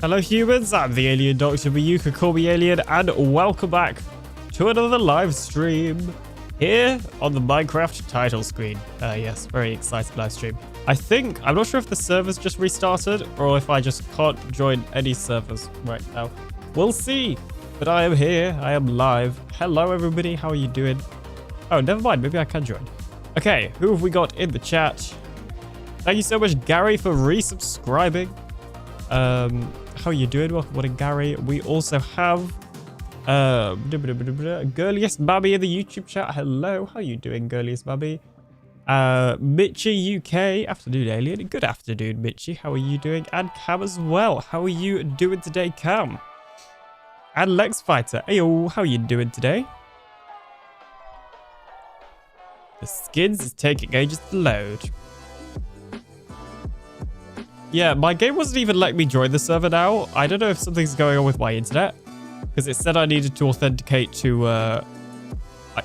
Hello humans, I'm the Alien Doctor, but you could call me Alien, and welcome back to another live stream here on the Minecraft title screen. Yes, very exciting live stream. I'm not sure if the servers just restarted or if I just can't join any servers right now. We'll see, but I am here, I am live. Hello everybody, how are you doing? Oh, never mind, maybe I can join. Okay, who have we got in the chat? Thank you so much, Gary, for resubscribing. How are you doing? Welcome, what a Gary. We also have Girliest Babby in the YouTube chat. Hello, how are you doing, Girliest Babby? Mitchie UK, afternoon Alien. Good afternoon, Mitchie. How are you doing? And Cam as well. How are you doing today, Cam? And Lex Fighter. Ayo, how are you doing today? The skins is taking ages to load. Yeah, my game wasn't even letting me join the server now. I don't know if something's going on with my internet, because it said I needed to authenticate to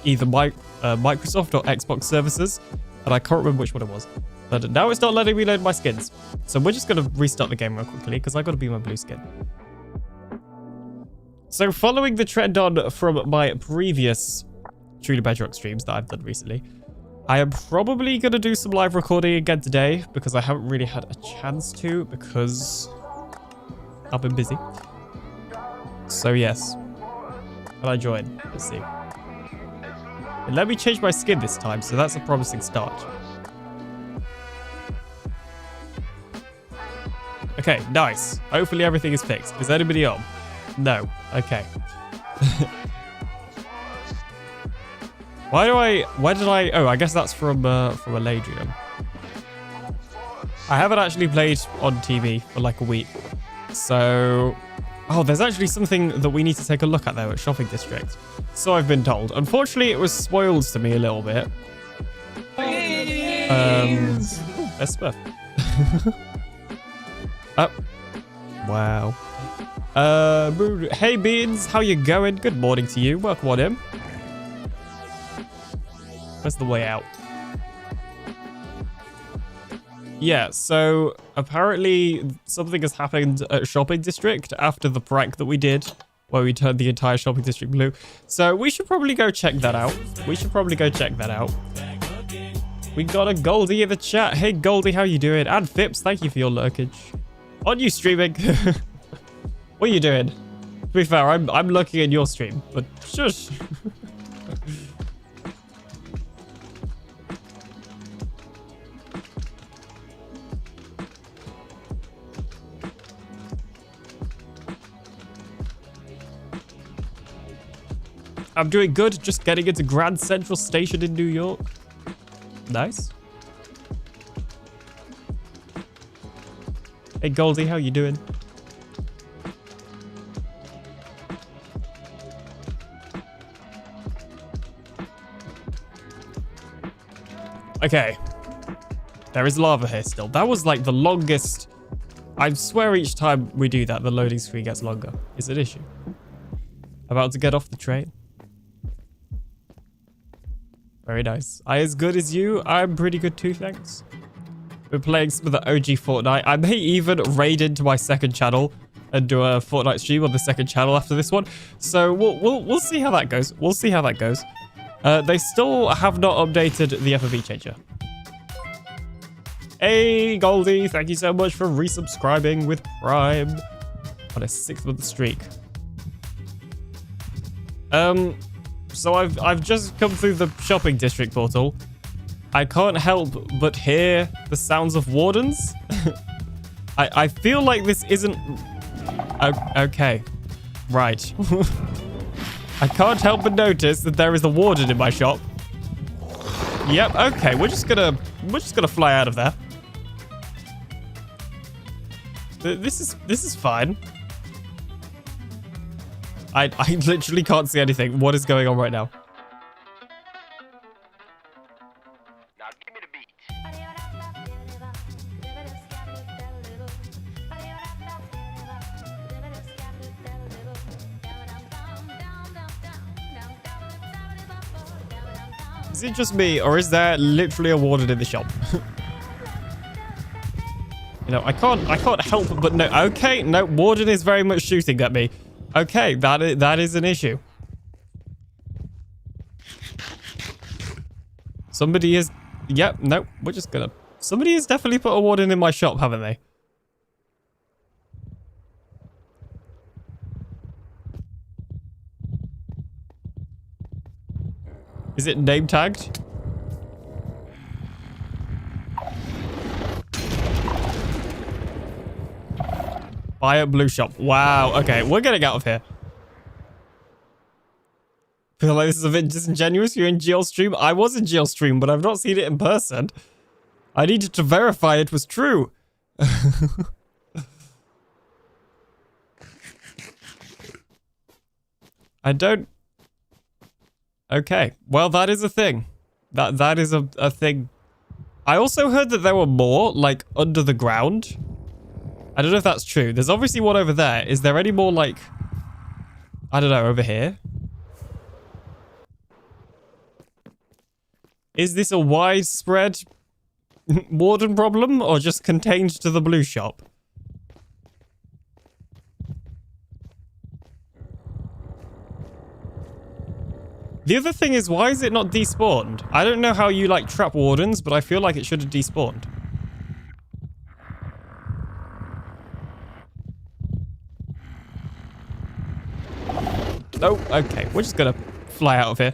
either Microsoft or Xbox services, and I can't remember which one it was. But now it's not letting me load my skins. So we're just going to restart the game real quickly, because I've got to be my blue skin. So following the trend on from my previous Truly Bedrock streams that I've done recently, I am probably going to do some live recording again today because I haven't really had a chance to because I've been busy. So yes. Can I join? Let's see. And let me change my skin this time, so that's a promising start. Okay, nice. Hopefully everything is fixed. Is anybody on? No. Okay. Why did I... Oh, I guess that's from Eladrium. I haven't actually played on TV for like a week. So... Oh, there's actually something that we need to take a look at there at Shopping District. So I've been told. Unfortunately, it was spoiled to me a little bit. That's Smurf. Oh. Wow. Hey Beans, how you going? Good morning to you. Welcome on in. Where's the way out? Yeah, so apparently something has happened at Shopping District after the prank that we did, where we turned the entire Shopping District blue. So we should probably go check that out. We got a Goldie in the chat. Hey Goldie, how you doing? And Phipps, thank you for your lurkage. On you streaming. What are you doing? To be fair, I'm looking at your stream, but shush. I'm doing good, just getting into Grand Central Station in New York. Nice. Hey Goldie, how you doing? Okay. There is lava here still. That was like the longest... I swear each time we do that, the loading screen gets longer. It's an issue. About to get off the train. Very nice. I as good as you? I'm pretty good too, thanks. We're playing some of the OG Fortnite. I may even raid into my second channel and do a Fortnite stream on the second channel after this one. So we'll see how that goes. We'll see how that goes. They still have not updated the FOV changer. Hey Goldie, thank you so much for resubscribing with Prime on a 6-month streak. So I've just come through the Shopping District portal. I can't help but hear the sounds of wardens. I feel like this isn't... Okay. Right. I can't help but notice that there is a warden in my shop. Yep, okay. We're just gonna fly out of there. This is fine. I literally can't see anything. What is going on right now? Now give me the beat. Is it just me, or is there literally a warden in the shop? You know, I can't help but no. Okay, no, Warden is very much shooting at me. Okay, that is an issue. Somebody is... Yep, no, we're just gonna... Somebody has definitely put a warden in my shop, haven't they? Is it name tagged? Buy a blue shop. Wow, okay, we're getting out of here. Feel like this is a bit disingenuous. You're in GeoStream. I was in GeoStream, but I've not seen it in person. I needed to verify it was true. I don't... Okay. Well, that is a thing. That is a thing. I also heard that there were more, like, under the ground. I don't know if that's true. There's obviously one over there. Is there any more, like... I don't know, over here? Is this a widespread warden problem or just contained to the blue shop? The other thing is, why is it not despawned? I don't know how you, like, trap wardens, but I feel like it should have despawned. Oh, okay. We're just gonna fly out of here.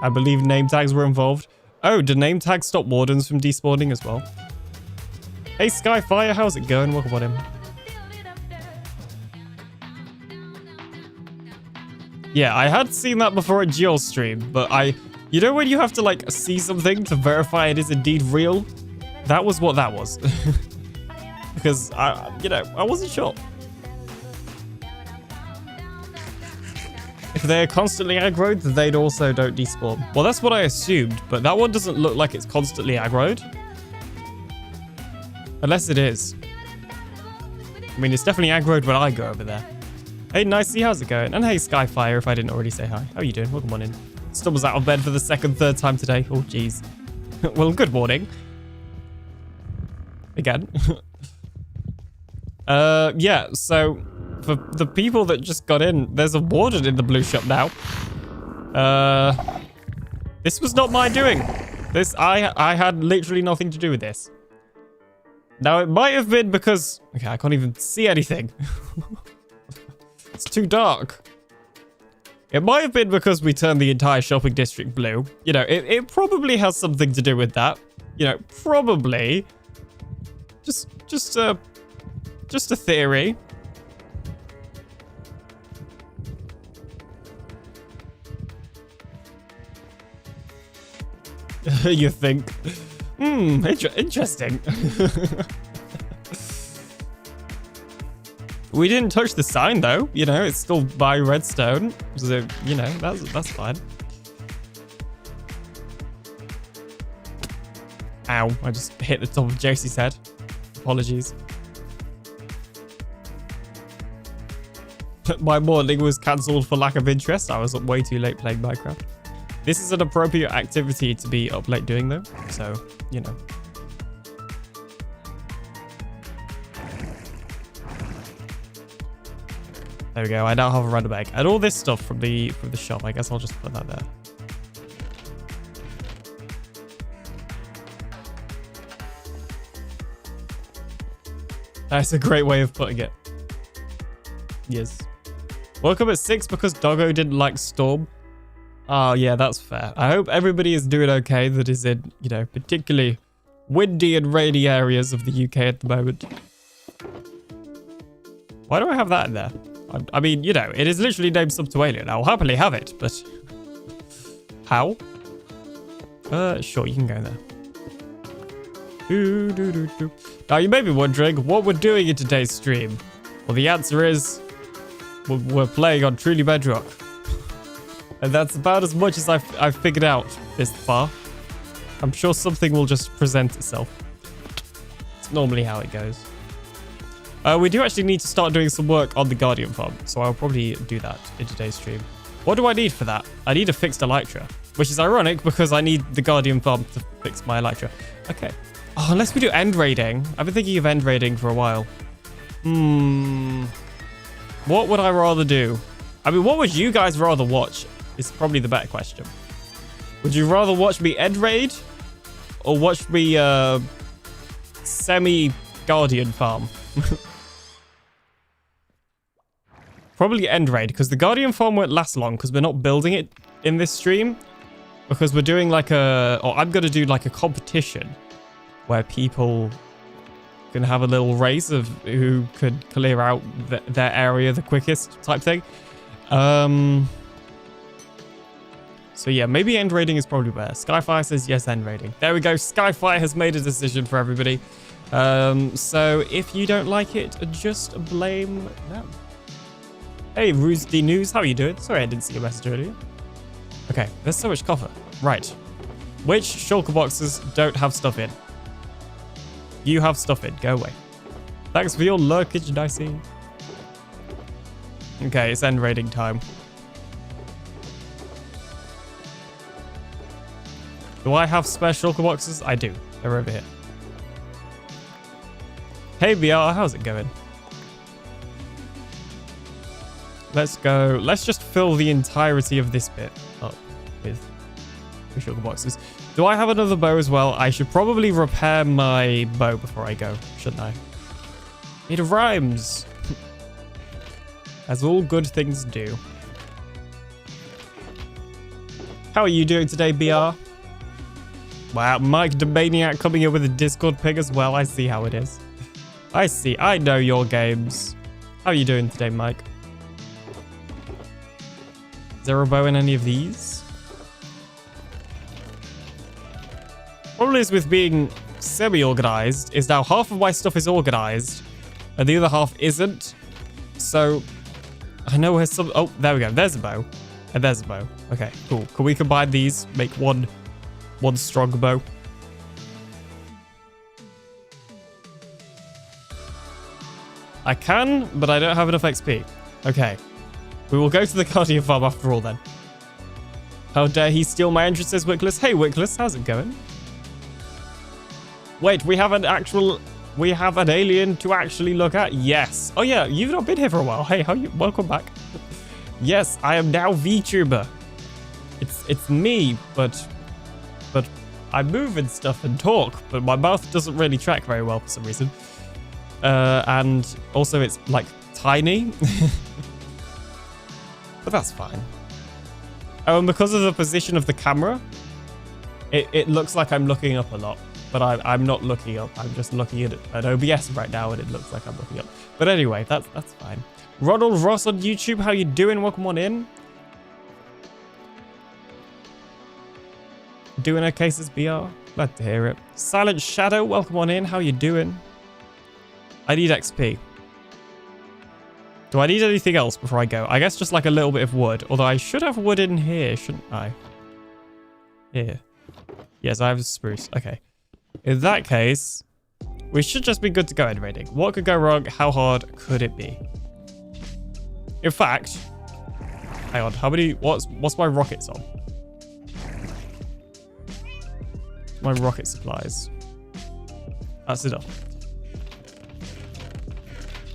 I believe name tags were involved. Oh, do name tags stop wardens from despawning as well? Hey, Skyfire, how's it going? Welcome on in. Yeah, I had seen that before at GeoStream, but you know when you have to, like, see something to verify it is indeed real? That was what that was. Because, I wasn't sure. If they're constantly aggroed, they'd also don't despawn. Well, that's what I assumed, but that one doesn't look like it's constantly aggroed. Unless it is. I mean, it's definitely aggroed when I go over there. Hey, Nicey, how's it going? And hey, Skyfire, if I didn't already say hi. How are you doing? Welcome on in. Stumbles out of bed for the third time today. Oh, jeez. Well, good morning. Again. Yeah, so... For the people that just got in, there's a warden in the blue shop now. This was not my doing. I had literally nothing to do with this. Now, it might have been because... Okay, I can't even see anything. It's too dark. It might have been because we turned the entire shopping district blue. You know, it probably has something to do with that. You know, probably. Just a theory. You think? Interesting. We didn't touch the sign though. You know, it's still by redstone. So, you know, that's fine. Ow, I just hit the top of JC's head. Apologies. My morning was cancelled for lack of interest. I was up way too late playing Minecraft. This is an appropriate activity to be up late doing though, so, you know. There we go, I now have a random egg. And all this stuff from the shop, I guess I'll just put that there. That's a great way of putting it. Yes. Woke up at 6 because Doggo didn't like Storm. Oh, yeah, that's fair. I hope everybody is doing okay that is in, you know, particularly windy and rainy areas of the UK at the moment. Why do I have that in there? I mean, you know, it is literally named Sub to Alien. I'll happily have it, but... How? Sure, you can go there. Now, you may be wondering what we're doing in today's stream. Well, the answer is... We're playing on Truly Bedrock. And that's about as much as I've figured out this far. I'm sure something will just present itself. It's normally how it goes. We do actually need to start doing some work on the Guardian farm, so I'll probably do that in today's stream. What do I need for that? I need a fixed elytra. Which is ironic because I need the Guardian farm to fix my Elytra. Okay. Oh, unless we do end raiding. I've been thinking of end raiding for a while. What would I rather do? I mean, what would you guys rather watch? Is probably the better question. Would you rather watch me end raid or watch me semi-Guardian farm? Probably end raid, because the Guardian farm won't last long because we're not building it in this stream. Because we're doing like I'm going to do like a competition where people can have a little race of who could clear out their area the quickest type thing. So yeah, maybe end raiding is probably better. Skyfire says yes, end raiding. There we go. Skyfire has made a decision for everybody. So if you don't like it, just blame them. Hey, Roosdy News, how are you doing? Sorry, I didn't see your message earlier. Okay, there's so much copper. Right. Which shulker boxes don't have stuff in? You have stuff in. Go away. Thanks for your lurkage, Dicey. Okay, it's end raiding time. Do I have spare shulker boxes? I do. They're over here. Hey, BR, how's it going? Let's go. Let's just fill the entirety of this bit up with shulker boxes. Do I have another bow as well? I should probably repair my bow before I go, shouldn't I? It rhymes. As all good things do. How are you doing today, BR? Wow, Mike the Maniac coming in with a Discord ping as well. I see how it is. I see. I know your games. How are you doing today, Mike? Is there a bow in any of these? Problem is with being semi-organized is now half of my stuff is organized and the other half isn't. So I know where some... Oh, there we go. There's a bow. And there's a bow. Okay, cool. Can we combine these? Make one strong bow. I can, but I don't have enough XP. Okay. We will go to the Guardian farm after all then. How dare he steal my entrance, says Wickless. Hey, Wickless, how's it going? Wait, we have an alien to actually look at? Yes. Oh yeah, you've not been here for a while. Hey, how you? Welcome back. Yes, I am now VTuber. It's me, but I move and stuff and talk, but my mouth doesn't really track very well for some reason. And also it's like tiny. But that's fine. Oh, and because of the position of the camera, it looks like I'm looking up a lot. But I'm not looking up. I'm just looking at OBS right now, and it looks like I'm looking up. But anyway, that's fine. Ronald Ross on YouTube, how you doing? Welcome on in. Doing okay, says BR. Glad to hear it. Silent Shadow, welcome on in. How you doing? I need XP. Do I need anything else before I go? I guess just like a little bit of wood. Although I should have wood in here, shouldn't I? Here. Yes, I have spruce. Okay. In that case, we should just be good to go end raiding. What could go wrong? How hard could it be? In fact, hang on. How many? What's my rockets on? My rocket supplies. That's enough.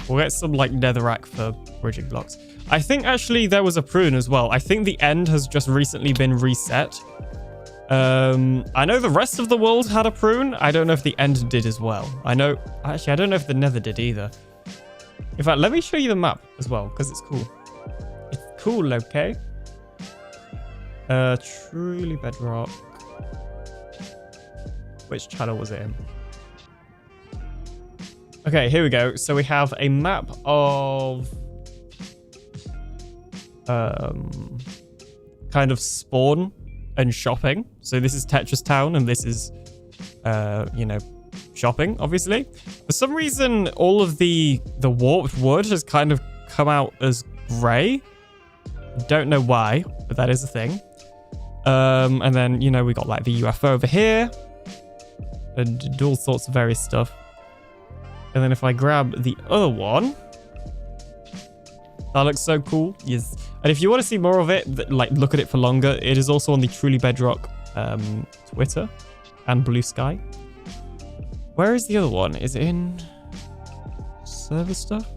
We'll get some like netherrack for bridging blocks. I think actually there was a prune as well. I think the end has just recently been reset. I know the rest of the world had a prune. I don't know if the end did as well. I don't know if the nether did either. In fact, let me show you the map as well, because it's cool. It's cool, okay? Truly Bedrock. Which channel was it in? Okay, here we go. So we have a map of kind of spawn and shopping. So this is Tetris Town, and this is you know, shopping, obviously. For some reason, all of the warped wood has kind of come out as grey. Don't know why, but that is a thing. And then, you know, we got like the UFO over here and all sorts of various stuff. And then if I grab the other one, That looks so cool. Yes. And if you want to see more of it, like look at it for longer, it is also on the Truly Bedrock Twitter and Blue Sky. Where is the other one? Is it in server stuff?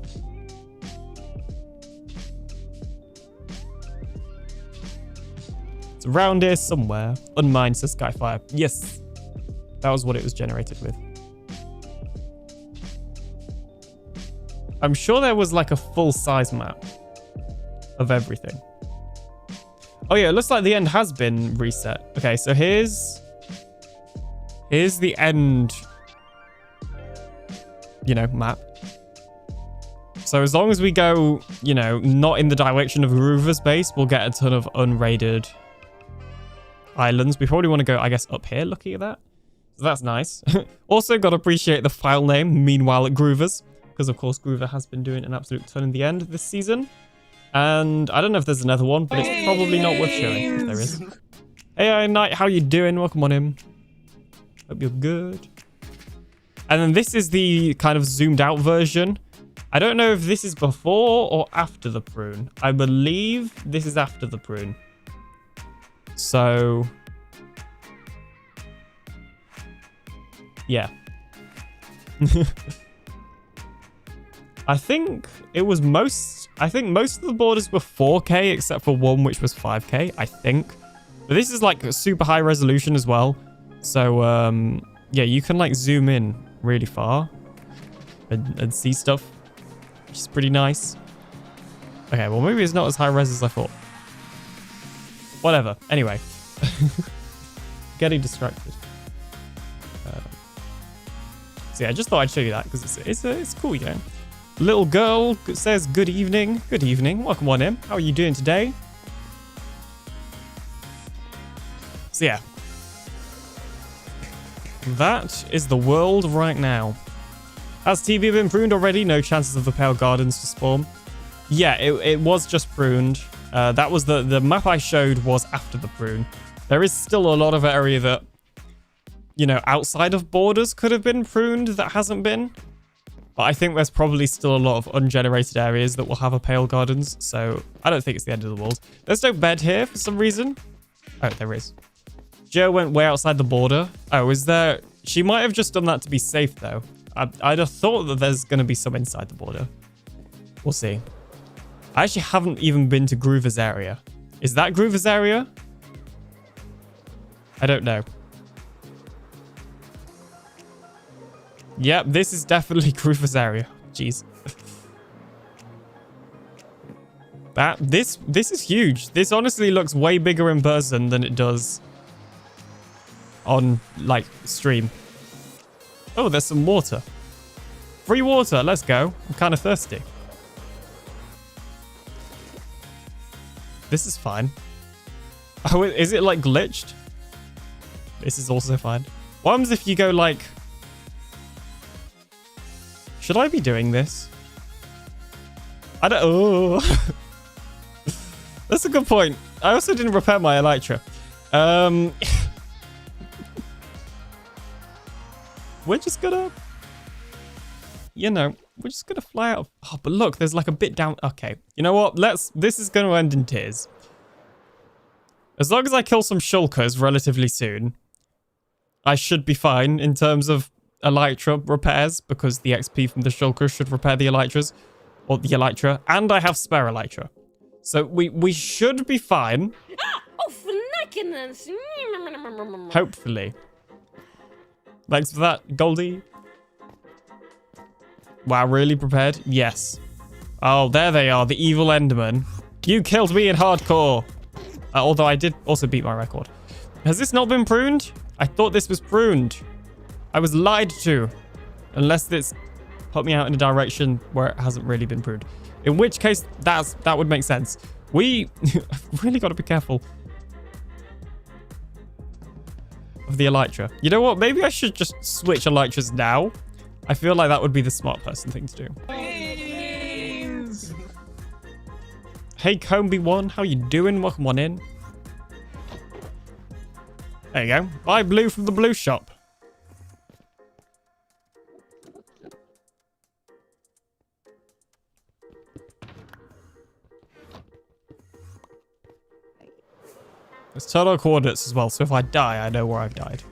It's around here somewhere. Unmined, says Skyfire. Yes. That was what it was generated with. I'm sure there was like a full size map of everything. Oh yeah, it looks like the end has been reset. Okay, so here's the end, map. So as long as we go, not in the direction of Groover's base, we'll get a ton of unraided islands. We probably want to go, I guess, up here looking at that. So that's nice. Also got to appreciate the file name, Meanwhile at Groover's. Because, of course, Groover has been doing an absolute ton in the end this season. And I don't know if there's another one, but it's probably not worth showing if there is. Hey, Knight, how you doing? Welcome on in. Hope you're good. And then this is the kind of zoomed out version. I don't know if this is before or after the prune. I believe this is after the prune. So... yeah. I think most of the borders were 4K except for one which was 5K, I think. But this is like a super high resolution as well. So yeah, you can like zoom in really far and see stuff, which is pretty nice. Okay, well maybe it's not as high res as I thought. Whatever. Anyway. Getting distracted. So yeah, I just thought I'd show you that because it's cool, Little girl says good evening. Good evening. Welcome on in. How are you doing today? So yeah. That is the world right now. Has TV been pruned already? No chances of the Pale Gardens to spawn. Yeah, it was just pruned. That was the map I showed was after the prune. There is still a lot of area that, outside of borders could have been pruned that hasn't been. But I think there's probably still a lot of ungenerated areas that will have a Pale Gardens. So I don't think it's the end of the world. There's no bed here for some reason. Oh, there is. Joe went way outside the border. Oh, is there... She might have just done that to be safe, though. I'd have thought that there's going to be some inside the border. We'll see. I actually haven't even been to Groover's area. Is that Groover's area? I don't know. Yep, this is definitely Groover's area. Jeez. This is huge. This honestly looks way bigger in person than it does on, like, stream. Oh, there's some water. Free water. Let's go. I'm kind of thirsty. This is fine. Oh, is it, like, glitched? This is also fine. What happens if you go, like... Should I be doing this? I don't... Oh. That's a good point. I also didn't repair my elytra. We're just gonna... we're just gonna fly out. Oh, but look, there's like a bit down... Okay. You know what? This is gonna end in tears. As long as I kill some shulkers relatively soon, I should be fine in terms of elytra repairs, because the XP from the shulkers should repair the elytras, or the elytra, and I have spare elytra. So we should be fine. Hopefully. Thanks for that, Goldie. Wow, really prepared? Yes. Oh, there they are, the evil Enderman. You killed me in hardcore. Although I did also beat my record. Has this not been pruned? I thought this was pruned. I was lied to. Unless it's put me out in a direction where it hasn't really been pruned. In which case, that would make sense. We really got to be careful of the elytra. You know what? Maybe I should just switch elytras now. I feel like that would be the smart person thing to do. Please. Hey, Comby1, how you doing? Welcome on in. There you go. Buy blue from the blue shop. It's total coordinates as well, so if I die, I know where I've died.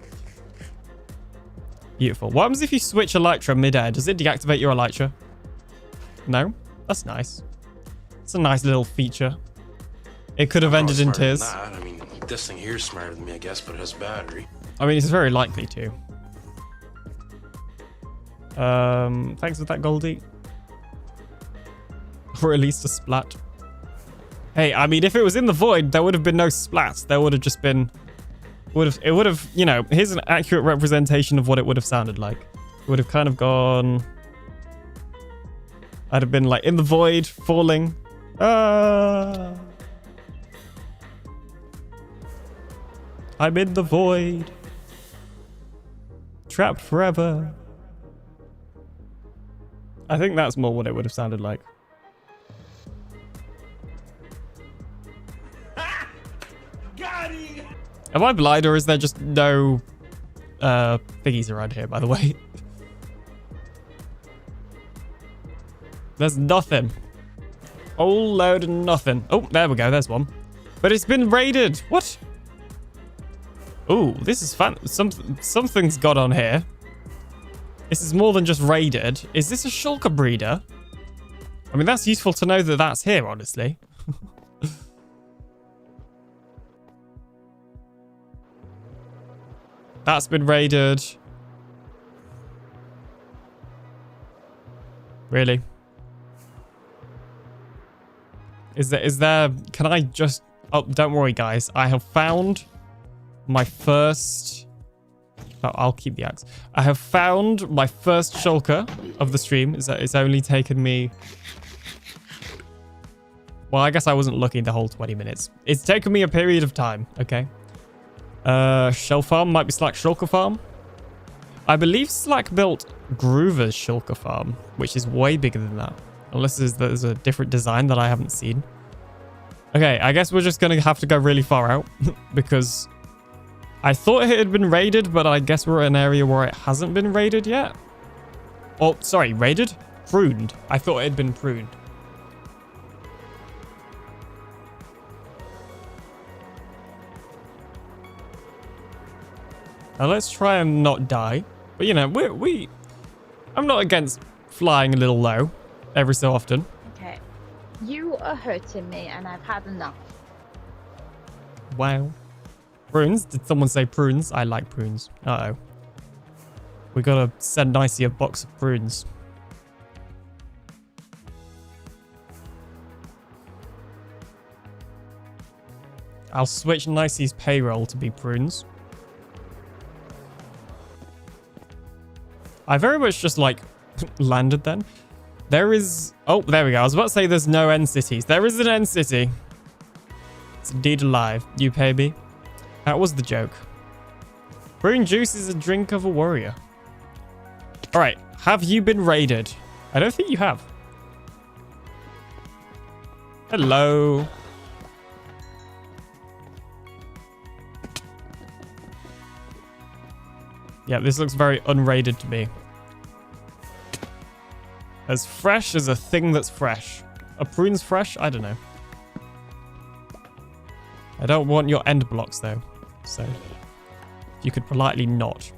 Beautiful. What happens if you switch elytra mid-air? Does it deactivate your elytra? No? That's nice. It's a nice little feature. It could have ended in tears. I mean, this thing here is smarter than me, I guess, but it has battery. I mean, it's very likely to. Thanks for that, Goldie. Or at least a splat. Hey, I mean, if it was in the void, there would have been no splats. There would have just been... It would have, you know, here's an accurate representation of what it would have sounded like. It would have kind of gone... I'd have been like in the void, falling. I'm in the void. Trapped forever. I think that's more what it would have sounded like. Am I blind, or is there just no thingies around here, by the way? There's nothing. Whole load of nothing. Oh, there we go. There's one. But it's been raided. What? Ooh, this is fun. Something's got on here. This is more than just raided. Is this a shulker breeder? I mean, that's useful to know that that's here, honestly. That's been raided. Really? Is there, can I just, oh, don't worry guys. I have found my first, oh, I'll keep the axe. I have found my first shulker of the stream. It's only taken me, well, I guess I wasn't looking the whole 20 minutes. It's taken me a period of time, okay? Shell farm might be Slack shulker farm. I believe Slack built Groover's shulker farm, which is way bigger than that. Unless there's a different design that I haven't seen. Okay, I guess we're just going to have to go really far out. Because I thought it had been raided, but I guess we're in an area where it hasn't been raided yet. Oh, sorry, raided? Pruned. I thought it had been pruned. Now let's try and not die. But you know, I'm not against flying a little low every so often. Okay. You are hurting me and I've had enough. Wow. Prunes? Did someone say prunes? I like prunes. Uh-oh. We gotta send Nicey a box of prunes. I'll switch Nicey's payroll to be prunes. I very much just like landed then. There is, oh, there we go. I was about to say there's no end cities. There is an end city. It's indeed alive. You pay me. That was the joke. Prune juice is a drink of a warrior. All right. Have you been raided? I don't think you have. Hello. Yeah, this looks very unraided to me. As fresh as a thing that's fresh. Are prunes fresh? I don't know. I don't want your end blocks though. So, if you could politely not.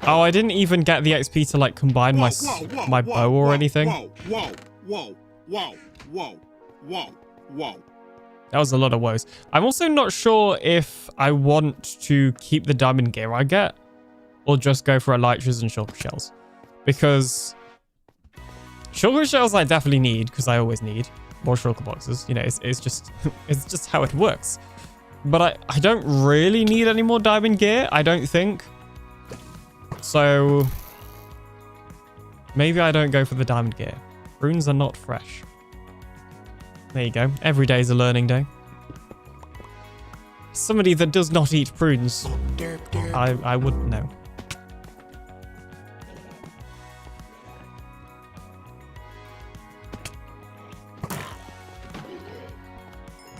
Oh, I didn't even get the XP to like combine my bow or anything. Whoa. That was a lot of woes. I'm also not sure if I want to keep the diamond gear I get or just go for elytras and shulker shells. Because shulker shells I definitely need because I always need more shulker boxes. You know, it's just it's just how it works. But I don't really need any more diamond gear, I don't think. So maybe I don't go for the diamond gear. Runes are not fresh. There you go. Every day is a learning day. Somebody that does not eat prunes. I wouldn't know.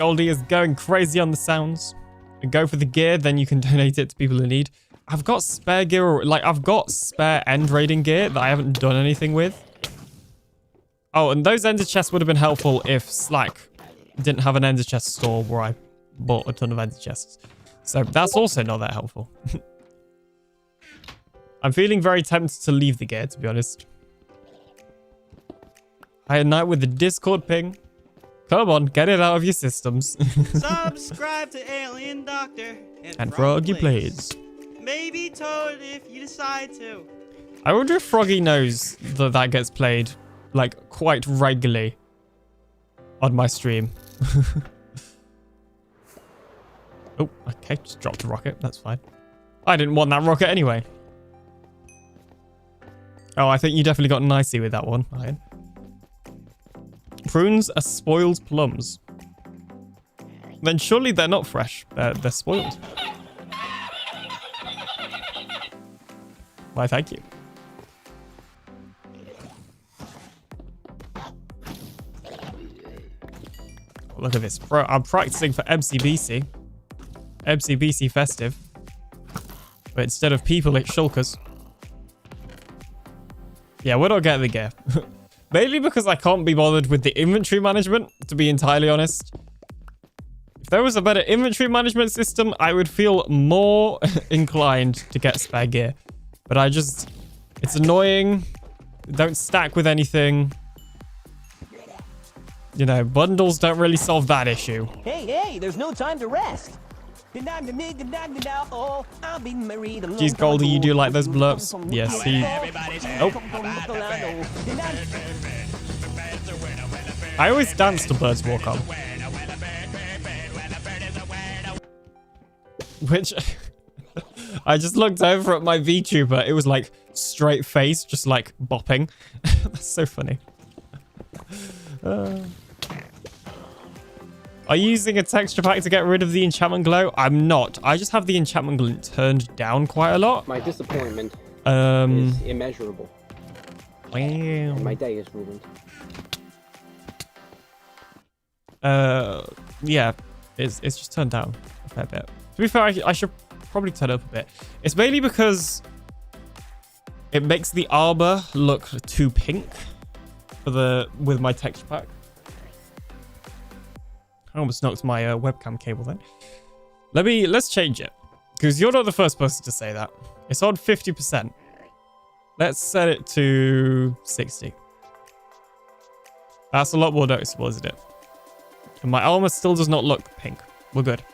Goldie is going crazy on the sounds. And go for the gear, then you can donate it to people in need. I've got spare gear, or like I've got spare end raiding gear that I haven't done anything with. Oh, and those ender chests would have been helpful if Slack didn't have an ender chest store where I bought a ton of ender chests. So that's also not that helpful. I'm feeling very tempted to leave the gear, to be honest. Hi at night with the Discord ping. Come on, get it out of your systems. Subscribe to AlienDoctor and Froggy plays. Maybe Toad if you decide to. I wonder if Froggy knows that that gets played like quite regularly on my stream. Oh, okay, just dropped a rocket. That's fine. I didn't want that rocket anyway. Oh, I think you definitely got nicey with that one, Ian. Prunes are spoiled plums. Then surely they're not fresh. They're spoiled. Why, thank you. Look at this. Bro, I'm practicing for MCBC. MCBC festive. But instead of people, it's shulkers. Yeah, we're not getting the gear. Mainly because I can't be bothered with the inventory management, to be entirely honest. If there was a better inventory management system, I would feel more inclined to get spare gear. But I just... It's annoying. Don't stack with anything. You know, bundles don't really solve that issue. Hey, there's no time to rest. Jeez, Goldie, you do like those blurps? Yes, he... Oh. I always dance to Birds Walk On. Which... I just looked over at my VTuber. It was like straight face, just like bopping. That's so funny. Are you using a texture pack to get rid of the enchantment glow? I'm not. I just have the enchantment glow turned down quite a lot. My disappointment is immeasurable. Wow. And my day is ruined. Yeah, it's just turned down a fair bit. To be fair, I should probably turn it up a bit. It's mainly because it makes the arbor look too pink for with my texture pack. I almost knocked my webcam cable then. Let's change it, because you're not the first person to say that. It's on 50%. Let's set it to 60. That's a lot more noticeable, isn't it? And my armor still does not look pink. We're good.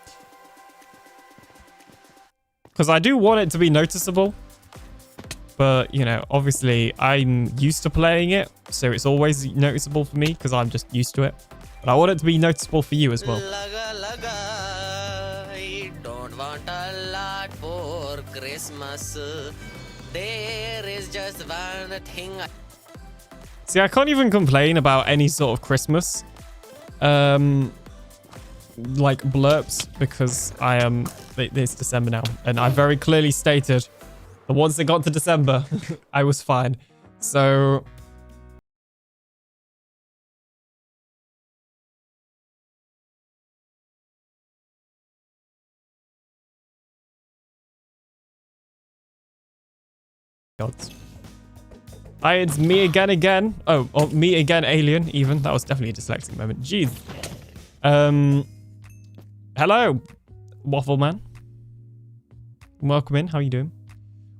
Because I do want it to be noticeable. But, you know, obviously I'm used to playing it, so it's always noticeable for me because I'm just used to it. But I want it to be noticeable for you as well. I don't want a lot for Christmas. There is just one thing. See, I can't even complain about any sort of Christmas like blurps, because it's December now, and I very clearly stated that once it got to December, I was fine. So Hi, it's me again. Oh, me again, alien. Even that was definitely a dyslexic moment. Jeez. Hello, Waffle Man. Welcome in. How are you doing?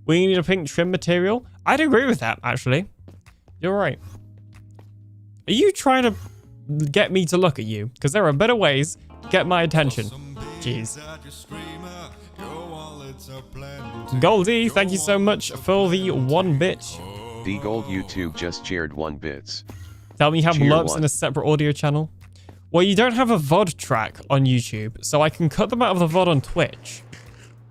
We need a pink trim material. I'd agree with that, actually. You're right. Are you trying to get me to look at you? Because there are better ways to get my attention. Jeez. Goldie, thank you so much for the 1 bit. D Gold YouTube just cheered 1 bits. Tell me you have Cheer blurps 1. in a separate audio channel. Well, you don't have a VOD track on YouTube, so I can cut them out of the VOD on Twitch.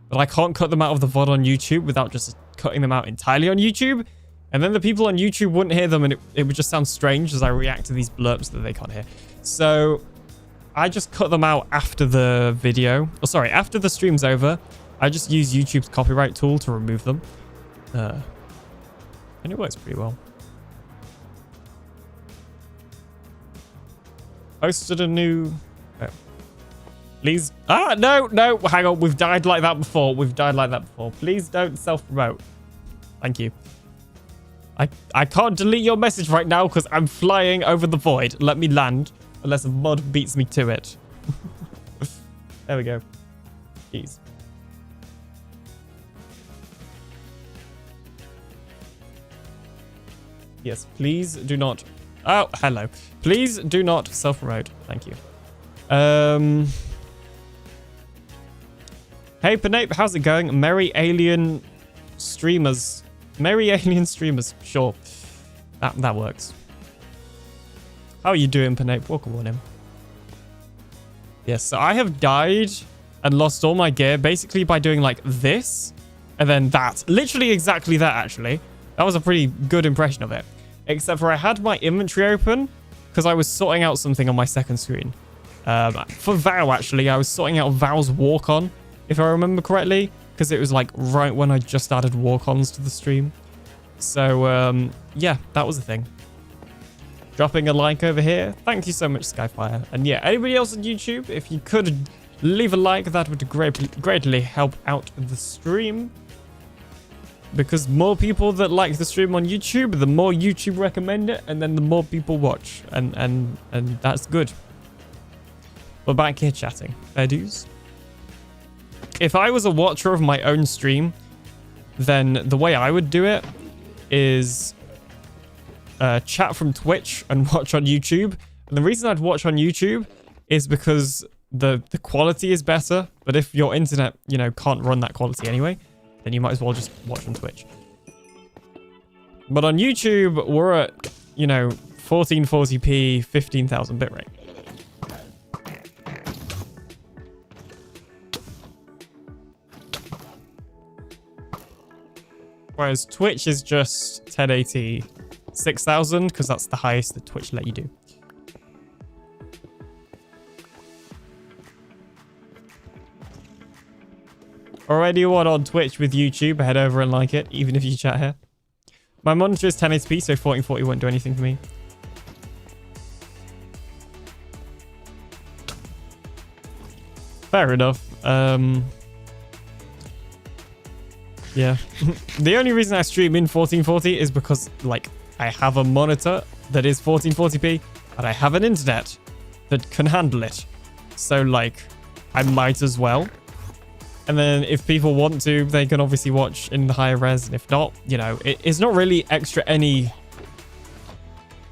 But I can't cut them out of the VOD on YouTube without just cutting them out entirely on YouTube. And then the people on YouTube wouldn't hear them, and it would just sound strange as I react to these blurps that they can't hear. So I just cut them out after the video. Oh, sorry, after the stream's over. I just use YouTube's copyright tool to remove them. And it works pretty well. Posted a new... Oh. Please... Ah, no, hang on. We've died like that before. Please don't self-promote. Thank you. I can't delete your message right now because I'm flying over the void. Let me land. Unless a mod beats me to it. There we go. Jeez. Yes, please do not... Oh, hello. Please do not self-promote. Thank you. Hey, Penape, how's it going? Merry alien streamers. Merry alien streamers. Sure. That works. How are you doing, Penape? Welcome on in. Yes, so I have died and lost all my gear basically by doing like this and then that. Literally exactly that, actually. That was a pretty good impression of it. Except for I had my inventory open because I was sorting out something on my second screen. For Vow, actually, I was sorting out Vow's walk-on, if I remember correctly, because it was like right when I just added walk-ons to the stream. So, yeah, that was the thing. Dropping a like over here. Thank you so much, Skyfire. And yeah, anybody else on YouTube, if you could leave a like, that would greatly help out the stream. Because more people that like the stream on YouTube, the more YouTube recommend it, and then the more people watch. And that's good. We're back here chatting. Fair dues. If I was a watcher of my own stream, then the way I would do it is chat from Twitch and watch on YouTube. And the reason I'd watch on YouTube is because the quality is better. But if your internet, you know, can't run that quality anyway, then you might as well just watch on Twitch. But on YouTube, we're at, you know, 1440p, 15,000 bitrate. Whereas Twitch is just 1080, 6000, because that's the highest that Twitch let you do. Already one on Twitch with YouTube, head over and like it, even if you chat here. My monitor is 1080p, so 1440 won't do anything for me. Fair enough. Yeah. The only reason I stream in 1440 is because, like, I have a monitor that is 1440p, and I have an internet that can handle it. So, like, I might as well. And then if people want to, they can obviously watch in the higher res. And if not, you know, it's not really extra any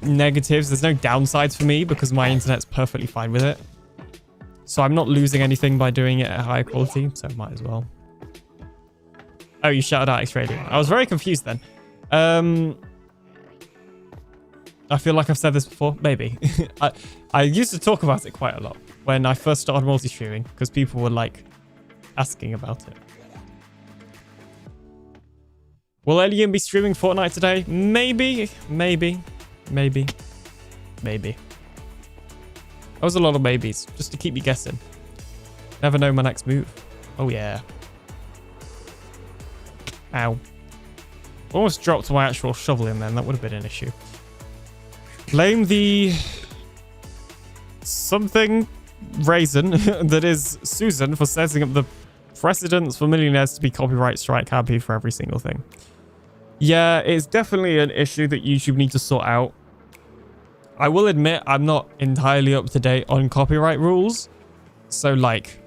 negatives. There's no downsides for me because my internet's perfectly fine with it. So I'm not losing anything by doing it at higher quality. So I might as well. Oh, you shouted out X-Radio. I was very confused then. I feel like I've said this before. Maybe. I used to talk about it quite a lot when I first started multi-streaming because people were like, asking about it. Will Alien be streaming Fortnite today? Maybe. That was a lot of maybes, just to keep you guessing. Never know my next move. Oh yeah. Ow. Almost dropped my actual shovel in then. That would have been an issue. Blame the something raisin that is Susan for setting up the precedents for millionaires to be copyright strike happy for every single thing. Yeah, it's definitely an issue that YouTube need to sort out. I will admit I'm not entirely up to date on copyright rules. So, like,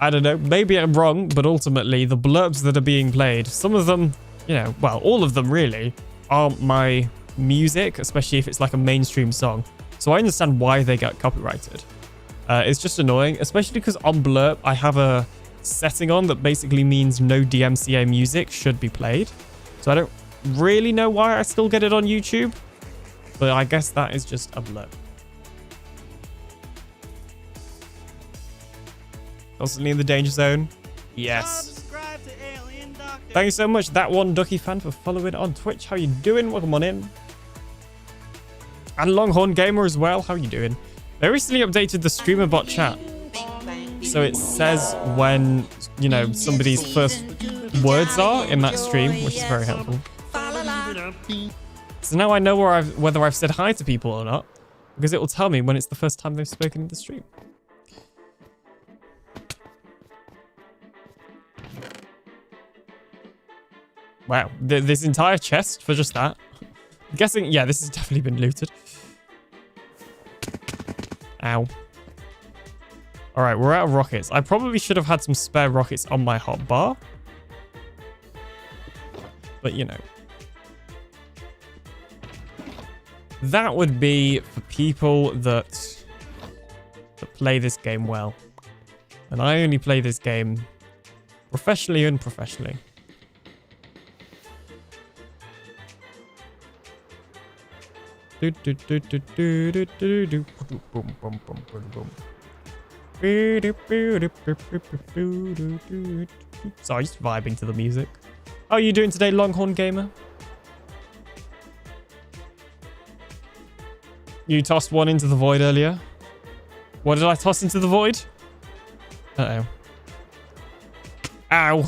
I don't know, maybe I'm wrong, but ultimately the blurbs that are being played, some of them, you know, well, all of them really aren't my music, especially if it's like a mainstream song. So I understand why they get copyrighted. It's just annoying, especially because on Blurb, I have a setting on that basically means no DMCA music should be played. So I don't really know why I still get it on YouTube, but I guess that is just a Blurb. Constantly in the danger zone? Yes. Subscribe to TheAlienDoctor. Thank you so much, that one Ducky fan, for following on Twitch. How you doing? Welcome on in. And Longhorn Gamer as well. How you doing? They recently updated the streamer bot chat. So it says when, you know, somebody's first words are in that stream, which is very helpful. So now I know whether I've said hi to people or not, because it will tell me when it's the first time they've spoken in the stream. Wow, this entire chest for just that. I'm guessing, yeah, this has definitely been looted. Ow. All right, we're out of rockets. I probably should have had some spare rockets on my hotbar. But, you know. That would be for people that play this game well. And I only play this game professionally and unprofessionally. Sorry, just vibing to the music. How are you doing today, Longhorn Gamer? You tossed one into the void earlier. What did I toss into the void? Uh-oh. Ow.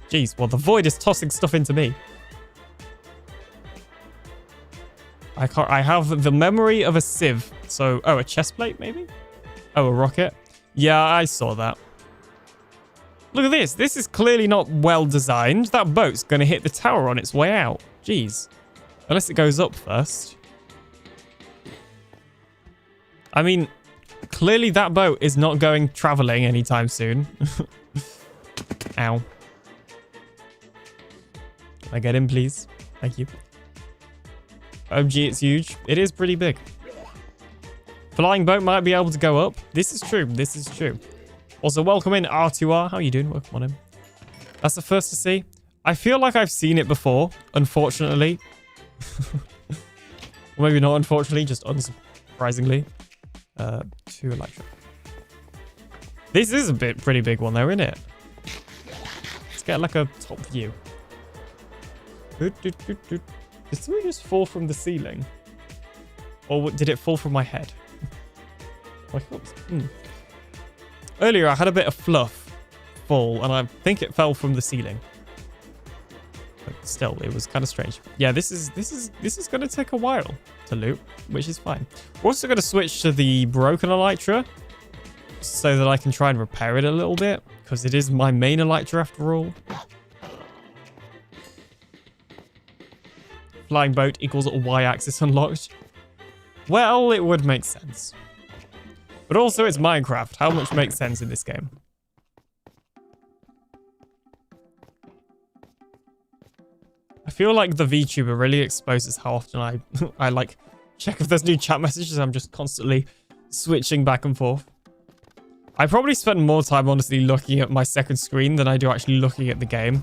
Jeez, well, the void is tossing stuff into me. I have the memory of a sieve. So, oh, a chest plate, maybe? Oh, a rocket? Yeah, I saw that. Look at this. This is clearly not well designed. That boat's going to hit the tower on its way out. Jeez. Unless it goes up first. I mean, clearly that boat is not going traveling anytime soon. Ow. Can I get in, please? Thank you. OMG, it's huge. It is pretty big. Flying boat might be able to go up. This is true. This is true. Also, welcome in, R2R. How are you doing? Welcome on in. That's the first to see. I feel like I've seen it before, unfortunately. Or maybe not unfortunately, just unsurprisingly. 2 electric. This is a pretty big one though, isn't it? Let's get like a top view. Did something just fall from the ceiling? Or did it fall from my head? Earlier I had a bit of fluff fall and I think it fell from the ceiling. But still, it was kind of strange. Yeah, this is going to take a while to loot, which is fine. We're also going to switch to the broken elytra so that I can try and repair it a little bit because it is my main elytra after all. Flying boat equals Y-axis unlocked. Well, it would make sense. But also it's Minecraft. How much makes sense in this game? I feel like the VTuber really exposes how often I like check if there's new chat messages. I'm just constantly switching back and forth. I probably spend more time honestly looking at my second screen than I do actually looking at the game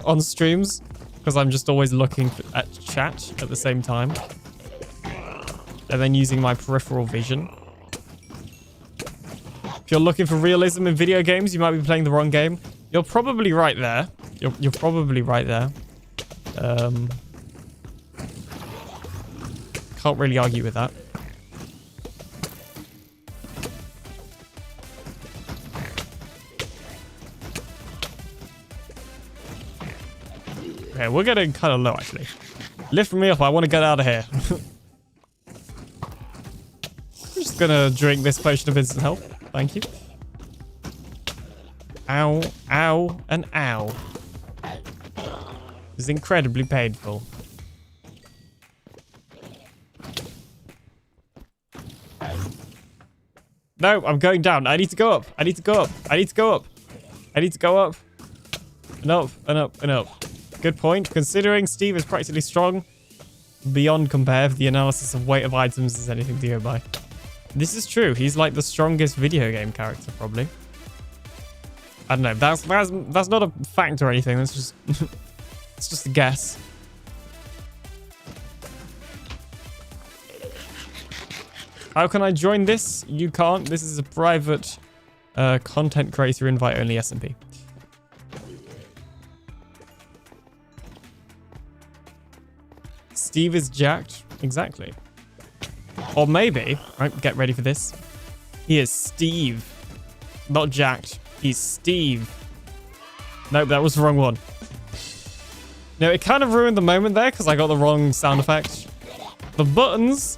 on streams because I'm just always looking at chat at the same time and then using my peripheral vision. If you're looking for realism in video games, you might be playing the wrong game. You're probably right there. You're probably right there. Can't really argue with that. Okay, we're getting kind of low actually. Lift me up, I want to get out of here. I'm just gonna drink this potion of instant health. Thank you. Ow, ow, and ow. It's incredibly painful. No, I'm going down. I need to go up. I need to go up. I need to go up. I need to go up. And up, and up, and up. Good point. Considering Steve is practically strong beyond compare if the analysis of weight of items is anything to go by. This is true. He's like the strongest video game character, probably. I don't know. That's not a fact or anything. That's just it's just a guess. How can I join this? You can't. This is a private content creator invite only SMP. Steve is jacked. Exactly. Or maybe, right, get ready for this. He is Steve. Not jacked. He's Steve. Nope, that was the wrong one. No, it kind of ruined the moment there because I got the wrong sound effect. The buttons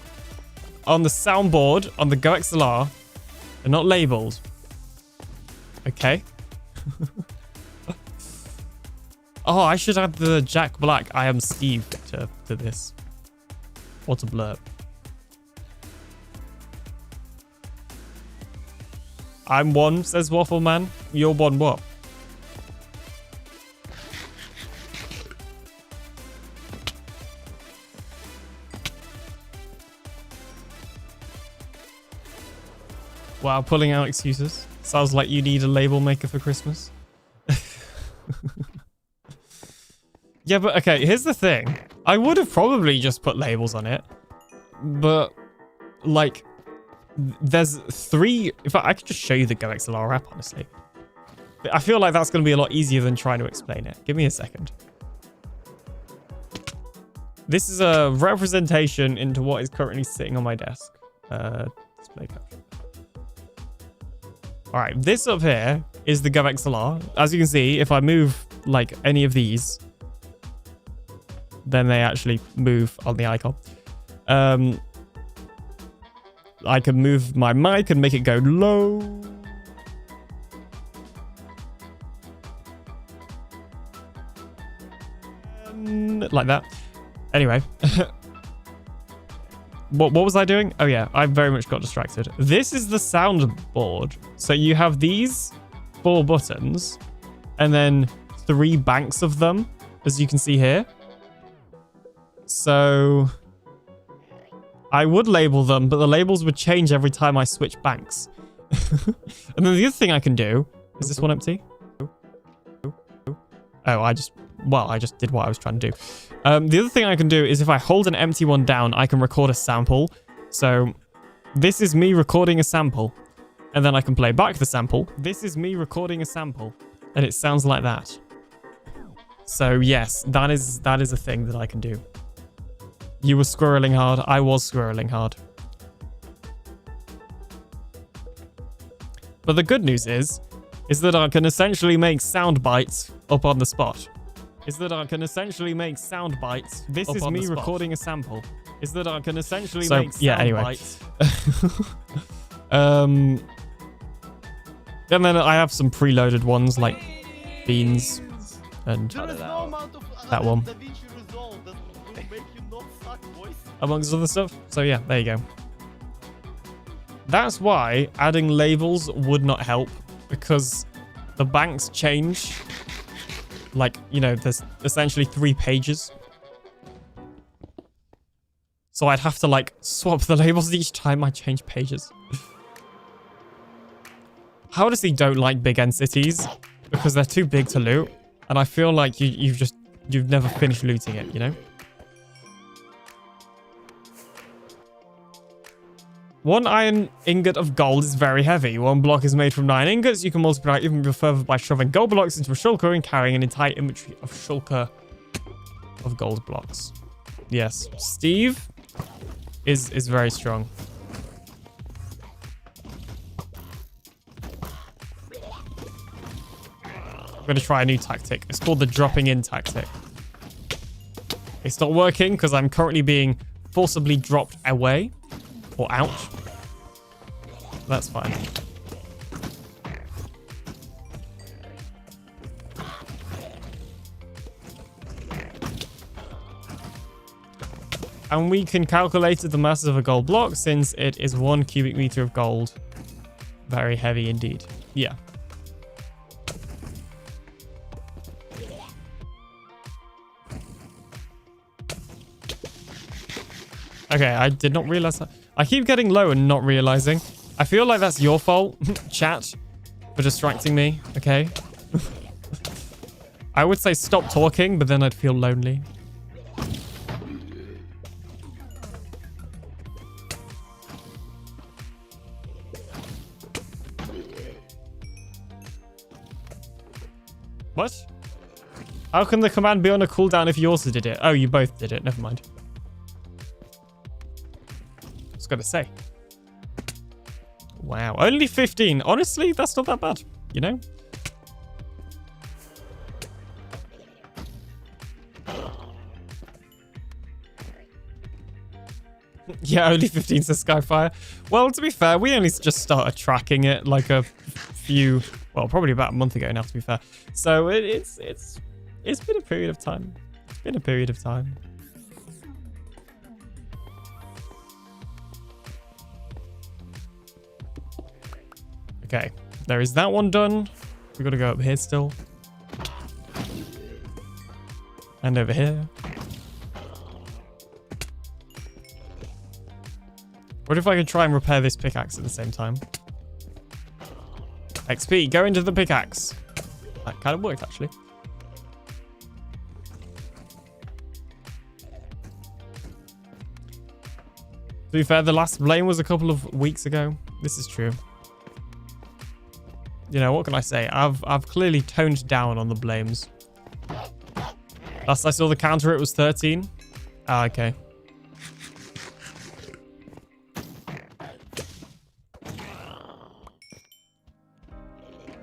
on the soundboard on the GoXLR are not labeled. Okay. Oh, I should add the Jack Black I am Steve to this. Or to blurb. I'm one, says Waffle Man. You're one what? Wow, pulling out excuses. Sounds like you need a label maker for Christmas. Yeah, but okay, here's the thing. I would have probably just put labels on it. But, like, there's 3... In fact, I could just show you the GoXLR app, honestly. I feel like that's going to be a lot easier than trying to explain it. Give me a second. This is a representation into what is currently sitting on my desk. Display capture. Alright, this up here is the GoXLR. As you can see, if I move, like, any of these, then they actually move on the icon. I can move my mic and make it go low. Like that. Anyway. What was I doing? Oh yeah, I very much got distracted. This is the soundboard. So you have these 4 buttons and then 3 banks of them, as you can see here. So I would label them, but the labels would change every time I switch banks. And then the other thing I can do, is this one empty? Oh, I just did what I was trying to do. The other thing I can do is if I hold an empty one down, I can record a sample. So this is me recording a sample. And then I can play back the sample. This is me recording a sample. And it sounds like that. So yes, that is a thing that I can do. You were squirreling hard. I was squirreling hard. But the good news is that I can essentially make sound bites up on the spot. This is me recording a sample. Anyway. Bites. And then I have some preloaded ones like beans and that one. Amongst other stuff. So yeah, there you go. That's why adding labels would not help, because the banks change. Like, you know, there's essentially 3 pages. So I'd have to, like, swap the labels each time I change pages. I honestly don't like big end cities because they're too big to loot. And I feel like you've never finished looting it, you know? 1 iron ingot of gold is very heavy. 1 block is made from 9 ingots. You can multiply even further by shoving gold blocks into a shulker and carrying an entire inventory of shulker of gold blocks. Yes, Steve is very strong. I'm going to try a new tactic. It's called the dropping in tactic. It's not working because I'm currently being forcibly dropped away. Or out. That's fine. And we can calculate the mass of a gold block since it is 1 cubic meter of gold. Very heavy indeed. Yeah. Okay, I did not realize that. I keep getting low and not realizing. I feel like that's your fault, chat, for distracting me, okay? I would say stop talking, but then I'd feel lonely. What? How can the command be on a cooldown if you also did it? Oh, you both did it. Never mind. I was going to say. Wow. Only 15. Honestly, that's not that bad. You know? Yeah, only 15 says Skyfire. Well, to be fair, we only just started tracking it like a few... Well, probably about a month ago now, to be fair. So it's been a period of time. It's been a period of time. Okay, there is that one done. We got to go up here still. And over here. What if I could try and repair this pickaxe at the same time? XP, go into the pickaxe. That kind of worked, actually. To be fair, the last blame was a couple of weeks ago. This is true. You know, what can I say? I've clearly toned down on the blames. Last I saw the counter, it was 13. Ah, okay.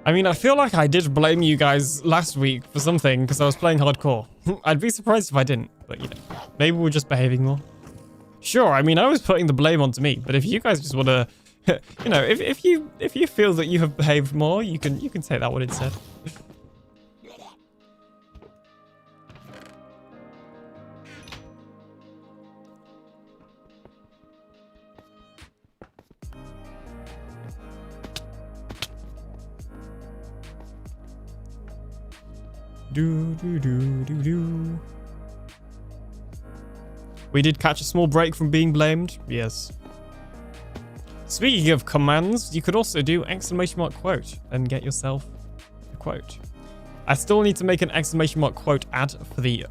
I mean, I feel like I did blame you guys last week for something because I was playing hardcore. I'd be surprised if I didn't, but you know, maybe we're just behaving more. Sure, I mean, I was putting the blame onto me, but if you guys just want to, you know, if you feel that you have behaved more, you can take that one instead. Do. We did catch a small break from being blamed. Yes. Speaking of commands, you could also do !quote and get yourself a quote. I still need to make an !quote ad for the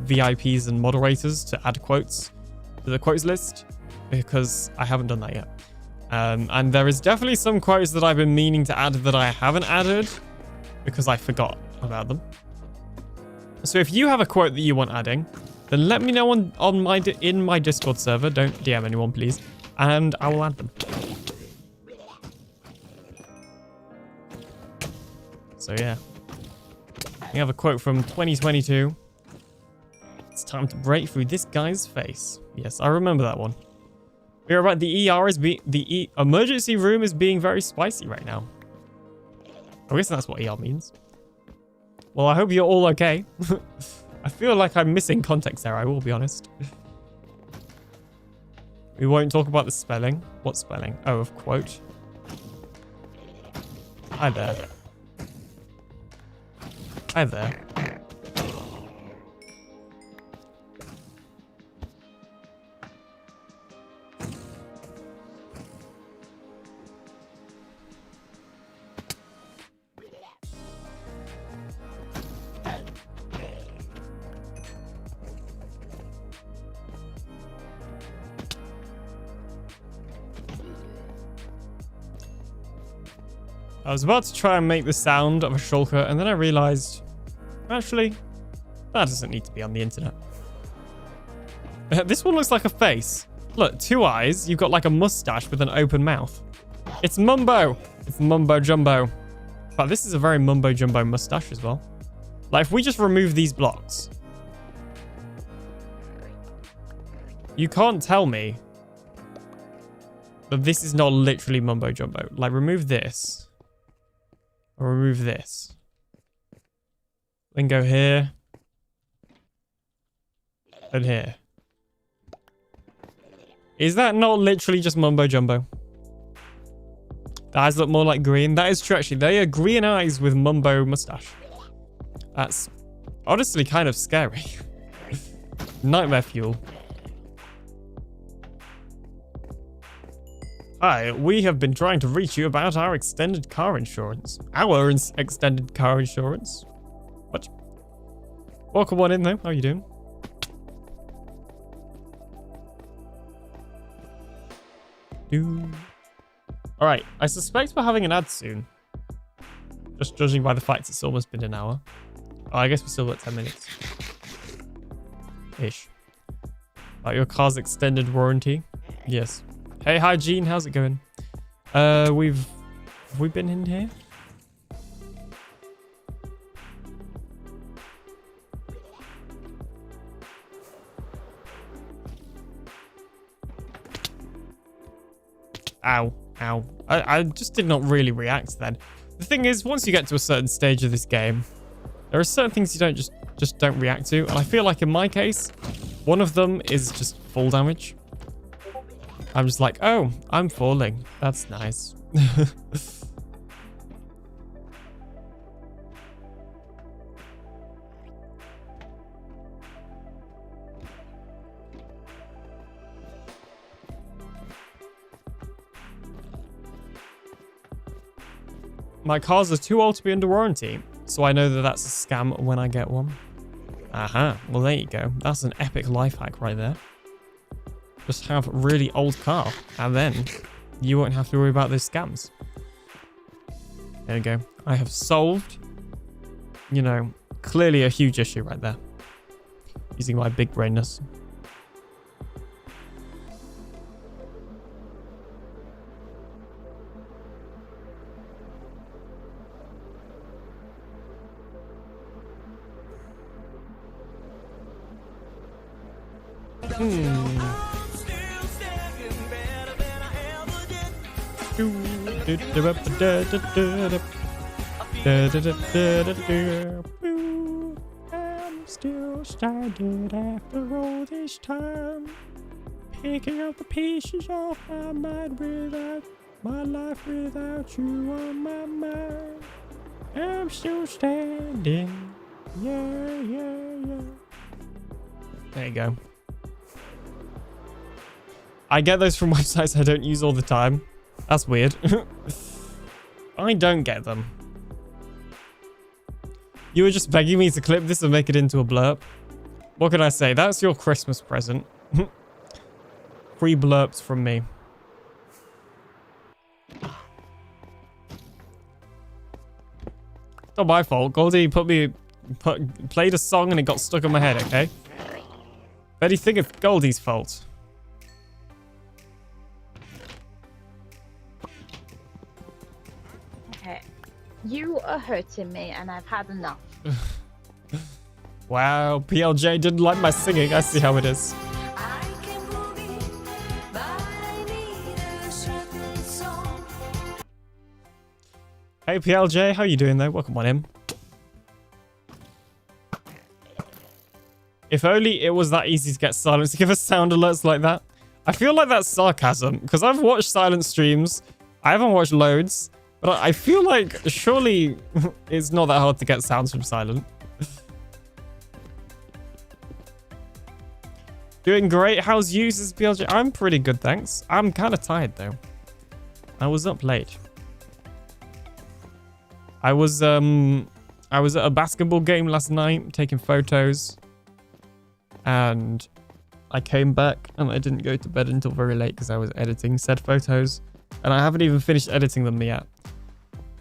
VIPs and moderators to add quotes to the quotes list because I haven't done that yet. And there is definitely some quotes that I've been meaning to add that I haven't added because I forgot about them. So if you have a quote that you want adding, then let me know in my Discord server. Don't DM anyone, please. And I will add them. So yeah. We have a quote from 2022. It's time to break through this guy's face. Yes, I remember that one. We're about the emergency room is being very spicy right now. I guess that's what ER means. Well, I hope you're all okay. I feel like I'm missing context there, I will be honest. We won't talk about the spelling. What spelling? Oh, of quote. Hi there. Hi there. I was about to try and make the sound of a shulker, and then I realized, actually, that doesn't need to be on the internet. This one looks like a face. Look, 2 eyes. You've got like a mustache with an open mouth. It's Mumbo. It's Mumbo Jumbo. But this is a very Mumbo Jumbo mustache as well. Like, if we just remove these blocks, you can't tell me that this is not literally Mumbo Jumbo. Like, remove this. Or remove this. Then go here. And here. Is that not literally just Mumbo Jumbo? The eyes look more like green. That is true, actually. They are green eyes with Mumbo mustache. That's honestly kind of scary. Nightmare fuel. Hi, we have been trying to reach you about our extended car insurance. Extended car insurance? What? Welcome on in, though. How are you doing? Alright, I suspect we're having an ad soon. Just judging by the fact it's almost been an hour. Oh, I guess we still got 10 minutes. Ish. Like your car's extended warranty? Yes. Hey, hi Gene, how's it going? Have we been in here? Ow, ow. I just did not really react then. The thing is, once you get to a certain stage of this game, there are certain things you don't just don't react to. And I feel like in my case, one of them is just fall damage. I'm just like, oh, I'm falling. That's nice. My cars are too old to be under warranty, so I know that that's a scam when I get one. Aha, well there you go. That's an epic life hack right there. Just have a really old car, and then you won't have to worry about those scams. There we go. I have solved, you know, clearly a huge issue right there. Using my big brainness. I'm still standing after all this time, picking up the pieces of my mind without my life without you on my mind. I'm still standing. Yeah, yeah, yeah. There you go. I get those from websites I don't use all the time. That's weird. I don't get them. You were just begging me to clip this and make it into a blurb. What can I say? That's your Christmas present. Free blurps from me. Not my fault. Goldie played a song and it got stuck in my head, okay? Where do you think it's Goldie's fault? Okay. You are hurting me and I've had enough. Wow, PLJ didn't like my singing. I see how it is. Hey PLJ, how you doing though? Welcome on in. If only it was that easy to get silence to give us sound alerts like that. I feel like that's sarcasm because I've watched silent streams. I haven't watched loads, but I feel like surely it's not that hard to get sounds from silent. Doing great. How's you, says PLJ? I'm pretty good, thanks. I'm kind of tired though. I was up late. I was at a basketball game last night taking photos, and I came back and I didn't go to bed until very late because I was editing said photos, and I haven't even finished editing them yet.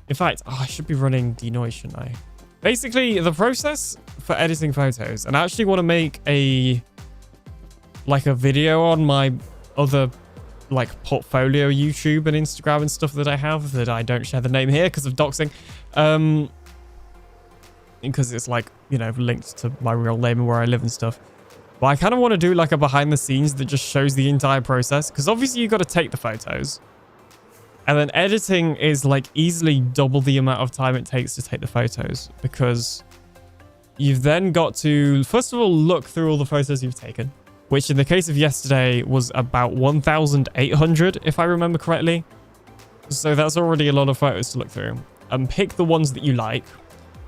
In fact, I should be running denoise, shouldn't I? Basically, the process for editing photos, and I actually want to make a video on my other portfolio YouTube and Instagram and stuff that I have that I don't share the name here because of doxing. Because it's linked to my real name and where I live and stuff. But I kind of want to do a behind the scenes that just shows the entire process, because obviously you got to take the photos, and then editing is easily double the amount of time it takes to take the photos, because you've then got to first of all look through all the photos you've taken, which in the case of yesterday was about 1,800 if I remember correctly. So that's already a lot of photos to look through, and pick the ones that you like.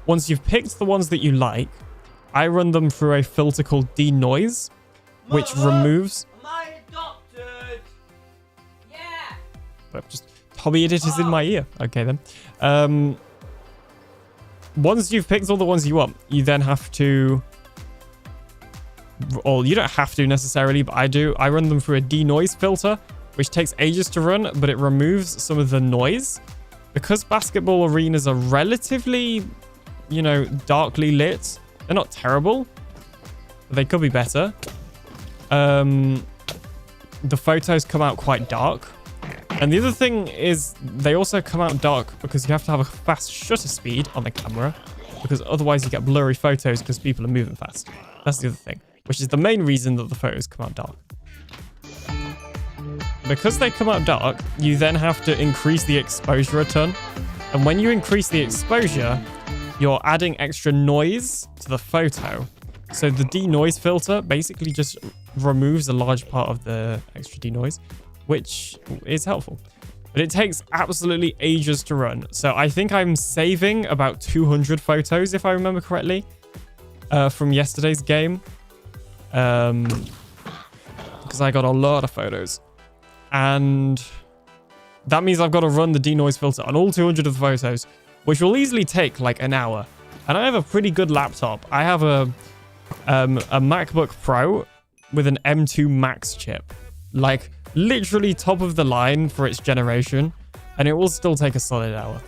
Once you've picked the ones that you like, I run them through a filter called denoise, which removes... Am I adopted? Yeah! But just hobby editors in my ear. Okay then. Once you've picked all the ones you want, you then have to... Or you don't have to necessarily, but I do. I run them through a denoise filter, which takes ages to run, but it removes some of the noise. Because basketball arenas are relatively, darkly lit. They're not terrible, but they could be better. The photos come out quite dark. And the other thing is they also come out dark because you have to have a fast shutter speed on the camera, because otherwise you get blurry photos because people are moving fast. That's the other thing, which is the main reason that the photos come out dark. Because they come out dark, you then have to increase the exposure a ton. And when you increase the exposure, you're adding extra noise to the photo. So the denoise filter basically just removes a large part of the extra denoise, which is helpful. But it takes absolutely ages to run. So I think I'm saving about 200 photos, if I remember correctly, from yesterday's game. Because I got a lot of photos. And that means I've got to run the denoise filter on all 200 of the photos, which will easily take like an hour. And I have a pretty good laptop. I have a MacBook Pro with an M2 Max chip, like literally top of the line for its generation, and it will still take a solid hour.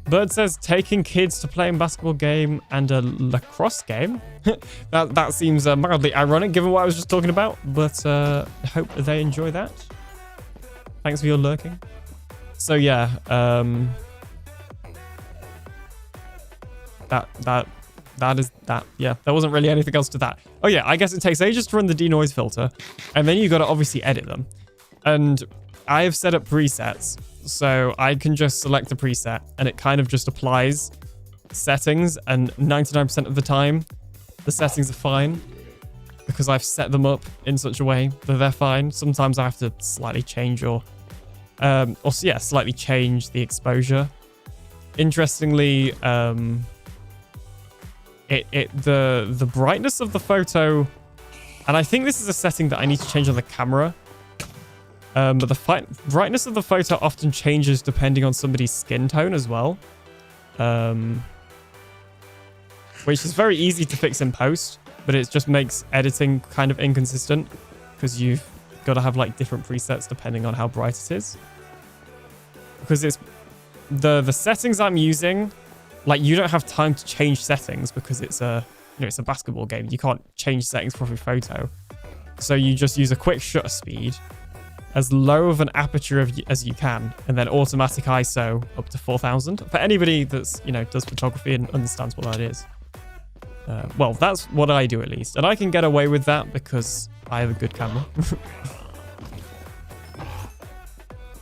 Bird says taking kids to play a basketball game and a lacrosse game. that seems mildly ironic given what I was just talking about, but I hope they enjoy that. Thanks for your lurking. So yeah, that is that. Yeah, there wasn't really anything else to that. Oh yeah, I guess it takes ages to run the denoise filter, and then you got to obviously edit them. And I have set up presets, so I can just select a preset, and it kind of just applies settings, and 99% of the time, the settings are fine because I've set them up in such a way that they're fine. Sometimes I have to slightly change slightly change the exposure. Interestingly, the brightness of the photo, and I think this is a setting that I need to change on the camera. But the brightness of the photo often changes depending on somebody's skin tone as well. Which is very easy to fix in post, but it just makes editing kind of inconsistent because you've got to have like different presets depending on how bright it is. Because it's the settings I'm using, like you don't have time to change settings because it's a basketball game. You can't change settings for every photo. So you just use a quick shutter speed, as low of an aperture as you can, and then automatic ISO up to 4000. For anybody that's, does photography and understands what that is. Well, that's what I do at least. And I can get away with that because I have a good camera.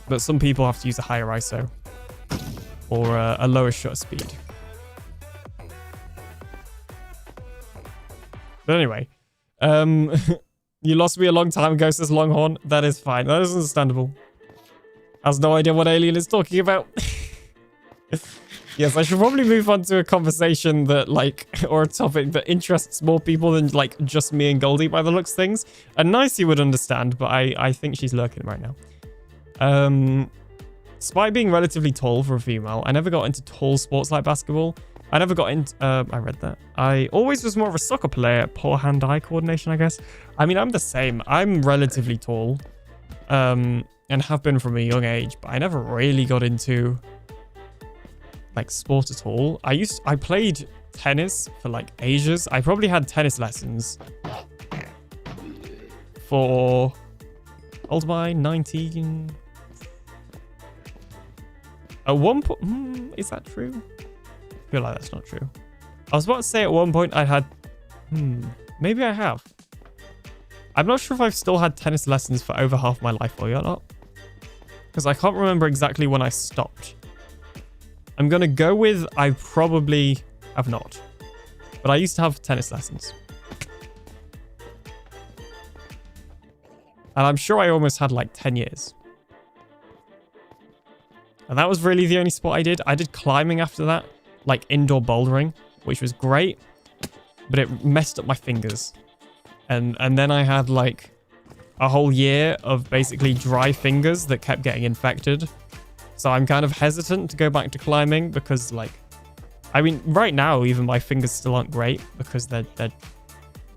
But some people have to use a higher ISO or a lower shutter speed. But anyway, you lost me a long time ago, says Longhorn. That is fine. That is understandable. Has no idea what Alien is talking about. Yes, I should probably move on to a conversation that, or a topic that interests more people than, just me and Goldie by the looks of things. And Nicey would understand, but I think she's lurking right now. Despite being relatively tall for a female, I never got into tall sports like basketball. I never got into... I read that. I always was more of a soccer player. Poor hand-eye coordination, I guess. I mean, I'm the same. I'm relatively tall. And have been from a young age. But I never really got into... sport at all. I played tennis for, ages. I probably had tennis lessons for... How old am I? 19... At one point... is that true? I feel like that's not true. I was about to say at one point I had... maybe I have. I'm not sure if I've still had tennis lessons for over half my life or not. Because I can't remember exactly when I stopped. I'm going to go with I probably have not. But I used to have tennis lessons. And I'm sure I almost had 10 years. And that was really the only sport I did. I did climbing after that. Indoor bouldering, which was great. But it messed up my fingers. And then I had a whole year of basically dry fingers that kept getting infected. So I'm kind of hesitant to go back to climbing because I mean, right now, even my fingers still aren't great because they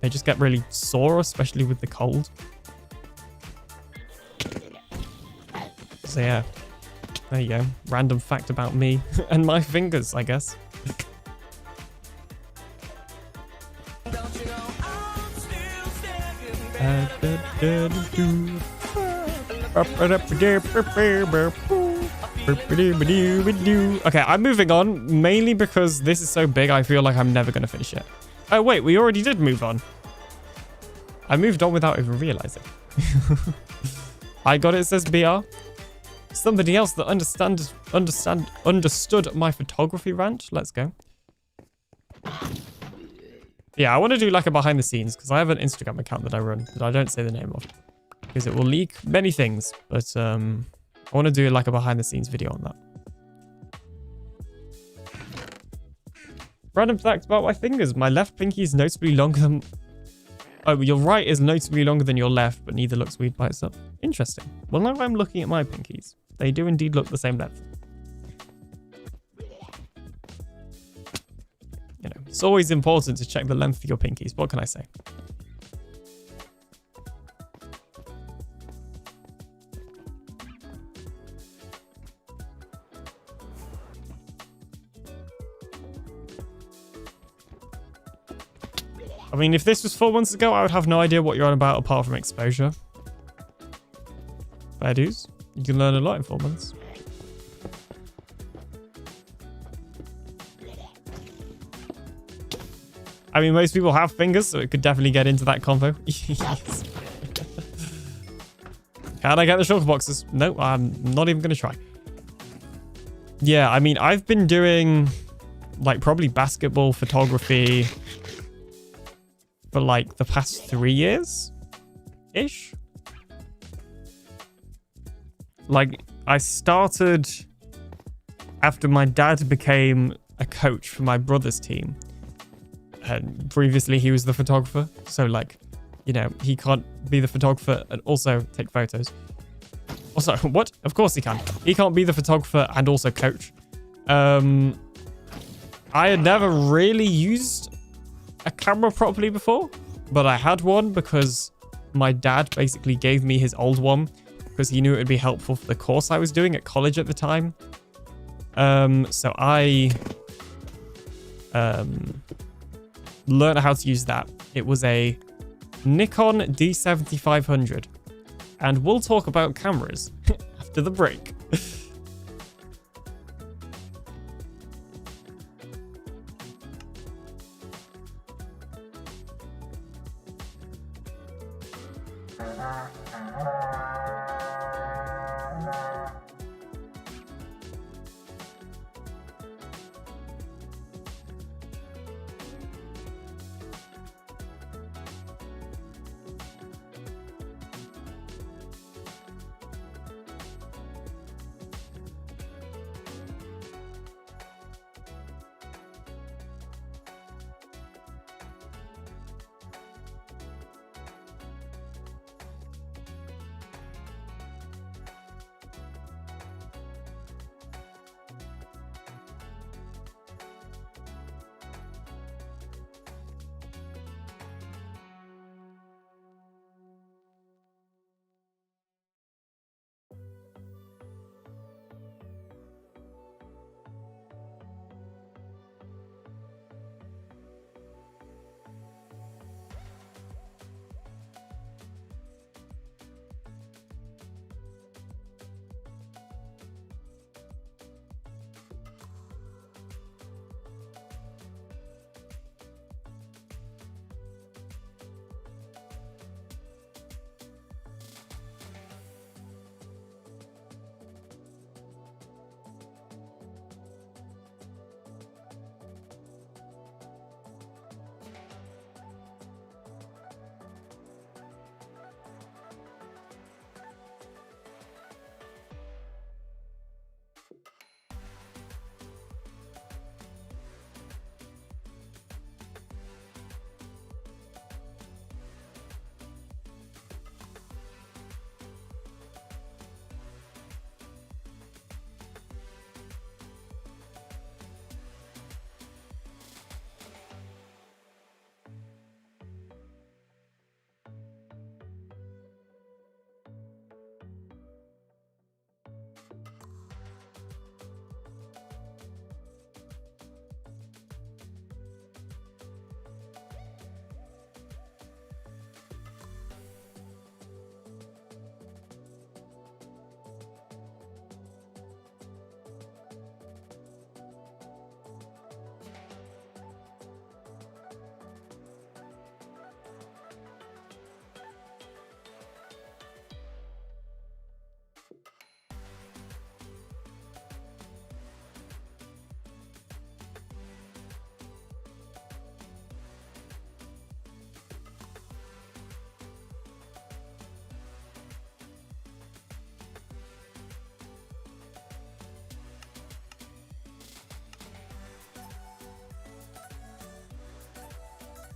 just get really sore, especially with the cold. So yeah, there you go. Random fact about me and my fingers, I guess. Okay, I'm moving on, mainly because this is so big, I feel like I'm never going to finish it. Oh, wait, we already did move on. I moved on without even realizing. I got it, says BR. Somebody else that understood my photography rant. Let's go. Yeah, I want to do a behind the scenes, because I have an Instagram account that I run that I don't say the name of. Because it will leak many things, but I want to do a behind the scenes video on that. Random fact about my fingers. My left pinky is noticeably longer than... Oh, your right is noticeably longer than your left, but neither looks weird by itself. Interesting. Well, now I'm looking at my pinkies. They do indeed look the same length. You know, it's always important to check the length of your pinkies. What can I say? I mean, if this was 4 months ago, I would have no idea what you're on about apart from exposure. Fair dues. You can learn a lot in 4 months. I mean, most people have fingers, so it could definitely get into that combo. Yes. Can I get the shulker boxes? No, I'm not even going to try. Yeah, I mean, I've been doing, like, probably basketball photography for, like, the past 3 years-ish. Like, I started after my dad became a coach for my brother's team. And previously he was the photographer. So, like, you know, he can't be the photographer and also take photos. Also, what? Of course he can. He can't be the photographer and also coach. I had never really used a camera properly before, but I had one because my dad basically gave me his old one because he knew it would be helpful for the course I was doing at college at the time. So I learned how to use that. It was a Nikon D7500, and we'll talk about cameras after the break.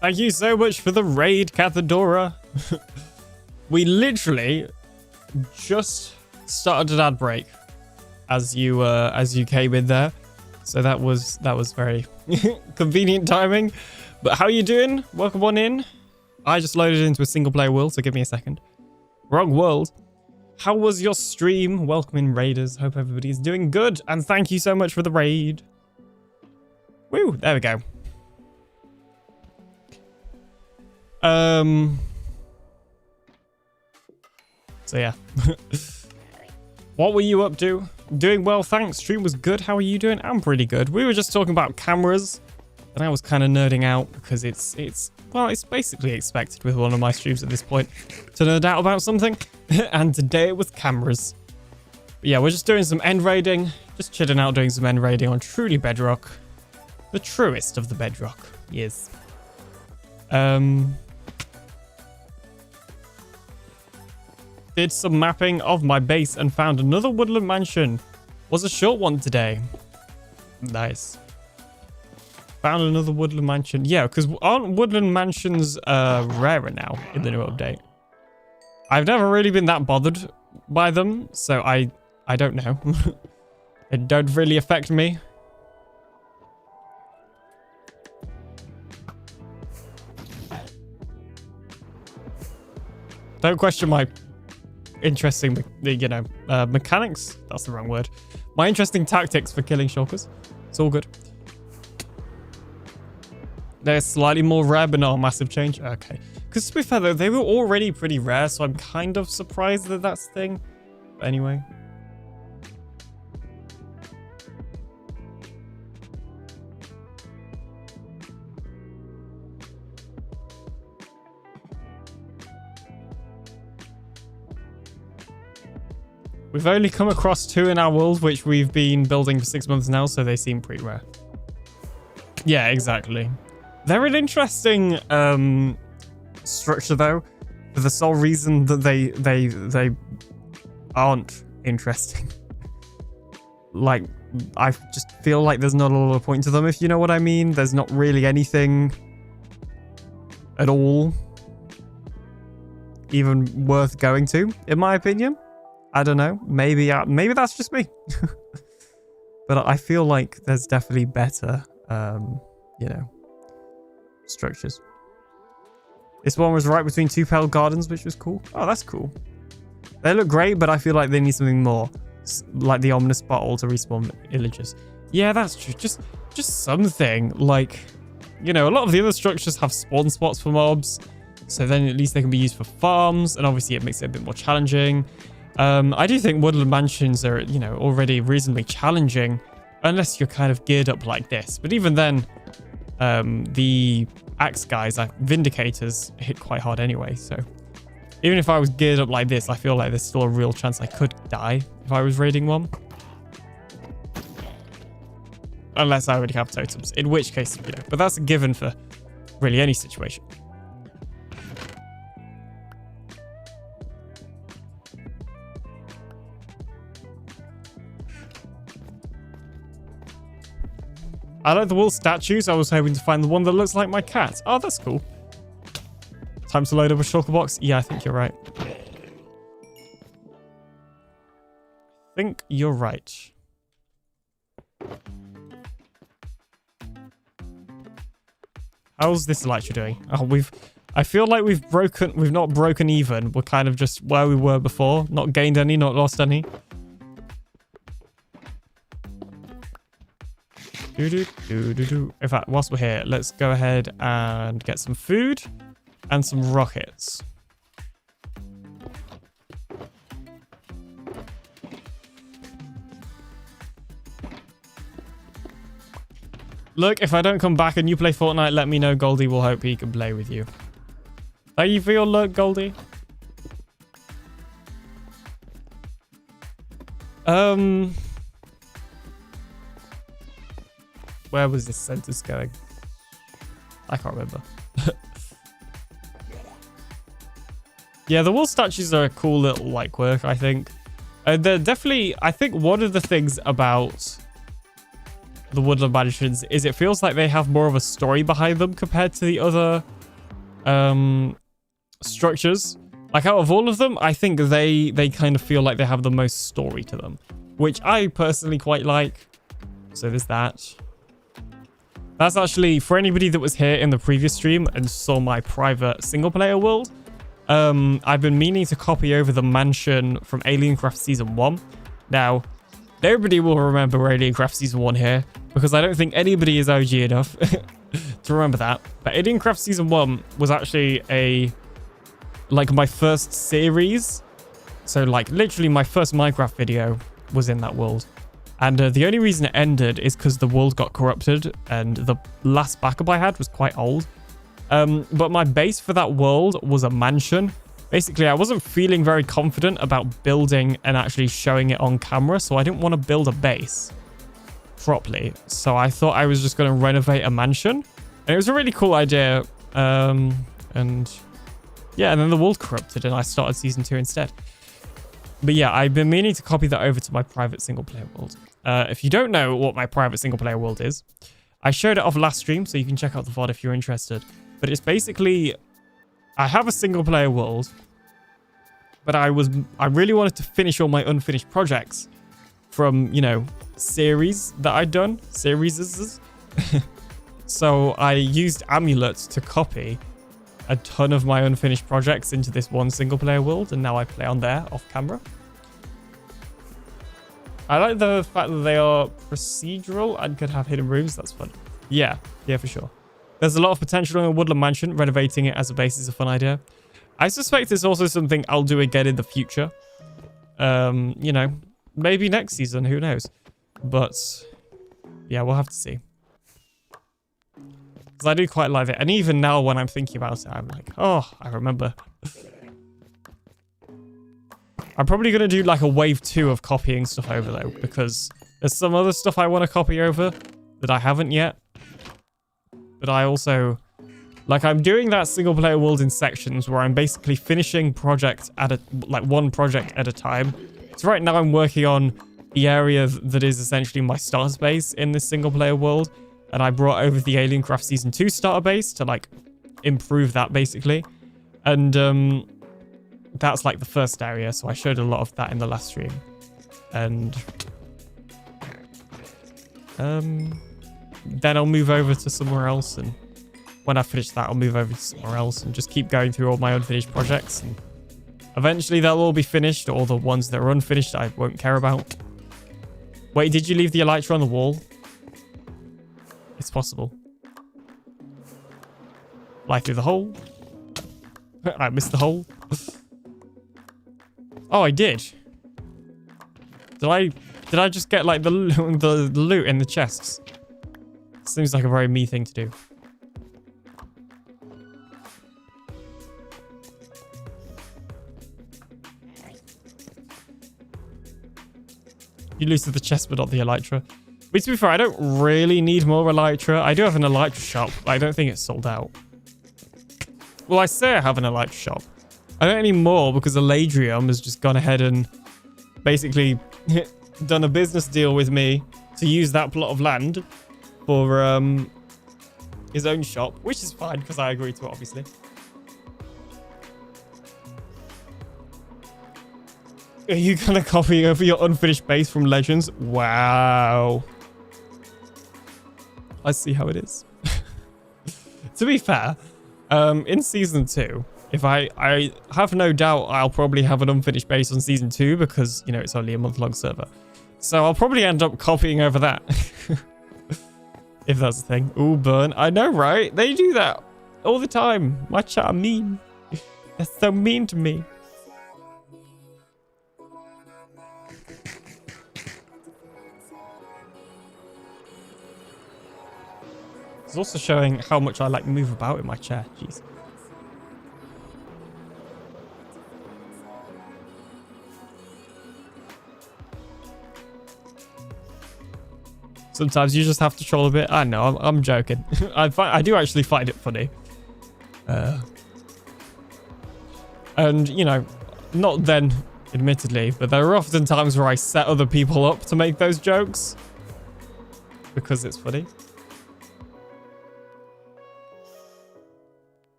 Thank you so much for the raid, Cathedora. We literally just started an ad break as you came in there, so that was very convenient timing. But how are you doing? Welcome on in. I just loaded into a single player world, so give me a second. Wrong world. How was your stream? Welcome in, raiders. Hope everybody's doing good, and thank you so much for the raid. Woo! There we go. So yeah. What were you up to? Doing well, thanks. Stream was good. How are you doing? I'm pretty good. We were just talking about cameras, and I was kind of nerding out because it's basically expected with one of my streams at this point to nerd out about something. And today it was cameras. But yeah, we're just doing some end raiding, just chilling out doing some end raiding on Truly Bedrock, the truest of the Bedrock. Yes. Did some mapping of my base and found another woodland mansion. Was a short one today. Nice. Found another woodland mansion. Yeah, because aren't woodland mansions rarer now in the new update? I've never really been that bothered by them, so I don't know. It don't really affect me. Don't question my interesting, mechanics. That's the wrong word. My interesting tactics for killing shulkers. It's all good. They're slightly more rare, but not a massive change. Okay. Because to be fair, though, they were already pretty rare, so I'm kind of surprised that that's the thing. But anyway. We've only come across 2 in our world, which we've been building for 6 months now, so they seem pretty rare. Yeah, exactly. They're an interesting structure, though, for the sole reason that they aren't interesting. Like, I just feel like there's not a lot of point to them, if you know what I mean. There's not really anything at all even worth going to, in my opinion. I don't know. Maybe that's just me. But I feel like there's definitely better, structures. This one was right between 2 pale gardens, which was cool. Oh, that's cool. They look great, but I feel like they need something more, like the ominous bottle to respawn villagers. Yeah, that's true. Just something like, a lot of the other structures have spawn spots for mobs, so then at least they can be used for farms, and obviously it makes it a bit more challenging. I do think woodland mansions are, already reasonably challenging, unless you're kind of geared up like this. But even then, the axe guys, like Vindicators, hit quite hard anyway. So even if I was geared up like this, I feel like there's still a real chance I could die if I was raiding one. Unless I already have totems, in which case, but that's a given for really any situation. I like the wool statues. I was hoping to find the one that looks like my cat. Oh, that's cool. Time to load up a shulker box. Yeah, I think you're right. How's this elytra doing? Oh, I feel like we've not broken even. We're kind of just where we were before. Not gained any, not lost any. In fact, whilst we're here, let's go ahead and get some food and some rockets. Look, if I don't come back and you play Fortnite, let me know. Goldie will hope he can play with you. Thank you for your luck, Goldie. Where was this sentence going? I can't remember. Yeah, the wall statues are a cool little like quirk, I think. They're definitely, I think one of the things about the woodland mansions is it feels like they have more of a story behind them compared to the other structures. Like out of all of them, I think they kind of feel like they have the most story to them, which I personally quite like. So there's that. That's actually, for anybody that was here in the previous stream and saw my private single player world, I've been meaning to copy over the mansion from AlienCraft Season 1. Now, nobody will remember AlienCraft Season 1 here, because I don't think anybody is OG enough to remember that. But AlienCraft Season 1 was actually like my first series. So like literally my first Minecraft video was in that world. And the only reason it ended is because the world got corrupted and the last backup I had was quite old. But my base for that world was a mansion. Basically, I wasn't feeling very confident about building and actually showing it on camera, so I didn't want to build a base properly. So I thought I was just going to renovate a mansion. And it was a really cool idea. And yeah, and then the world corrupted and I started Season 2 instead. But yeah, I've been meaning to copy that over to my private single player world. If you don't know what my private single player world is, I showed it off last stream, so you can check out the VOD if you're interested. But it's basically, I have a single player world, but I really wanted to finish all my unfinished projects from, you know, series that I'd done, series. So I used amulets to copy a ton of my unfinished projects into this one single player world, and now I play on there off camera. I like the fact that they are procedural and could have hidden rooms. That's fun. Yeah, for sure. There's a lot of potential in a woodland mansion. Renovating it as a base is a fun idea. I suspect it's also something I'll do again in the future. You know, maybe next season, who knows? But yeah, we'll have to see. Because I do quite like it. And even now when I'm thinking about it, I'm like, oh, I remember. I'm probably going to do like a wave 2 of copying stuff over though, because there's some other stuff I want to copy over that I haven't yet. But I also, like, I'm doing that single player world in sections where I'm basically finishing projects at one project at a time. So right now I'm working on the area that is essentially my starter base in this single player world. And I brought over the AlienCraft Season 2 starter base to like improve that basically. And that's like the first area. So I showed a lot of that in the last stream. And then I'll move over to somewhere else. And when I finish that, I'll move over to somewhere else and just keep going through all my unfinished projects. And eventually they'll all be finished. All the ones that are unfinished, I won't care about. Wait, did you leave the elytra on the wall? It's possible. Fly through the hole. I missed the hole. Oh, I did. Did I just get like the loot in the chests? Seems like a very me thing to do. You looted the chest, but not the elytra. But to be fair, I don't really need more elytra. I do have an elytra shop, but I don't think it's sold out. Well, I say I have an elytra shop. I don't need more because Eladrium has just gone ahead and basically done a business deal with me to use that plot of land for his own shop, which is fine because I agree to it, obviously. Are you gonna copy over your unfinished base from Legends? Wow. I see how it is. To be fair, in Season 2, if I have no doubt I'll probably have an unfinished base on Season 2 because, you know, it's only a month-long server. So I'll probably end up copying over that. If that's the thing. Ooh, burn. I know, right? They do that all the time. My chat are mean. They're so mean to me. It's also showing how much I like move about in my chair. Jeez. Sometimes you just have to troll a bit. I know, I'm joking. I do actually find it funny. And, you know, not then, admittedly, but there are often times where I set other people up to make those jokes. because it's funny.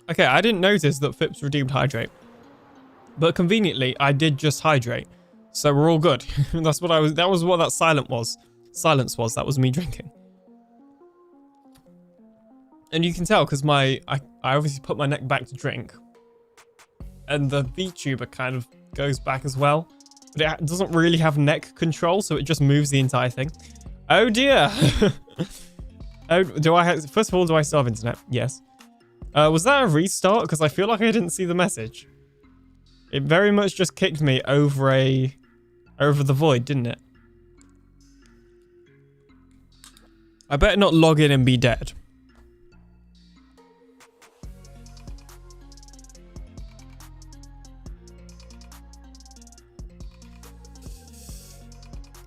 Okay, I didn't notice that Phipps redeemed hydrate. But conveniently, I did just hydrate. So we're all good. That's what that was what that silence was. That was me drinking. And you can tell because I obviously put my neck back to drink. And the VTuber kind of goes back as well. But it doesn't really have neck control, so it just moves the entire thing. Oh dear. Oh, first of all, do I still have internet? Yes. Was that a restart? Because I feel like I didn't see the message. It very much just kicked me over the void, didn't it? I better not log in and be dead.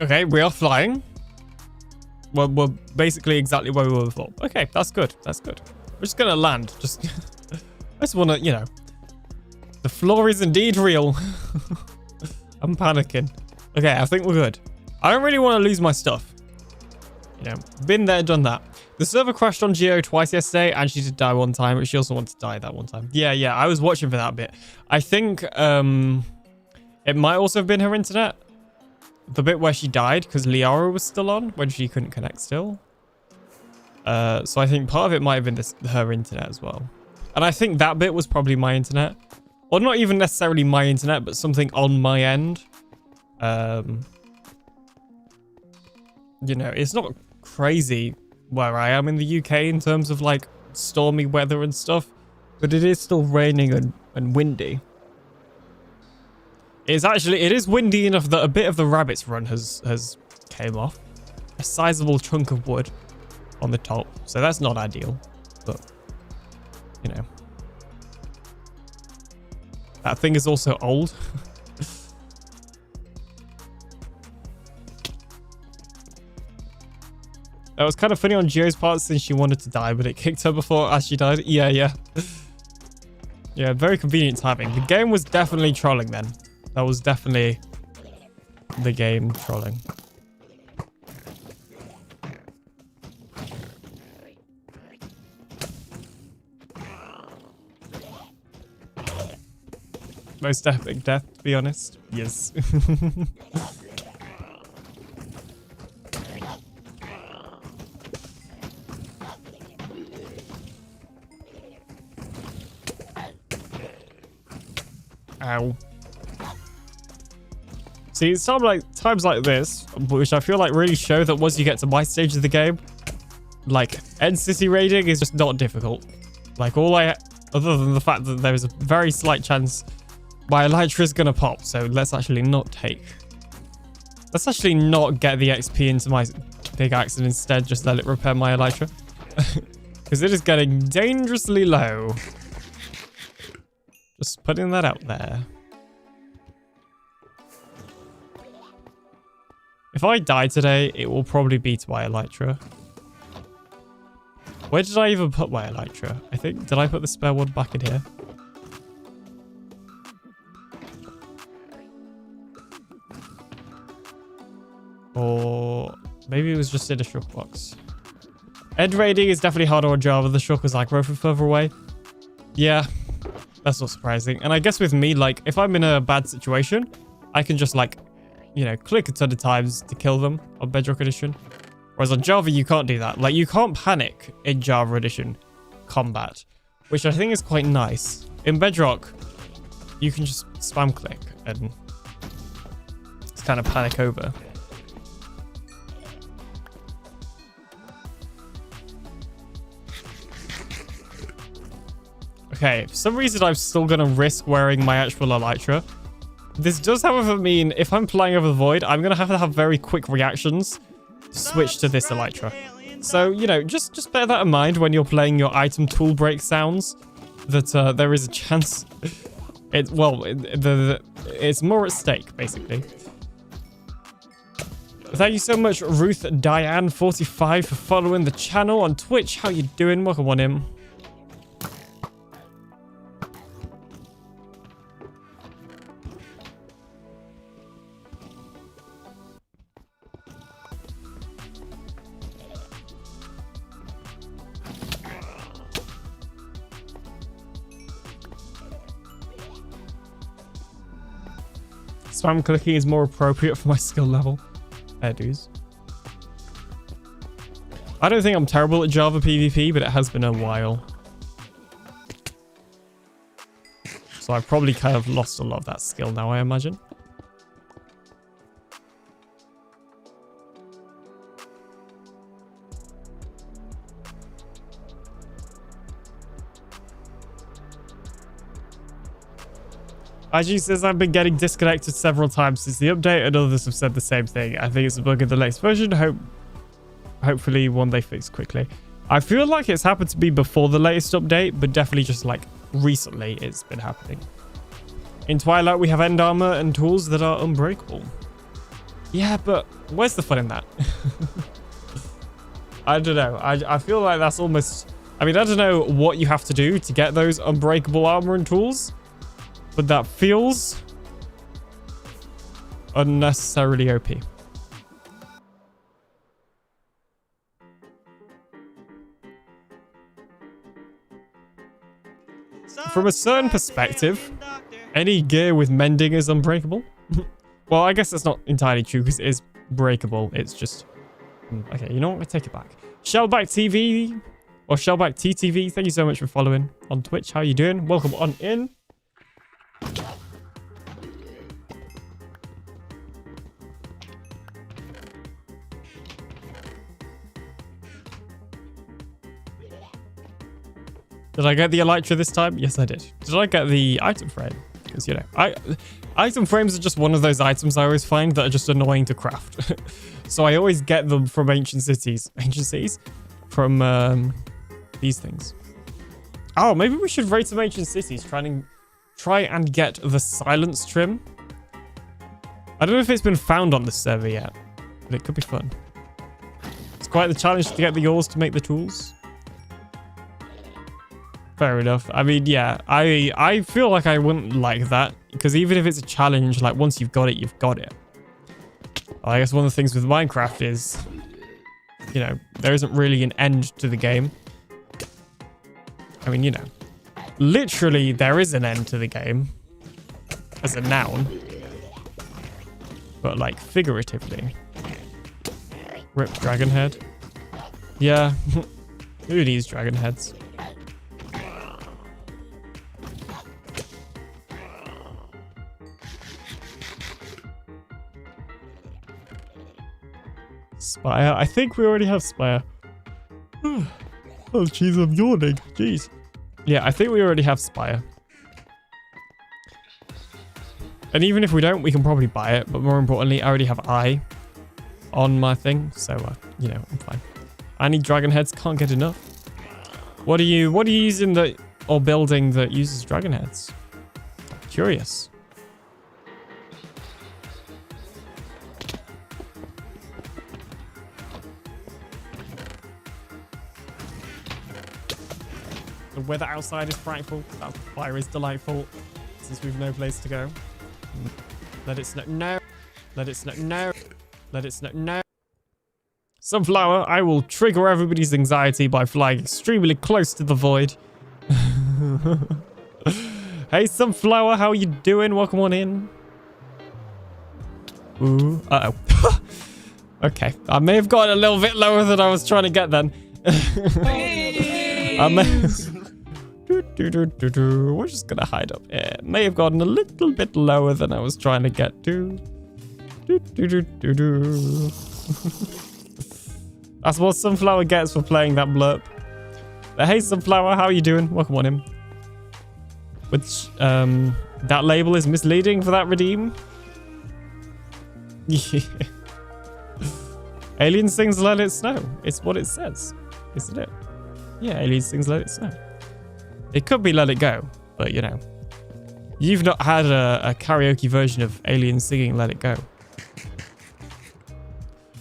Okay, we are flying. Well, we're basically exactly where we were before. Okay, that's good. That's good. We're just gonna land. I just wanna, you know. The floor is indeed real. I'm panicking. Okay, I think we're good. I don't really want to lose my stuff. You know, been there, done that. The server crashed on Geo twice yesterday, and she did die one time, but she also wanted to die that one time. Yeah, I was watching for that bit. I think it might also have been her internet. The bit where she died, because Liara was still on when she couldn't connect still. So I think part of it might have been her internet as well. And I think that bit was probably my internet. Or not even necessarily my internet, but something on my end. You know, it's not crazy where I am in the UK in terms of like stormy weather and stuff. But it is still raining and windy. It is windy enough that a bit of the rabbit's run has came off. A sizable chunk of wood on the top. So that's not ideal. But, you know. That thing is also old. That was kind of funny on Geo's part since she wanted to die, but it kicked her before as she died. Yeah. Yeah, very convenient timing. The game was definitely trolling then. That was definitely the game trolling. Most epic death, to be honest. Yes. Ow. See, it's times like this, which I feel like really show that once you get to my stage of the game, like, end city raiding is just not difficult. Like, other than the fact that there is a very slight chance my elytra is gonna pop, so let's actually not get the XP into my pickaxe and instead just let it repair my elytra. Because it is getting dangerously low. Just putting that out there. If I die today, it will probably be to my elytra. Where did I even put my elytra? Did I put the spare one back in here? Or maybe it was just in a shulk box. End raiding is definitely harder on Java. The shulk is like from further away. Yeah, that's not surprising. And I guess with me, like, if I'm in a bad situation, I can just, like, you know, click a ton of times to kill them on Bedrock Edition. Whereas on Java, you can't do that. Like, you can't panic in Java Edition combat, which I think is quite nice. In Bedrock, you can just spam click and it's kind of panic over. Okay, for some reason I'm still going to risk wearing my actual elytra. This does, however, mean if I'm flying over the void, I'm going to have very quick reactions to switch to this elytra. So, you know, just bear that in mind when you're playing your item tool break sounds, that there is a chance. It's more at stake, basically. Thank you so much, Ruth Diane 45, for following the channel on Twitch. How you doing? Welcome on in. Spam clicking is more appropriate for my skill level. Dues. I don't think I'm terrible at Java PvP, but it has been a while. So I've probably kind of lost a lot of that skill now, I imagine. IG says I've been getting disconnected several times since the update, and others have said the same thing. I think it's a bug in the latest version. Hopefully one they fix quickly. I feel like it's happened to be before the latest update, but definitely just like recently it's been happening. In Twilight we have end armor and tools that are unbreakable. Yeah, but where's the fun in that? I don't know. I feel like that's almost... I mean, I don't know what you have to do to get those unbreakable armor and tools, but that feels unnecessarily OP. From a certain perspective, any gear with mending is unbreakable. Well, I guess that's not entirely true because it is breakable. It's just... Okay, you know what? I take it back. Shellback TV or Shellback TTV, thank you so much for following on Twitch. How you doing? Welcome on in. Did I get the elytra this time? Yes, I did. Did I get the item frame? Because, you know, item frames are just one of those items I always find that are just annoying to craft. So I always get them from ancient cities. Ancient cities? From these things. Oh, maybe we should raid some ancient cities. Try and get the silence trim. I don't know if it's been found on this server yet, but it could be fun. It's quite the challenge to get the ores to make the tools. Fair enough. I mean, yeah, I feel like I wouldn't like that, because even if it's a challenge, like once you've got it, you've got it. I guess one of the things with Minecraft is, you know, there isn't really an end to the game. I mean, you know, literally there is an end to the game as a noun, but like figuratively. Rip dragon head. Yeah, who needs dragon heads? Spire. I think we already have Spire. Oh, jeez, I'm yawning. Jeez. Yeah, I think we already have Spire. And even if we don't, we can probably buy it. But more importantly, I already have Eye on my thing. So, you know, I'm fine. I need dragon heads. Can't get enough. What are you using that, or building that uses dragon heads? Curious. The weather outside is frightful. That fire is delightful. Since we've no place to go. Let it snow. No. Let it snow. No. Let it snow. No. Sunflower, I will trigger everybody's anxiety by flying extremely close to the void. Hey, Sunflower, how you doing? Welcome on in. Ooh. Uh-oh. Okay. I may have gotten a little bit lower than I was trying to get then. I may... We're just gonna hide up here. May have gotten a little bit lower than I was trying to get to. That's what Sunflower gets for playing that blurb. But hey, Sunflower, how are you doing? Welcome on in. Which, that label is misleading for that redeem. Yeah. Alien sings Let It Snow. It's what it says, isn't it? Yeah, Alien sings Let It Snow. It could be Let It Go, but you know. You've not had a karaoke version of Alien singing Let It Go.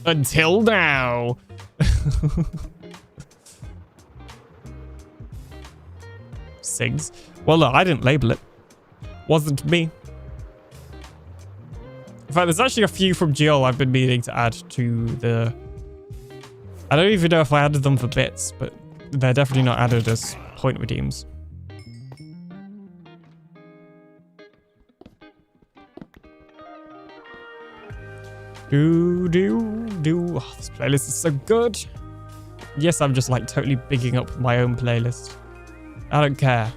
Until now. Sings. Well, look, I didn't label it. Wasn't me. In fact, there's actually a few from Jill I've been meaning to add to the... I don't even know if I added them for bits, but they're definitely not added as point redeems. Oh, this playlist is so good. Yes, I'm just like totally bigging up my own playlist. I don't care.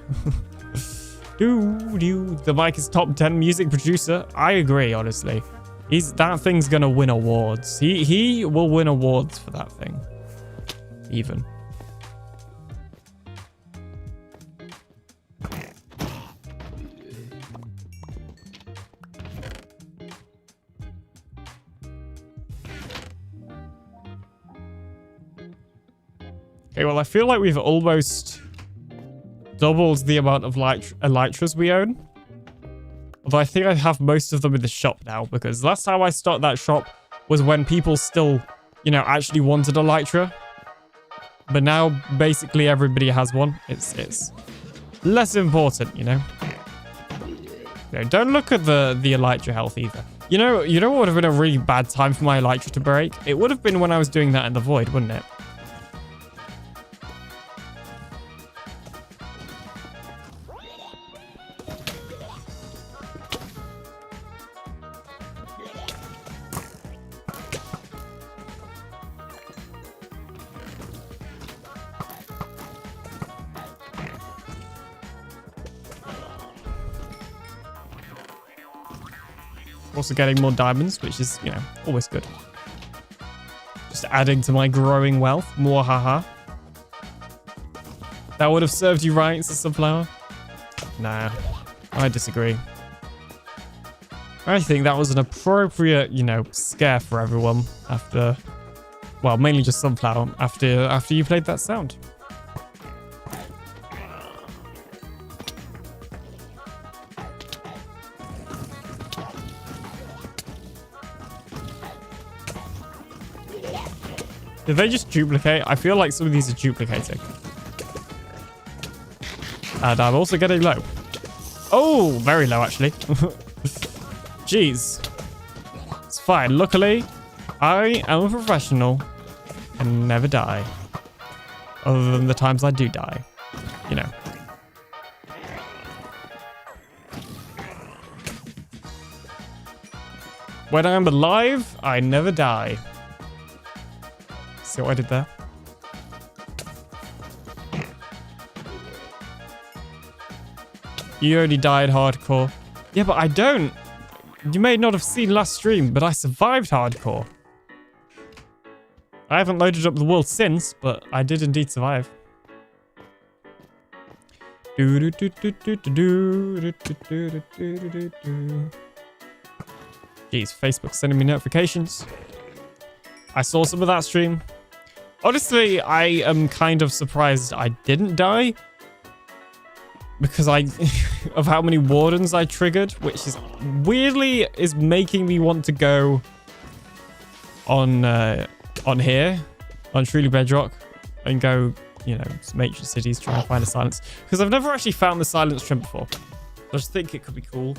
The mic is top 10 music producer. I agree, honestly. That thing's gonna win awards. He will win awards for that thing. Even. Okay, well, I feel like we've almost doubled the amount of elytras we own. Although I think I have most of them in the shop now, because last time I stocked that shop was when people still, you know, actually wanted elytra. But now basically everybody has one. It's less important, you know. Don't look at the elytra health either. You know what would have been a really bad time for my elytra to break? It would have been when I was doing that in the void, wouldn't it? Also getting more diamonds, which is, you know, always good. Just adding to my growing wealth. More haha. That would have served you right, Sunflower. Nah, I disagree. I think that was an appropriate, you know, scare for everyone after, well, mainly just Sunflower, after you played that sound. Did they just duplicate? I feel like some of these are duplicating. And I'm also getting low. Oh, very low, actually. Jeez. It's fine. Luckily, I am a professional and never die. Other than the times I do die. You know. When I'm alive, I never die. See what I did there? You only died hardcore. Yeah, but I don't. You may not have seen last stream, but I survived hardcore. I haven't loaded up the world since, but I did indeed survive. Jeez, Facebook's sending me notifications. I saw some of that stream. Honestly, I am kind of surprised I didn't die. Because of how many wardens I triggered, which is weirdly is making me want to go on here, on Truly Bedrock, and go, you know, some ancient cities, try and find a silence. Because I've never actually found the silence trim before. I just think it could be cool.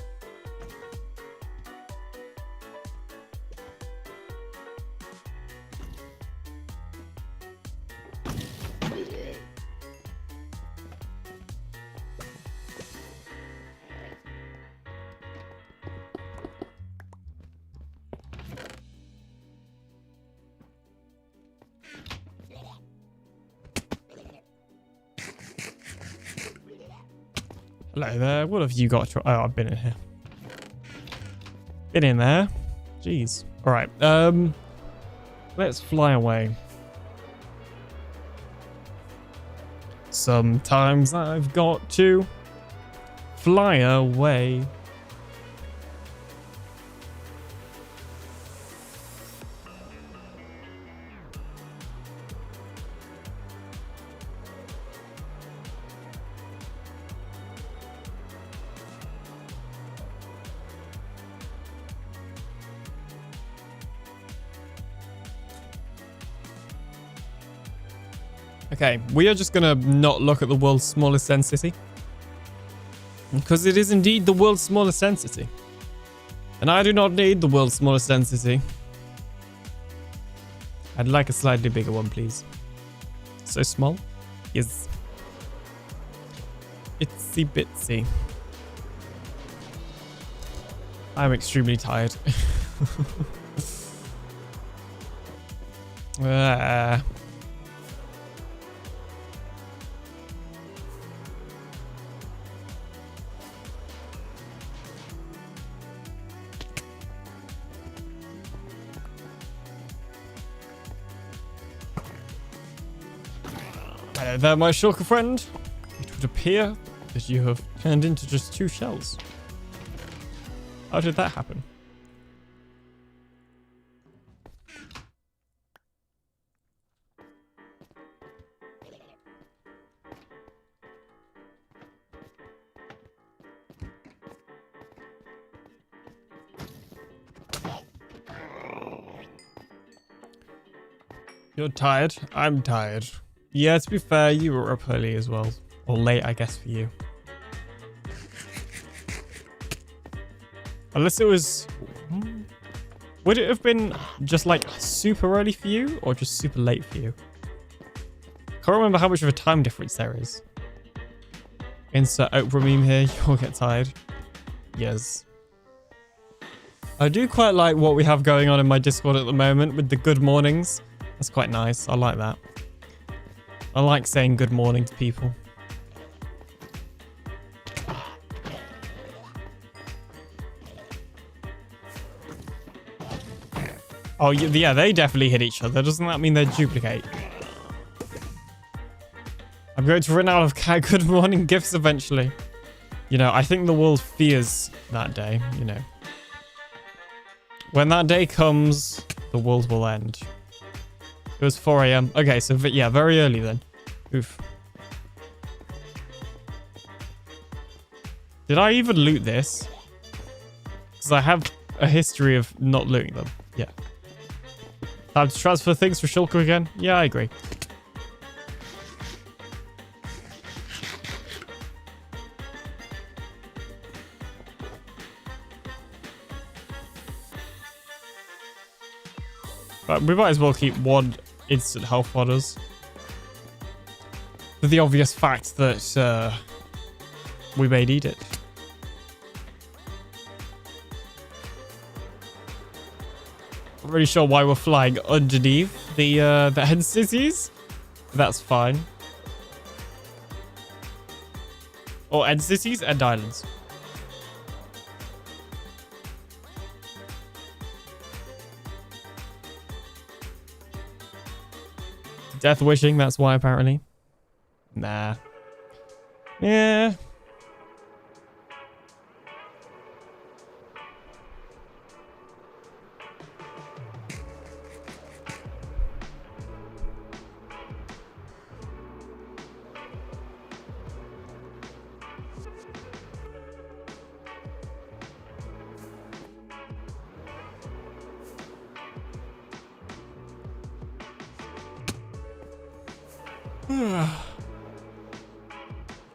Hello there. What have you got? Oh, I've been in here. Been in there. Jeez. All right. Let's fly away. Sometimes I've got to fly away. Okay, we are just gonna not look at the world's smallest End City. Because it is indeed the world's smallest End City. And I do not need the world's smallest End City. I'd like a slightly bigger one, please. So small? Yes. Itsy bitsy. I'm extremely tired. Hello there, my shulker friend. It would appear that you have turned into just 2 shells. How did that happen? You're tired? I'm tired. Yeah, to be fair, you were up early as well. Or late, I guess, for you. Unless it was... Would it have been just like super early for you or just super late for you? Can't remember how much of a time difference there is. Insert Oprah meme here. You'll get tired. Yes. I do quite like what we have going on in my Discord at the moment with the good mornings. That's quite nice. I like that. I like saying good morning to people. Oh, yeah, they definitely hit each other. Doesn't that mean they duplicate? I'm going to run out of good morning gifts eventually. You know, I think the world fears that day, you know. When that day comes, the world will end. It was 4 a.m. Okay, so yeah, very early then. Oof. Did I even loot this? Because I have a history of not looting them. Yeah. Time to transfer things for Shulker again? Yeah, I agree. But we might as well keep 1 instant health on us. For the obvious fact that we may need it. Not really sure why we're flying underneath the End Cities. That's fine. Or End Cities, End Islands. Death wishing, that's why apparently. Nah. Yeah.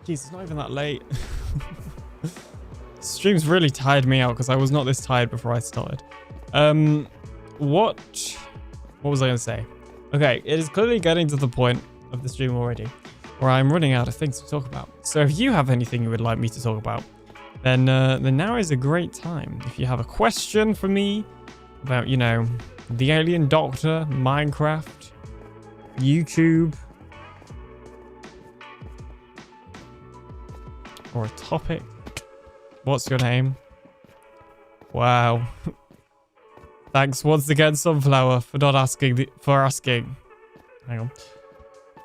Jeez, it's not even that late. Stream's really tired me out because I was not this tired before I started. What was I going to say? Okay, it is clearly getting to the point of the stream already where I'm running out of things to talk about. So if you have anything you would like me to talk about, then now is a great time. If you have a question for me about, you know, TheAlienDoctor, Minecraft, YouTube, or a topic. What's your name? Wow. Thanks once again, Sunflower, for not asking Hang on.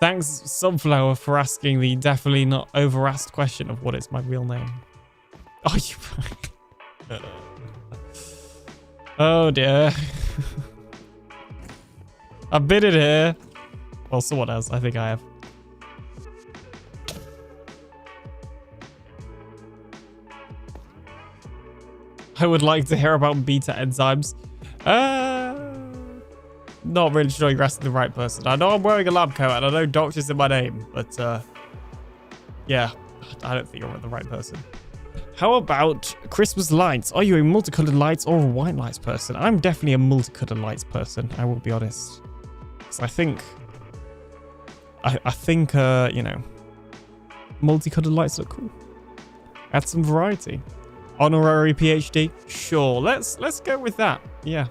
Thanks, Sunflower, for asking the definitely not over-asked question of what is my real name. Oh, you... Oh, dear. I've been in here. Well, someone else. I think I have. I would like to hear about beta enzymes. not really sure you're asking the right person. I know I'm wearing a lab coat and I know doctor's in my name, but yeah, I don't think you're the right person. How about Christmas lights? Are you a multicolored lights or a white lights person? I'm definitely a multicolored lights person, I will be honest. So I think, you know, multicolored lights look cool. Add some variety. Honorary PhD? Sure, let's go with that. Yeah.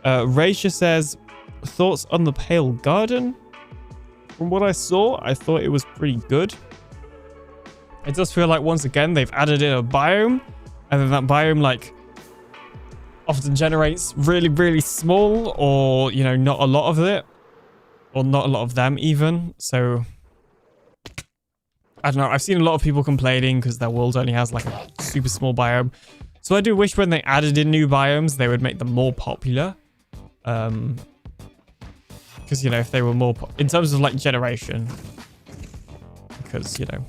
Raisha says, thoughts on the Pale Garden? From what I saw, I thought it was pretty good. It does feel like, once again, they've added in a biome, and then that biome, like, often generates really, really small, or, you know, not a lot of it, or not a lot of them even. So, I don't know. I've seen a lot of people complaining because their world only has like a super small biome. So I do wish when they added in new biomes, they would make them more popular. Because, you know, if they were more in terms of like generation, because, you know,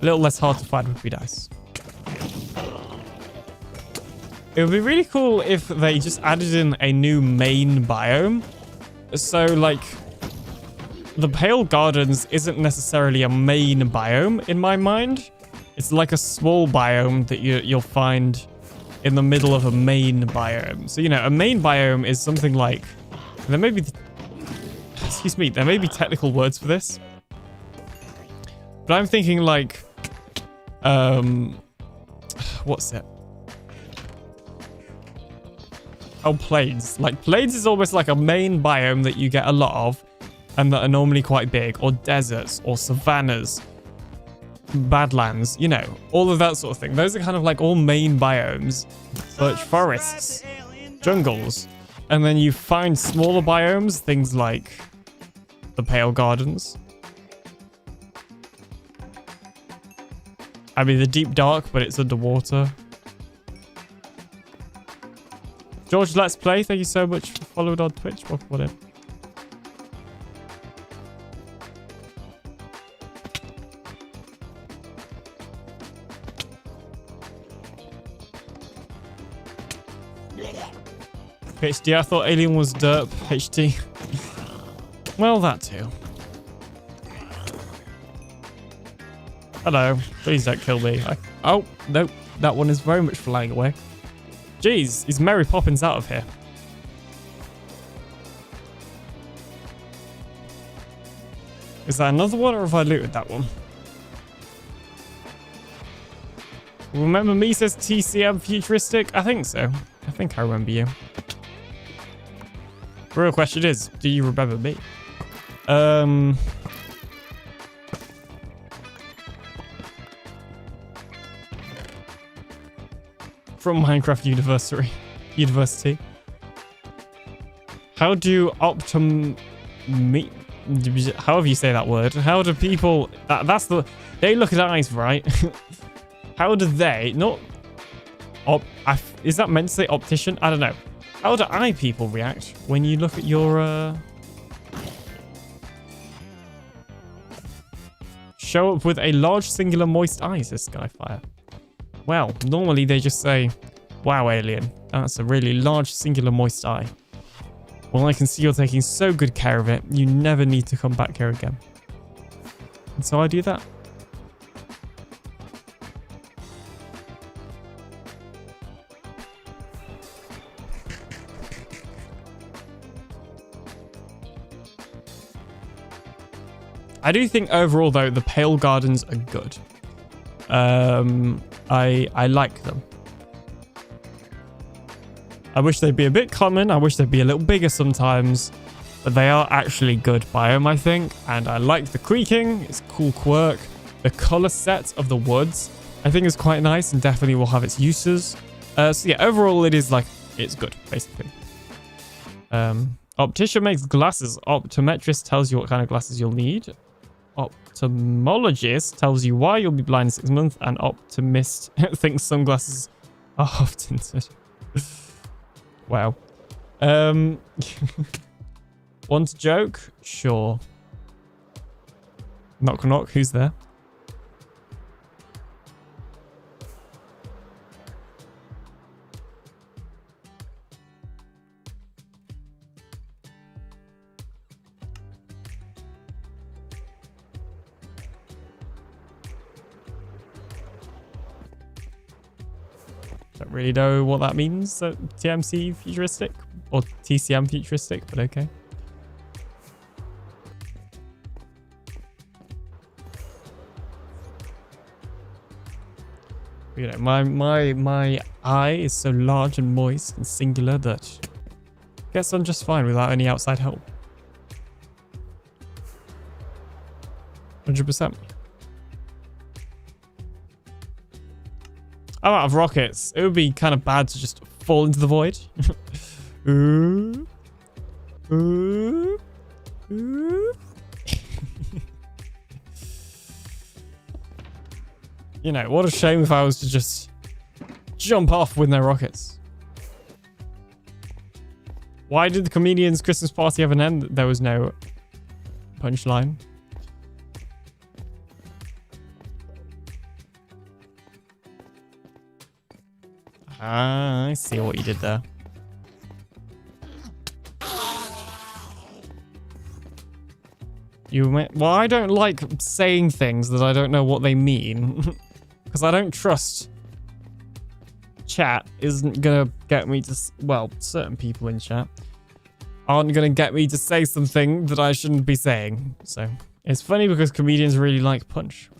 a little less hard to find would be nice. It would be really cool if they just added in a new main biome. So, like, the Pale Gardens isn't necessarily a main biome in my mind. It's like a small biome that you'll find in the middle of a main biome. So, you know, a main biome is something like... There may be... Excuse me. There may be technical words for this. But I'm thinking like... What's it? Oh, plains. Like, plains is almost like a main biome that you get a lot of, and that are normally quite big, or deserts, or savannas, badlands, you know, all of that sort of thing. Those are kind of like all main biomes. Birch forests, jungles, and then you find smaller biomes, things like the Pale Gardens. I mean, the deep dark, but it's underwater. George, let's play. Thank you so much for following on Twitch. Welcome in. HD, I thought Alien was derp. HD. Well, that too. Hello. Please don't kill me. Oh, no. That one is very much flying away. Jeez, is Mary Poppins out of here? Is that another one, or have I looted that one? Remember me, says TCM Futuristic? I think so. I think I remember you. The real question is, do you remember me? From Minecraft University. How do however you say that word, how do people, that's the, they look at eyes, right? How do they, not, is that meant to say optician? I don't know. How do eye people react when you look at your, show up with a large singular moist eye, says Skyfire. Well, normally they just say, wow, alien, that's a really large singular moist eye. Well, I can see you're taking so good care of it, you never need to come back here again. And so I do that. I do think overall, though, the Pale Gardens are good. I like them. I wish they'd be a bit common. I wish they'd be a little bigger sometimes. But they are actually good biome, I think. And I like the creaking. It's a cool quirk. The color set of the woods, I think, is quite nice and definitely will have its uses. So yeah, overall, it is like, it's good, basically. Optician makes glasses. Optometrist tells you what kind of glasses you'll need. Ophthalmologist tells you why you'll be blind in 6 months, and optimist thinks sunglasses are half tinted. Wow. Want to joke? Sure. Knock knock, who's there? don't really know what that means. TMC futuristic or TCM futuristic, but okay. You know, my eye is so large and moist and singular that it gets on just fine without any outside help. 100%. I'm out of rockets. It would be kind of bad to just fall into the void. Ooh. Ooh. Ooh. You know, what a shame if I was to just jump off with no rockets. Why did the comedian's Christmas party have an end? There was no punchline. Ah, I see what you did there. Well, I don't like saying things that I don't know what they mean. Because I don't trust chat isn't going to get me to... Well, certain people in chat aren't going to get me to say something that I shouldn't be saying. So, it's funny because comedians really like punch.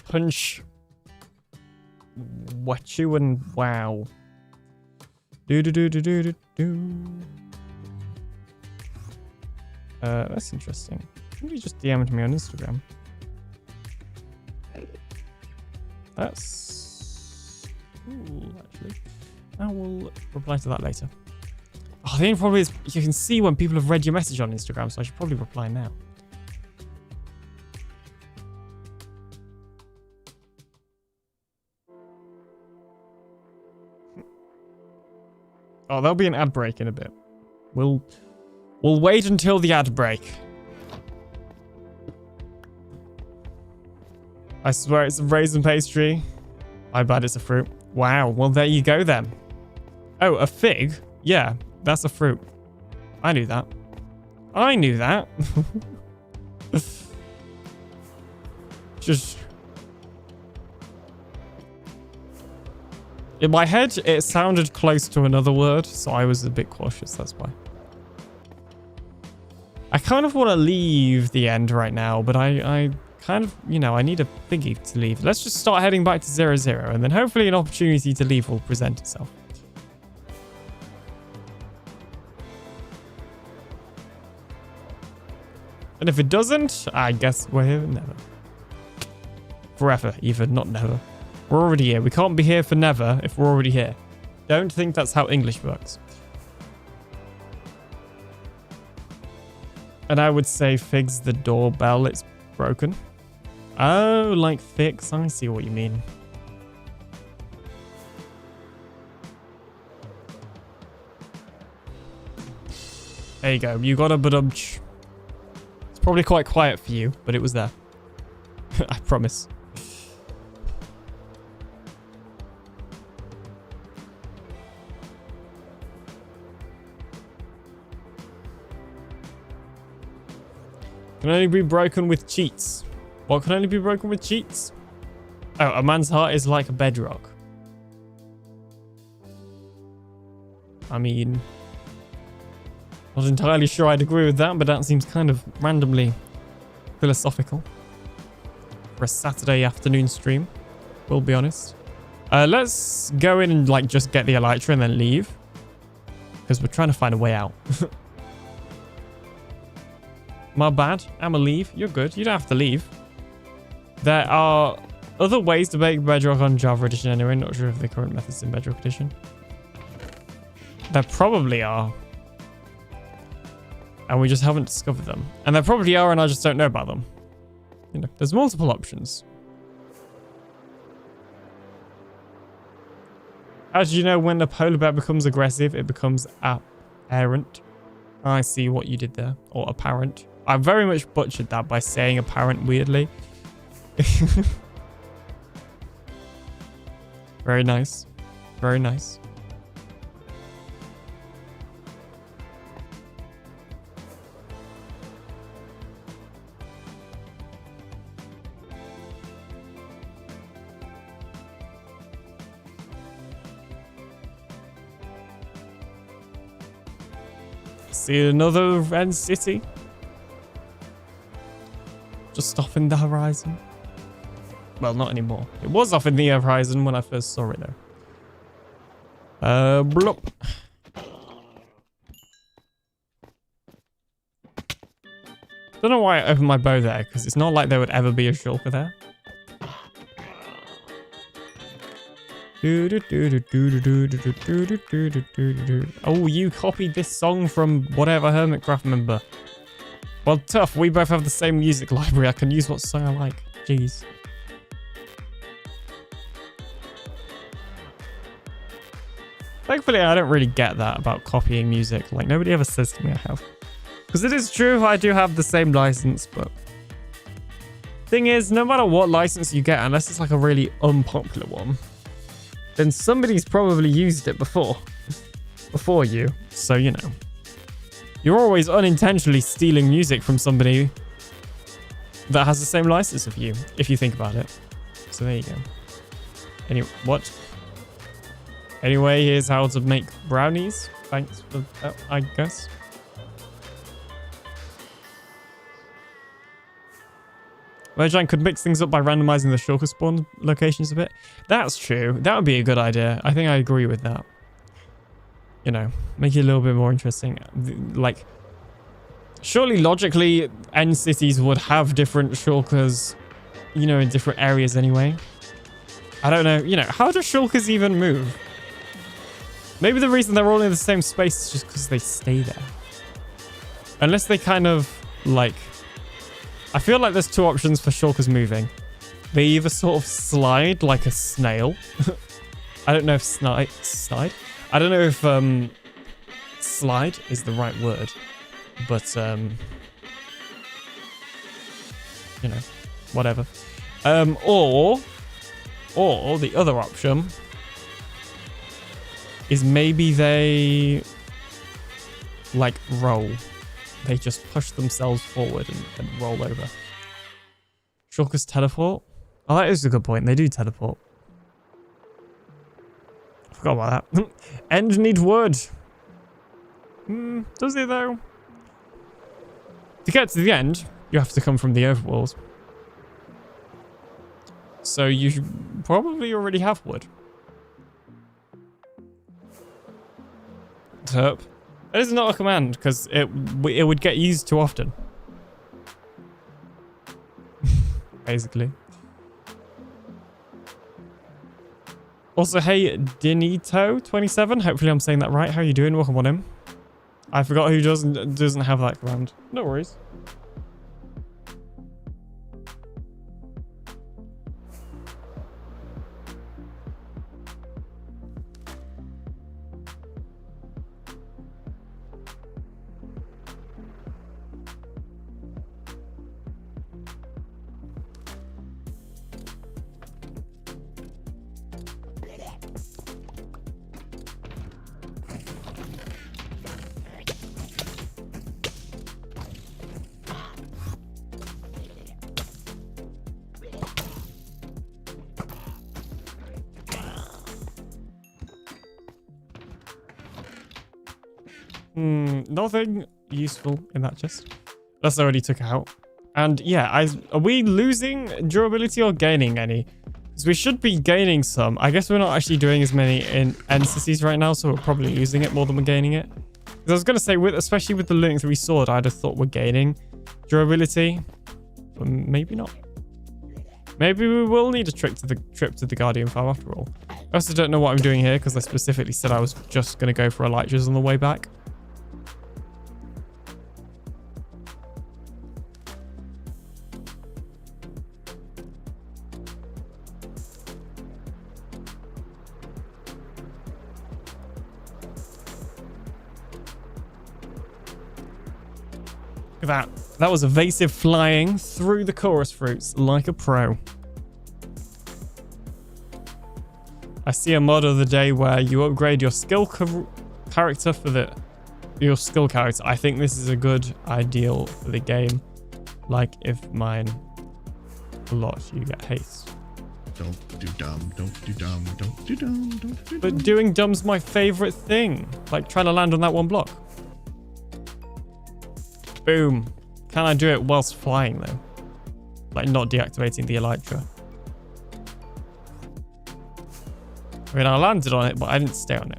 Punch. What you and wow. Do do do do do do do. That's interesting. Somebody just DM'd me on Instagram. That's cool, actually. I will reply to that later. Oh, the only problem is you can see when people have read your message on Instagram, so I should probably reply now. Oh, there'll be an ad break in a bit. We'll wait until the ad break. I swear it's a raisin pastry. I bet it's a fruit. Wow, well there you go then. Oh, a fig? Yeah, that's a fruit. I knew that. I knew that. Just... in my head, it sounded close to another word, so I was a bit cautious, that's why. I kind of want to leave the end right now, but I kind of, you know, I need a thingy to leave. Let's just start heading back to 0-0, and then hopefully an opportunity to leave will present itself. And if it doesn't, I guess we're here never. Forever, even, not never. We're already here. We can't be here for never if we're already here. Don't think that's how English works. And I would say fix the doorbell. It's broken. Oh, like fix. I see what you mean. There you go. You got a badumch. It's probably quite quiet for you, but it was there. I promise. Can only be broken with cheats. What can only be broken with cheats? Oh, a man's heart is like a bedrock. I mean, not entirely sure I'd agree with that, but that seems kind of randomly philosophical for a Saturday afternoon stream. We'll be honest. Let's go in and like just get the elytra and then leave, because we're trying to find a way out. My bad. I'ma leave. You're good. You don't have to leave. There are other ways to make Bedrock on Java Edition anyway. Not sure if the current methods in Bedrock Edition. There probably are. And we just haven't discovered them. And there probably are and I just don't know about them. You know, there's multiple options. How do you know when the polar bear becomes aggressive? It becomes apparent. I see what you did there. Or apparent. I very much butchered that by saying apparent weirdly. Very nice. Very nice. See another end city. Just off in the horizon. Well, not anymore. It was off in the horizon when I first saw it though. Blop. Don't know why I opened my bow there, because it's not like there would ever be a shulker there. Oh, you copied this song from whatever Hermitcraft member. Well, tough. We both have the same music library. I can use what song I like. Jeez. Thankfully, I don't really get that about copying music. Like, nobody ever says to me I have. Because it is true, I do have the same license, but... Thing is, no matter what license you get, unless it's like a really unpopular one, then somebody's probably used it before. Before you. So, you know. You're always unintentionally stealing music from somebody that has the same license of you, if you think about it. So there you go. Anyway, what? Anyway, here's how to make brownies. Thanks for that, I guess. Mojang could mix things up by randomizing the shulker spawn locations a bit. That's true. That would be a good idea. I think I agree with that. You know, make it a little bit more interesting. Like, surely logically, end cities would have different shulkers, you know, in different areas anyway. I don't know. You know, how do shulkers even move? Maybe the reason they're all in the same space is just because they stay there. Unless they kind of, like... I feel like there's two options for shulkers moving. They either sort of slide like a snail. I don't know if slide? I don't know if slide is the right word. But, you know, whatever. Or the other option is maybe they like roll. They just push themselves forward and roll over. Shulkers teleport? Oh, that is a good point. They do teleport. I forgot about that. End need wood. Does it though? To get to the end, you have to come from the overworld. So you probably already have wood. Terp. That is not a command, because it would get used too often. Basically. Also, hey, Dinito27. Hopefully I'm saying that right. How are you doing? Welcome on in. I forgot who doesn't have that command. No worries. Nothing useful in that chest. That's already took out. And yeah, are we losing durability or gaining any? Because we should be gaining some. I guess we're not actually doing as many in entities right now, so we're probably losing it more than we're gaining it. Because I was going to say, especially with the Looting 3 sword, I'd have thought we're gaining durability. But maybe not. Maybe we will need a trip to the Guardian farm after all. I also don't know what I'm doing here because I specifically said I was just going to go for elytras on the way back. Look at that. That was evasive flying through the chorus fruits like a pro. I see a mod of the day where you upgrade your skill character for your skill character. I think this is a good ideal for the game. Like if mine a lot, you get haste. Don't do dumb, don't do dumb, don't do dumb, don't do dumb. But doing dumb's my favorite thing. Like trying to land on that one block. Boom. Can I do it whilst flying though? Like not deactivating the elytra. I mean, I landed on it, but I didn't stay on it.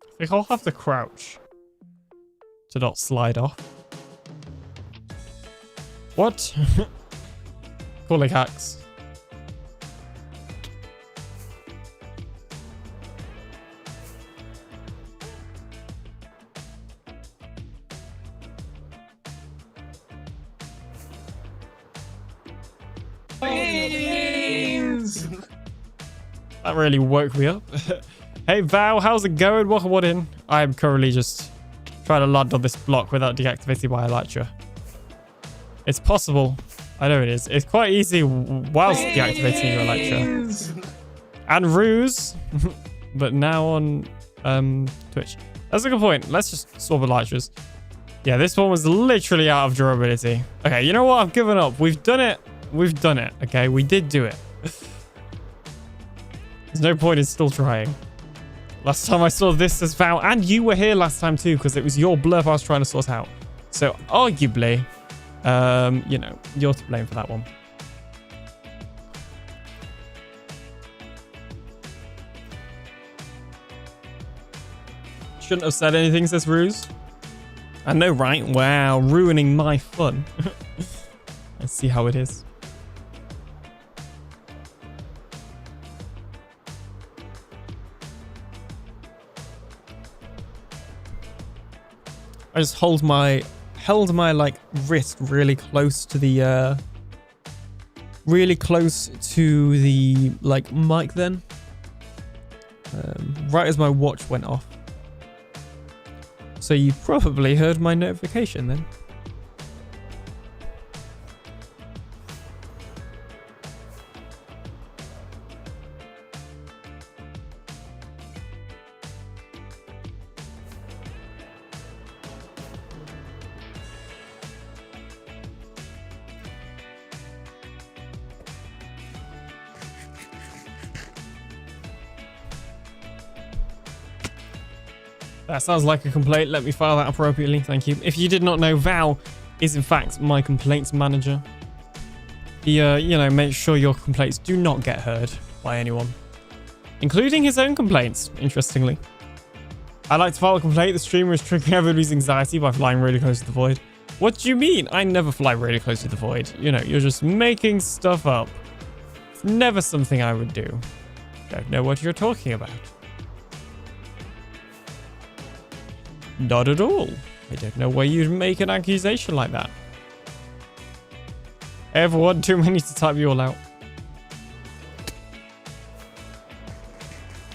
I think I'll have to crouch to not slide off. What? Calling hacks. That really woke me up. Hey Val, how's it going? Welcome in. I'm currently just trying to land on this block without deactivating my elytra. It's possible. I know it is. It's quite easy whilst deactivating your elytra. And ruse. But now on Twitch. That's a good point. Let's just swap elytras. Yeah, this one was literally out of durability. Okay, you know what? I've given up. We've done it. We've done it. Okay, we did do it. There's no point in still trying. Last time I saw this as Val, and you were here last time too, because it was your blurb I was trying to sort out. So arguably, you know, you're to blame for that one. Shouldn't have said anything, says Ruse. I know, right? Wow, ruining my fun. Let's see how it is. I just held my like wrist really close to the like mic then. Right as my watch went off. So you probably heard my notification then. That sounds like a complaint. Let me file that appropriately. Thank you. If you did not know, Val is in fact my complaints manager. He, you know, makes sure your complaints do not get heard by anyone, including his own complaints, interestingly. I like to file a complaint. The streamer is triggering everybody's anxiety by flying really close to the void. What do you mean? I never fly really close to the void. You know, you're just making stuff up. It's never something I would do. Don't know what you're talking about. Not at all. I don't know why you'd make an accusation like that. Everyone, too many to type you all out.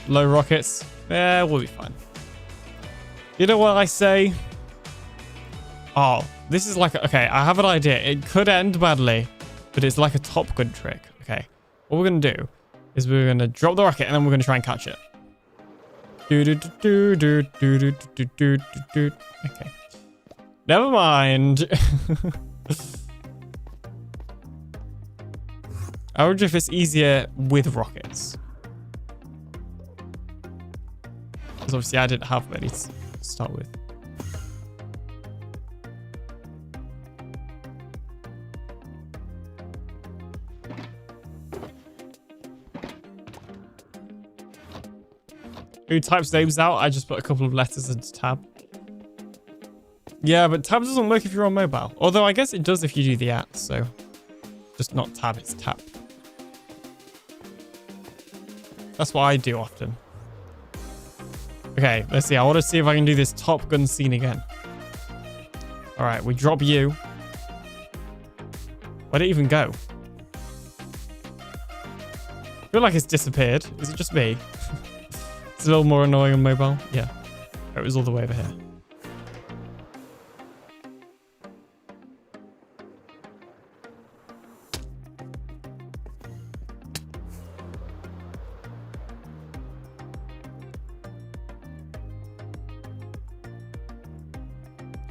Low rockets. Yeah, we'll be fine. You know what I say? Oh, this is like... Okay, I have an idea. It could end badly, but it's like a Top Gun trick. Okay, what we're going to do is we're going to drop the rocket and then we're going to try and catch it. Okay. Never mind. I wonder if it's easier with rockets. Because obviously I didn't have many to start with. Who types names out? I just put a couple of letters into tab. Yeah, but tab doesn't work if you're on mobile. Although I guess it does if you do the @ so just not tab, it's tap. That's what I do often. Okay, let's see. I want to see if I can do this Top Gun scene again. All right, we drop you. Where'd it even go? I feel like it's disappeared. Is it just me? It's a little more annoying on mobile. Yeah. It was all the way over here.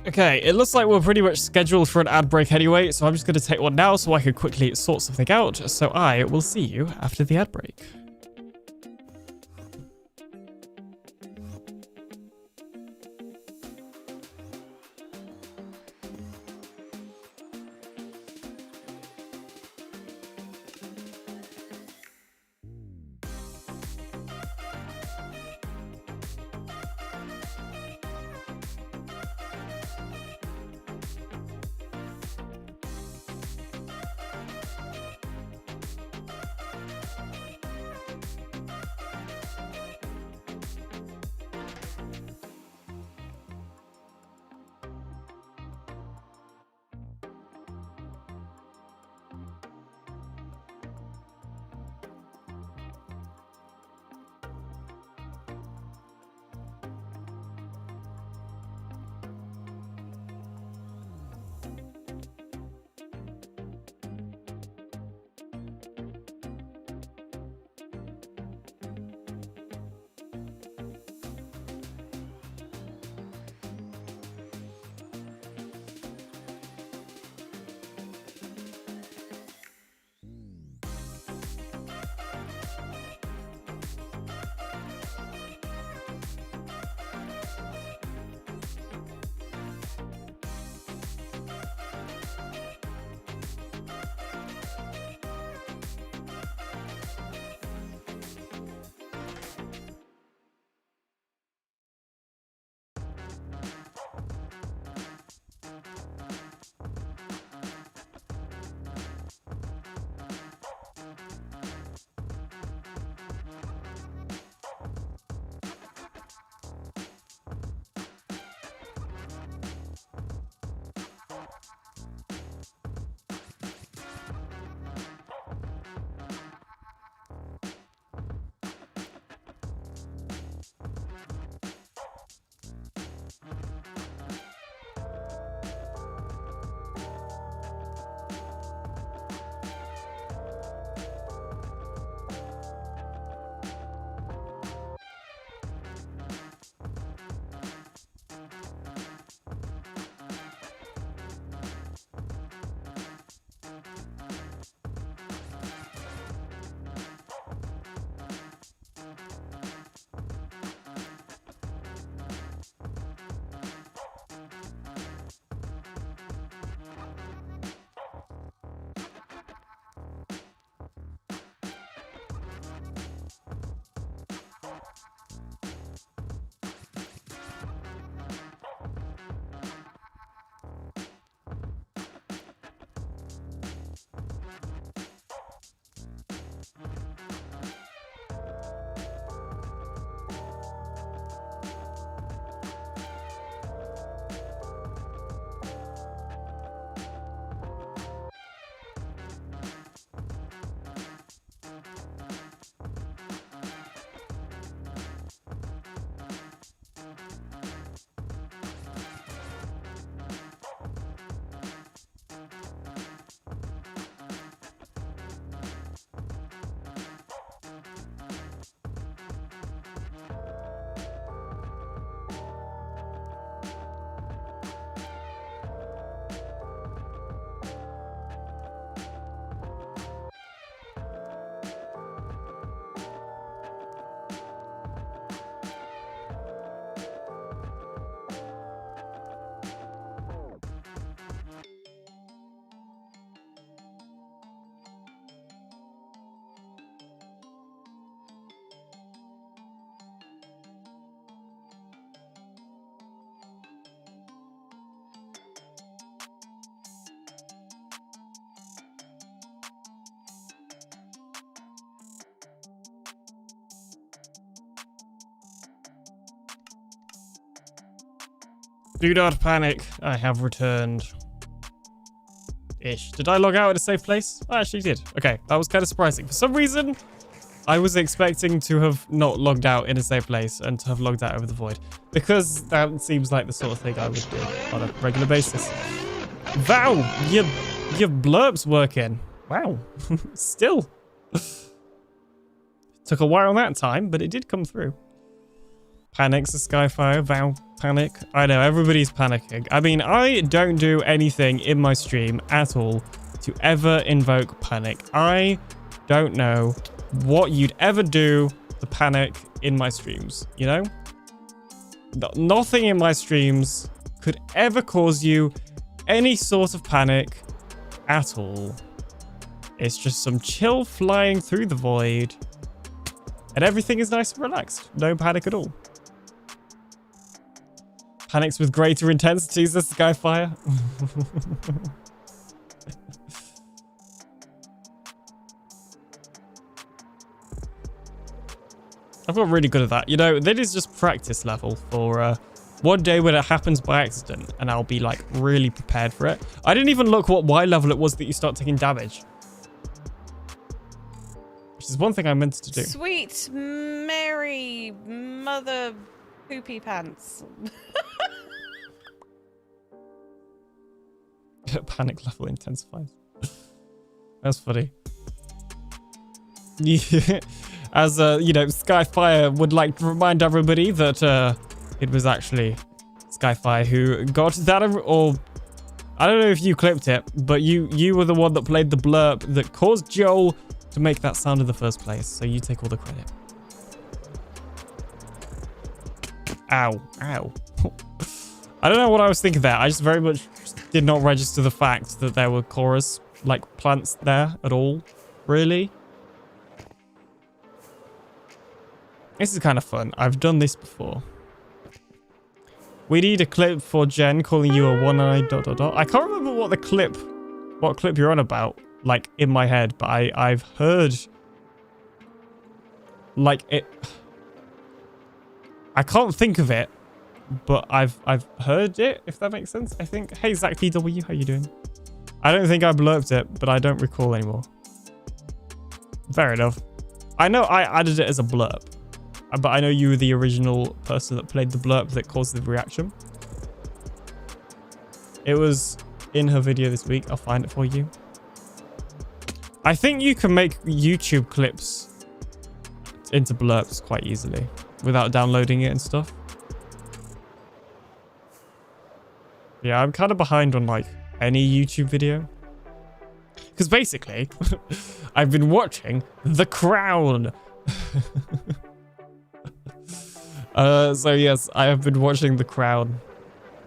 Okay, it looks like we're pretty much scheduled for an ad break anyway, so I'm just going to take one now so I can quickly sort something out. So I will see you after the ad break. Do not panic. I have returned. Ish. Did I log out at a safe place? I actually did. Okay, that was kind of surprising. For some reason, I was expecting to have not logged out in a safe place and to have logged out over the void. Because that seems like the sort of thing I would do on a regular basis. Wow, your blurp's working. Wow. Still. Took a while that time, but it did come through. Panics a Skyfire. Vow panic. I know, everybody's panicking. I mean, I don't do anything in my stream at all to ever invoke panic. I don't know what you'd ever do to panic in my streams, you know? Nothing in my streams could ever cause you any sort of panic at all. It's just some chill flying through the void, and everything is nice and relaxed. No panic at all. Panics with greater intensities, the Skyfire. I've got really good at that. You know, that is just practice level for one day when it happens by accident, and I'll be like really prepared for it. I didn't even look what Y level it was that you start taking damage. Which is one thing I meant to do. Sweet Mary Mother Poopy Pants. Panic level intensifies. That's funny. Yeah. As you know, Skyfire would like to remind everybody that it was actually Skyfire who got that, or I don't know if you clipped it, but you were the one that played the blurb that caused Joel to make that sound in the first place, so you take all the credit. Ow. Ow. I don't know what I was thinking there. I just very much did not register the fact that there were chorus, like, plants there at all. Really? This is kind of fun. I've done this before. We need a clip for Jen calling you a one-eyed ... I can't remember what clip you're on about, like, in my head, but I've heard, like, it. I can't think of it, but I've heard it, if that makes sense. I think. Hey, Zach DW, how you doing? I don't think I blurped it, but I don't recall anymore. Fair enough. I know I added it as a blurb, but I know you were the original person that played the blurb that caused the reaction. It was in her video this week. I'll find it for you. I think you can make YouTube clips into blurbs quite easily without downloading it and stuff. Yeah, I'm kind of behind on like any YouTube video. Because basically, I've been watching The Crown. So yes, I have been watching The Crown,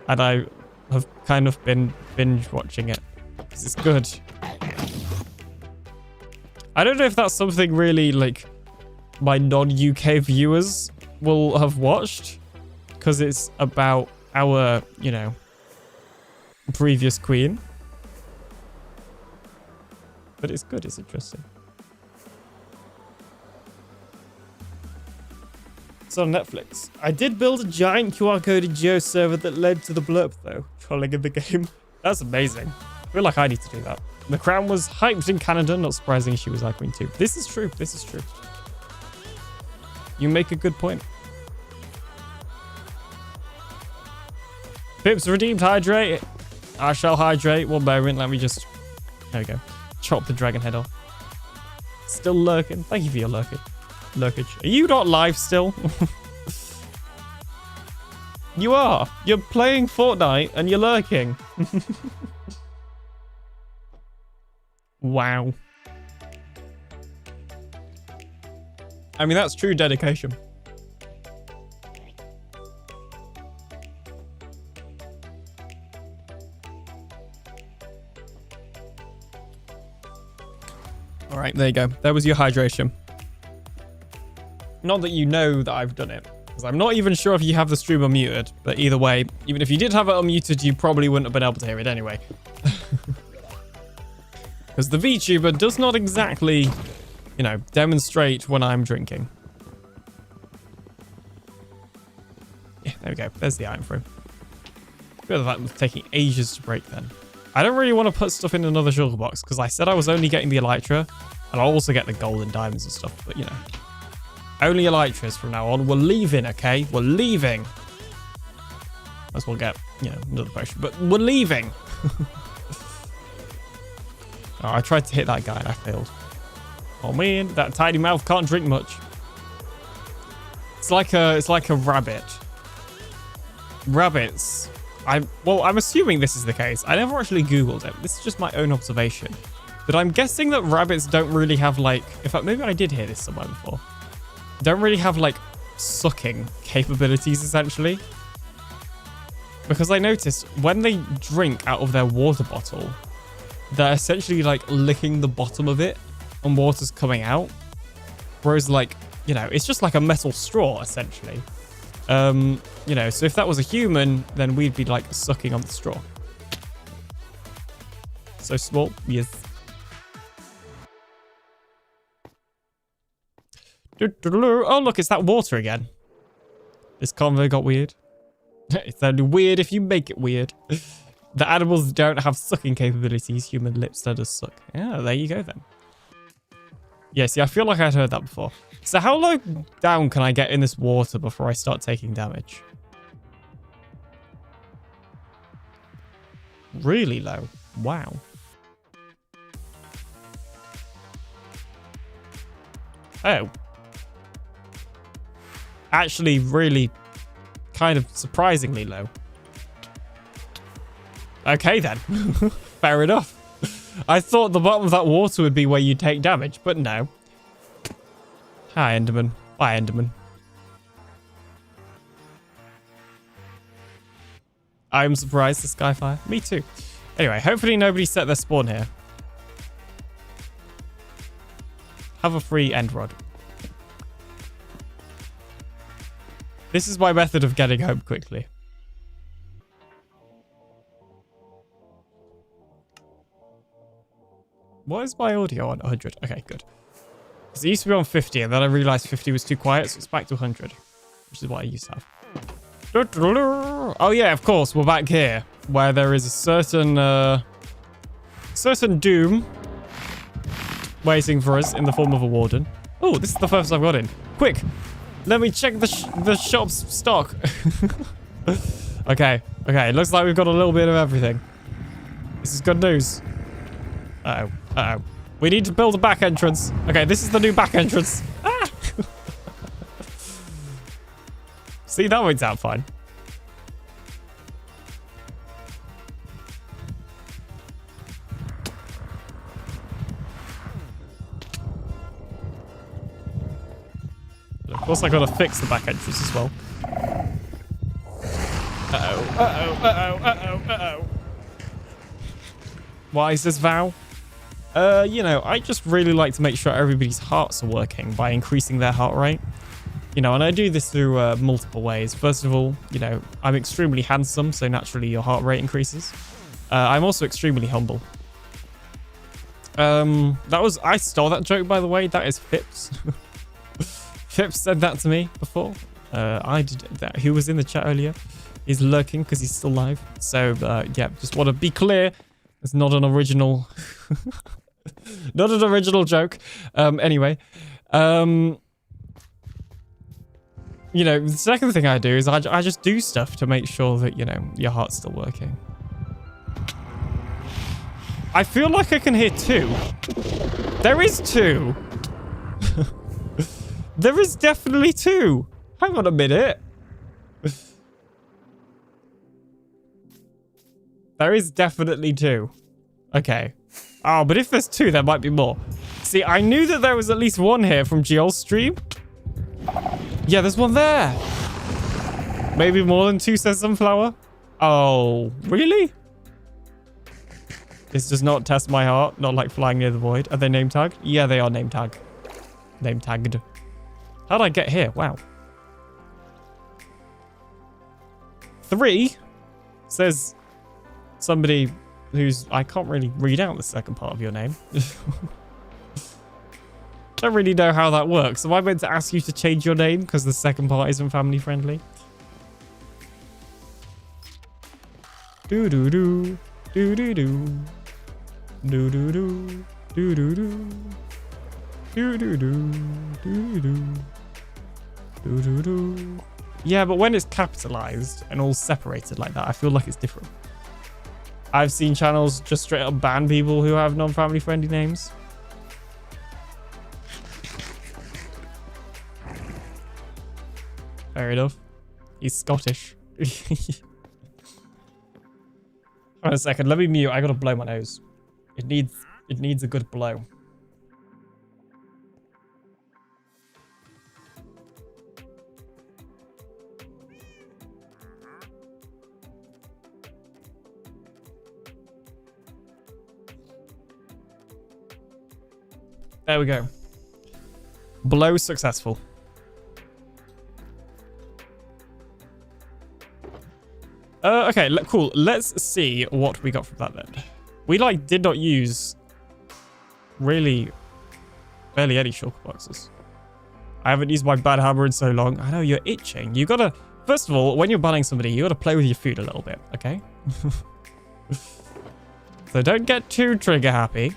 and I have kind of been binge watching it because it's good. I don't know if that's something really like my non-UK viewers will have watched, because it's about our, you know, previous queen. But it's good, it's interesting. It's on Netflix. I did build a giant QR coded geo server that led to the blurb though, trolling in the game. That's amazing. I feel like I need to do that. The Crown was hyped in Canada, not surprising she was Queen too. This is true, this is true. You make a good point. Pips redeemed hydrate. I shall hydrate. One moment, let me just... There we go. Chop the dragon head off. Still lurking. Thank you for your lurkage. Are you not live still? You are. You're playing Fortnite and you're lurking. Wow. I mean, that's true dedication. All right, there you go. There was your hydration. Not that you know that I've done it, because I'm not even sure if you have the stream unmuted, but either way, even if you did have it unmuted, you probably wouldn't have been able to hear it anyway. Because the VTuber does not exactly, you know, demonstrate when I'm drinking. Yeah, there we go. There's the iron through. I feel like that was taking ages to break then. I don't really want to put stuff in another sugar box, because I said I was only getting the elytra, and I'll also get the gold and diamonds and stuff, but you know. Only elytras from now on. We're leaving, okay? We're leaving. Unless we'll get, you know, another potion, but we're leaving. Oh, I tried to hit that guy and I failed. Oh man, that tiny mouth can't drink much. It's like a rabbit. Rabbits. I'm assuming this is the case. I never actually Googled it. This is just my own observation. But I'm guessing that rabbits don't really have like, in fact, maybe I did hear this somewhere before. Don't really have like sucking capabilities essentially. Because I noticed when they drink out of their water bottle, they're essentially like licking the bottom of it and water's coming out. Whereas like, you know, it's just like a metal straw essentially. You know, so if that was a human, then we'd be like sucking on the straw. So small, yes. Oh, look, it's that water again. This convo got weird. It's only weird if you make it weird. The animals don't have sucking capabilities. Human lips that does suck. Yeah, there you go then. Yeah, see, I feel like I'd heard that before. So how low down can I get in this water before I start taking damage? Really low. Wow. Oh. Actually, really kind of surprisingly low. Okay, then. Fair enough. I thought the bottom of that water would be where you take damage, but no. Hi, Enderman. Bye, Enderman. I'm surprised the Skyfire. Me too. Anyway, hopefully nobody set their spawn here. Have a free end rod. This is my method of getting home quickly. Why is my audio on 100? Okay, good. Because it used to be on 50 and then I realized 50 was too quiet, so it's back to 100. Which is what I used to have. Oh yeah, of course, we're back here. Where there is a certain doom waiting for us in the form of a warden. Oh, this is the first I've got in. Quick, let me check the shop's stock. Okay, it looks like we've got a little bit of everything. This is good news. Uh-oh. We need to build a back entrance. Okay, this is the new back entrance. Ah! See, that worked out fine. Of course, I gotta fix the back entrance as well. Uh-oh. Why is this Vow? You know, I just really like to make sure everybody's hearts are working by increasing their heart rate. You know, and I do this through multiple ways. First of all, you know, I'm extremely handsome, so naturally your heart rate increases. I'm also extremely humble. I stole that joke, by the way. That is Phipps. Phipps said that to me before. I did that. Who was in the chat earlier? He's lurking because he's still live. So, yeah, just want to be clear. It's not an original... not an original joke. Anyway. You know, the second thing I do is I just do stuff to make sure that, you know, your heart's still working. I feel like I can hear 2. There is 2. There is definitely 2. Hang on a minute. There is definitely 2. Okay. Oh, but if there's 2, there might be more. See, I knew that there was at least 1 here from Geol's stream. Yeah, there's 1 there. Maybe more than 2, says Sunflower. Oh, really? This does not test my heart. Not like flying near the void. Are they name tagged? Yeah, they are name tagged. Name tagged. How'd I get here? Wow. 3 says somebody who's... I can't really read out the second part of your name. Don't really know how that works. Am I meant to ask you to change your name because the second part isn't family friendly? Do-do-do. Do-do-do. Do-do-do. Do-do-do. Do-do-do. Do-do-do. Do-do-do. Yeah, but when it's capitalized and all separated like that, I feel like it's different. I've seen channels just straight up ban people who have non-family friendly names. Fair enough. He's Scottish. Hold on a second. Let me mute. I gotta blow my nose. It needs a good blow. There we go. Blow successful. Okay, cool. Let's see what we got from that then. We did not use really barely any shulker boxes. I haven't used my bad hammer in so long. I know you're itching. You gotta, first of all, when you're banning somebody, you gotta play with your food a little bit, okay? So don't get too trigger happy.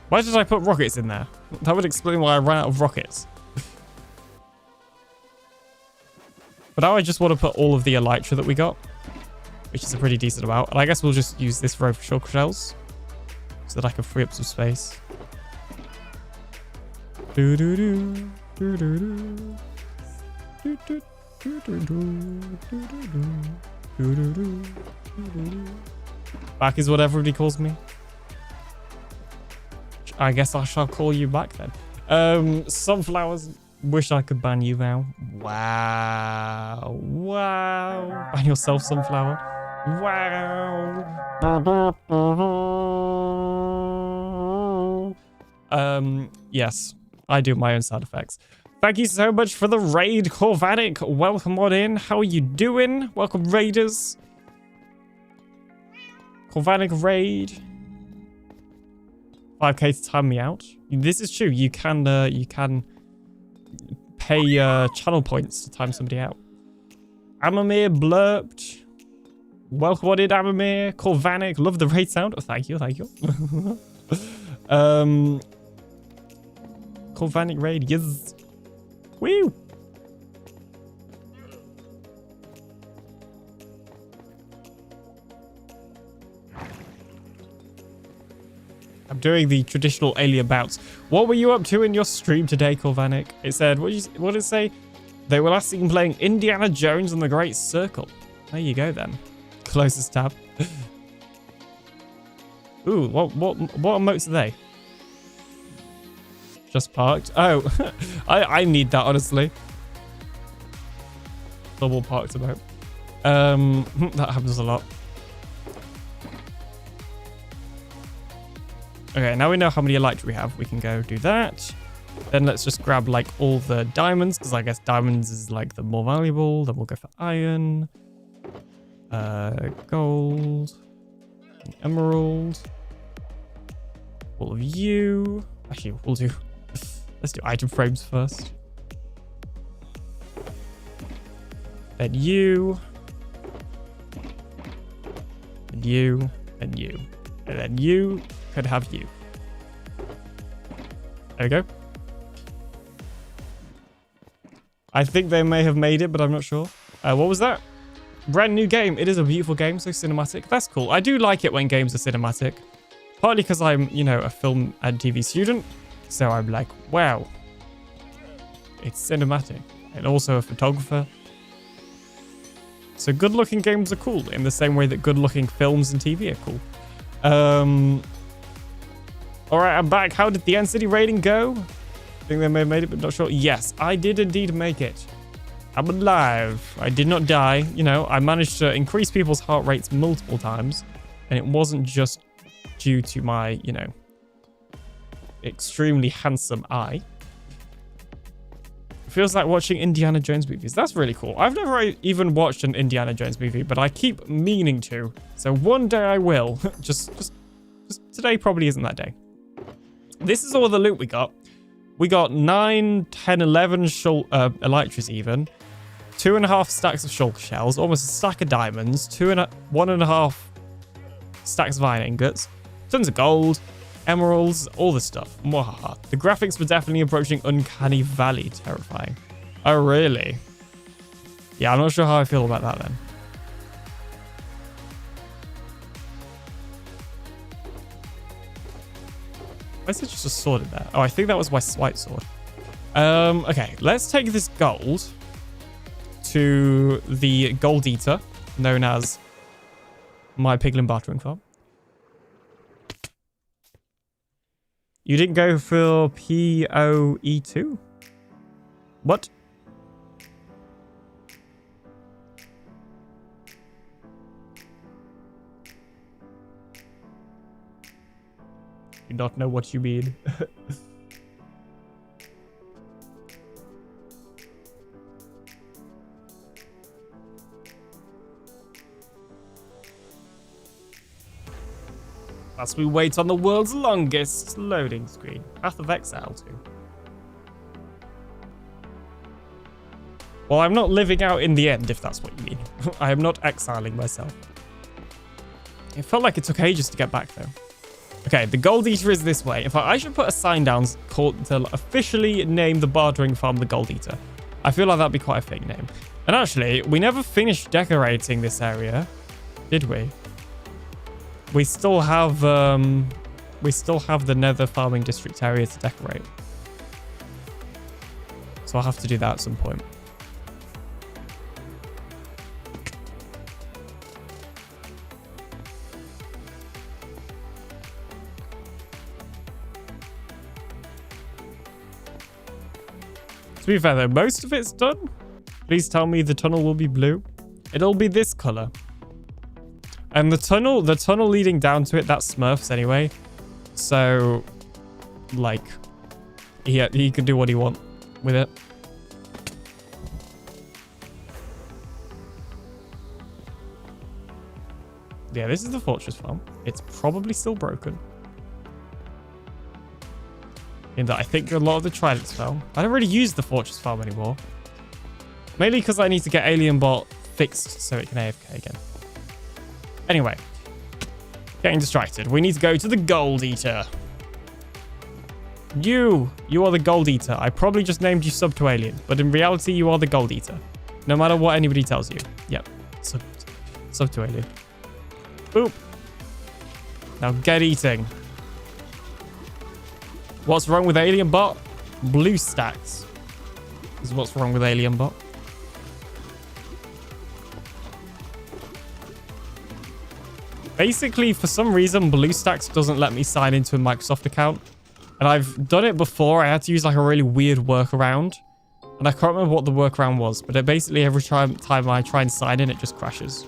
Why did I put rockets in there? That would explain why I ran out of rockets. But now I just want to put all of the elytra that we got, which is a pretty decent amount. And I guess we'll just use this row for shulker shells so that I can free up some space. Back is what everybody calls me. I guess I shall call you back then. Sunflowers. Wish I could ban you now. Wow. Wow. Ban yourself, sunflower. Wow. Yes. I do my own sound effects. Thank you so much for the raid, Corvanic. Welcome on in. How are you doing? Welcome, raiders. Corvanic raid. 5k to time me out. This is true. You can pay channel points to time somebody out. Amamir blurped. Welcome on in, Amamir. Corvanic. Love the raid sound. Oh, thank you. Thank you. Corvanic raid. Yes. Woo. I'm doing the traditional alien bounce. What were you up to in your stream today, Corvanic? It said, what did it say? They were last seen playing Indiana Jones and the Great Circle. There you go then. Closest tab. Ooh, what emotes are they? Just parked. Oh, I need that, honestly. Double parked emote. That happens a lot. Okay, now we know how many elytra we have. We can go do that. Then let's just grab like all the diamonds, because I guess diamonds is like the more valuable. Then we'll go for iron, gold, emerald. All of you. Actually, we'll do. Let's do item frames first. Then you. And you. And you. And then you could have you. There we go. I think they may have made it, but I'm not sure. What was that? Brand new game. It is a beautiful game, so cinematic. That's cool. I do like it when games are cinematic. Partly because I'm, you know, a film and TV student. So I'm like, wow. It's cinematic. And also a photographer. So good looking games are cool in the same way that good looking films and TV are cool. Alright, I'm back. How did the End City rating go? I think they may have made it, but not sure. Yes, I did indeed make it. I'm alive. I did not die. You know, I managed to increase people's heart rates multiple times. And it wasn't just due to my, you know, extremely handsome eye. It feels like watching Indiana Jones movies. That's really cool. I've never even watched an Indiana Jones movie, but I keep meaning to. So one day I will. just today probably isn't that day. This is all the loot we got. We got 9, 10, 11 elytras even. 2.5 stacks of shulker shells. Almost a stack of diamonds. 1.5 stacks of iron ingots. Tons of gold. Emeralds. All this stuff. Mwahaha. The graphics were definitely approaching Uncanny Valley terrifying. Oh, really? Yeah, I'm not sure how I feel about that then. Why is it just a sword in there? Oh, I think that was my swipe sword. Okay, let's take this gold to the Gold Eater, known as my Piglin Bartering Farm. You didn't go for POE2? What? Do not know what you mean. As we wait on the world's longest loading screen. Path of Exile too. Well, I'm not living out in the end, if that's what you mean. I am not exiling myself. It felt like it took ages to get back, though. Okay, the Gold Eater is this way. In fact, I should put a sign down to officially name the Bartering Farm the Gold Eater. I feel like that'd be quite a fake name. And actually, we never finished decorating this area, did we? We still have the Nether Farming District area to decorate. So I'll have to do that at some point. To be fair though, most of it's done. Please tell me the tunnel will be blue. It'll be this color. And the tunnel leading down to it, that's Smurfs anyway. So, like, he can do what he wants with it. Yeah, this is the fortress farm. It's probably still broken. In that I think a lot of the tridents fell. I don't really use the fortress farm anymore. Mainly because I need to get AlienBot fixed so it can AFK again. Anyway, getting distracted. We need to go to the Gold Eater. You are the Gold Eater. I probably just named you sub to Alien, but in reality, you are the Gold Eater. No matter what anybody tells you. Yep, sub to Alien. Boop. Now get eating. What's wrong with AlienBot? Blue stacks is what's wrong with AlienBot. Basically, for some reason, BlueStacks doesn't let me sign into a Microsoft account. And I've done it before. I had to use like a really weird workaround. And I can't remember what the workaround was. But it basically, every time I try and sign in, it just crashes.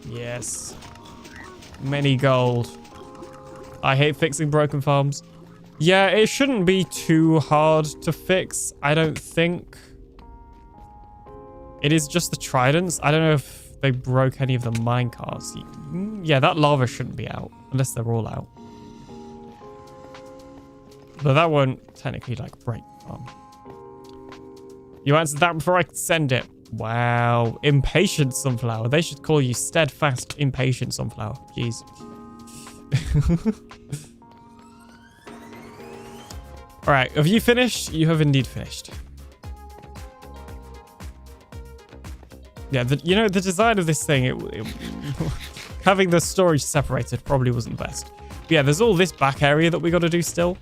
Yes. Many gold. I hate fixing broken farms. Yeah, it shouldn't be too hard to fix, I don't think. It is just the tridents. I don't know if they broke any of the minecarts. Yeah, that lava shouldn't be out, unless they're all out. But that won't technically, like, break the farm. You answered that before I could send it. Wow. Impatient Sunflower. They should call you Steadfast Impatient Sunflower. Jeez. All right, have you finished? You have indeed finished. Yeah, you know, the design of this thing, having the storage separated probably wasn't the best. But yeah, there's all this back area that we got to do still.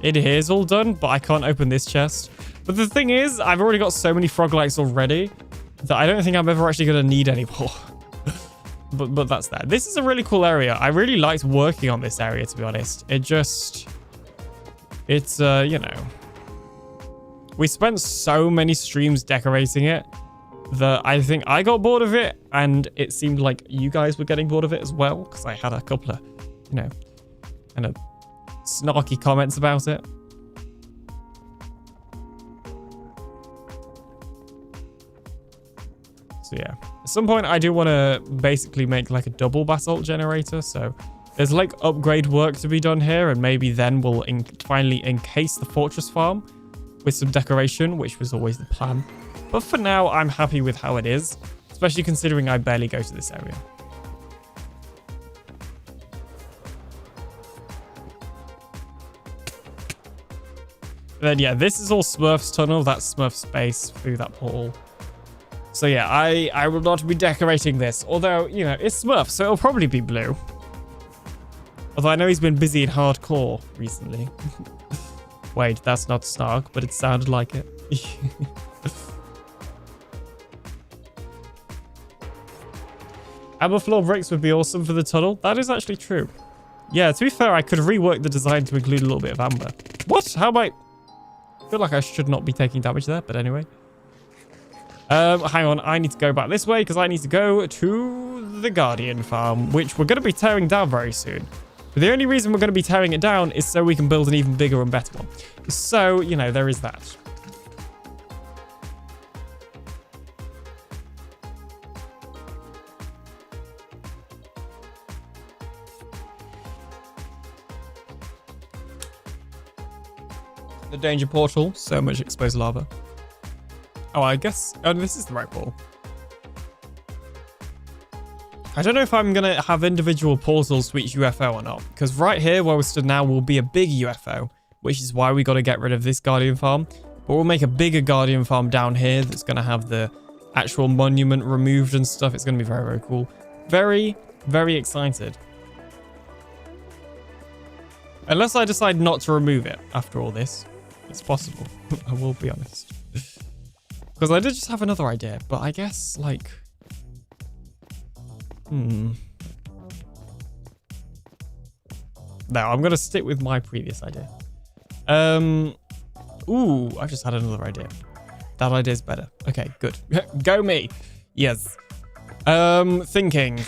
It is all done, but I can't open this chest. But the thing is, I've already got so many frog lights already that I don't think I'm ever actually going to need any more. But that's that. This is a really cool area. I really liked working on this area, to be honest. It's, you know, we spent so many streams decorating it that I think I got bored of it, and it seemed like you guys were getting bored of it as well, because I had a couple of, you know, kind of snarky comments about it. So yeah, at some point I do want to basically make like a double basalt generator. So there's like upgrade work to be done here, and maybe then we'll finally encase the fortress farm with some decoration, which was always the plan. But for now, I'm happy with how it is, especially considering I barely go to this area. Then yeah, this is all Smurf's tunnel. That's Smurf's space through that portal. So yeah, I will not be decorating this. Although, you know, it's Smurf, so it'll probably be blue. Although I know he's been busy in hardcore recently. Wait, that's not Snark, but it sounded like it. Amber floor bricks would be awesome for the tunnel. That is actually true. Yeah, to be fair, I could rework the design to include a little bit of amber. What? How am I feel like I should not be taking damage there, but anyway. Hang on, I need to go back this way because I need to go to the Guardian farm, which we're going to be tearing down very soon. But the only reason we're going to be tearing it down is so we can build an even bigger and better one. So, you know, there is that. The danger portal, so much exposed lava. Oh, I guess, oh, this is the right portal. I don't know if I'm going to have individual portals to each UFO or not, because right here where we stood now will be a big UFO, which is why we got to get rid of this Guardian farm. But we'll make a bigger Guardian farm down here that's going to have the actual monument removed and stuff. It's going to be very, very cool. Very, very excited. Unless I decide not to remove it after all this. It's possible. I will be honest. Because I did just have another idea, but I guess, like... No, I'm going to stick with my previous idea. Ooh, I just had another idea. That idea is better. Okay, good. Go me. Yes. Thinking.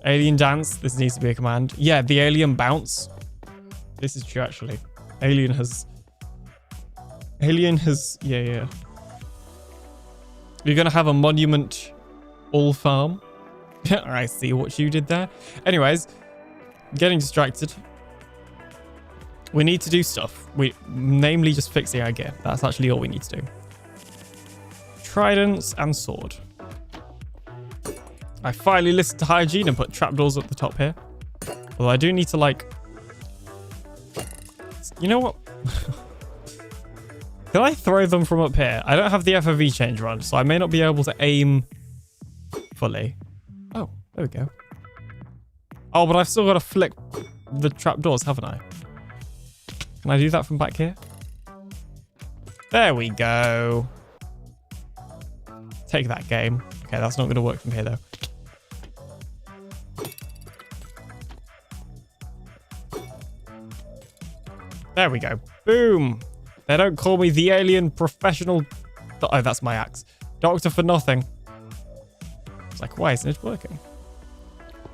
Alien dance. This needs to be a command. Yeah, the alien bounce. This is true, actually. Alien has... Yeah. You're going to have a monument all farm. I see what you did there. Anyways, getting distracted. We need to do stuff. Namely just fix the gear. That's actually all we need to do. Tridents and sword. I finally listened to hygiene and put trapdoors at the top here. Although I do need to, like... You know what? Can I throw them from up here? I don't have the FOV changer on, so I may not be able to aim fully. Oh, there we go. Oh, but I've still got to flick the trapdoors, haven't I? Can I do that from back here? There we go. Take that, game. Okay, that's not going to work from here, though. There we go. Boom. They don't call me the alien professional... Oh, that's my axe. Doctor for nothing. It's like, why isn't it working?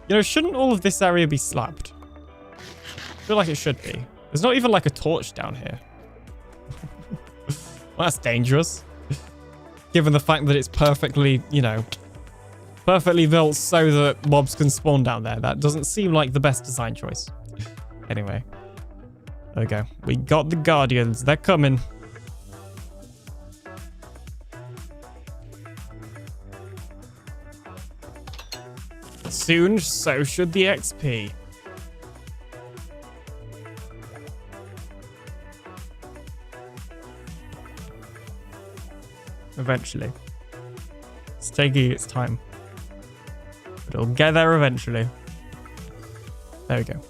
You know, shouldn't all of this area be slabbed? I feel like it should be. There's not even like a torch down here. Well, that's dangerous. Given the fact that it's perfectly, you know, perfectly built so that mobs can spawn down there. That doesn't seem like the best design choice. Anyway. There we go. We got the Guardians. They're coming. Soon, so should the XP. Eventually. It's taking its time. But it'll get there eventually. There we go.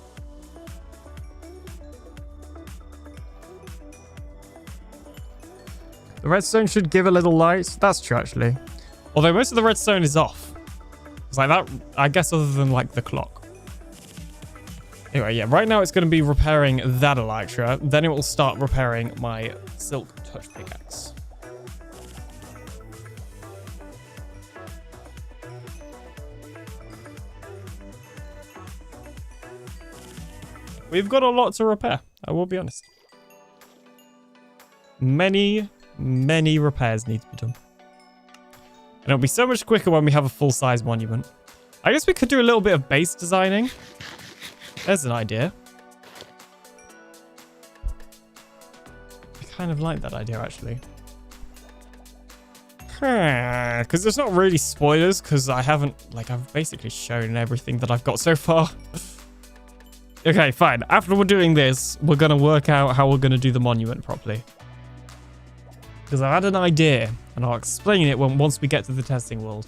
The redstone should give a little light. That's true, actually. Although most of the redstone is off. It's like that, I guess, other than like the clock. Anyway, yeah, right now it's going to be repairing that elytra. Then it will start repairing my silk touch pickaxe. We've got a lot to repair, I will be honest. Many repairs need to be done. And it'll be so much quicker when we have a full-size monument. I guess we could do a little bit of base designing. There's an idea. I kind of like that idea, actually. Because there's not really spoilers, because I haven't, like, I've basically shown everything that I've got so far. Okay, fine. After we're doing this, we're going to work out how we're going to do the monument properly. Because I had an idea, And I'll explain it once we get to the testing world.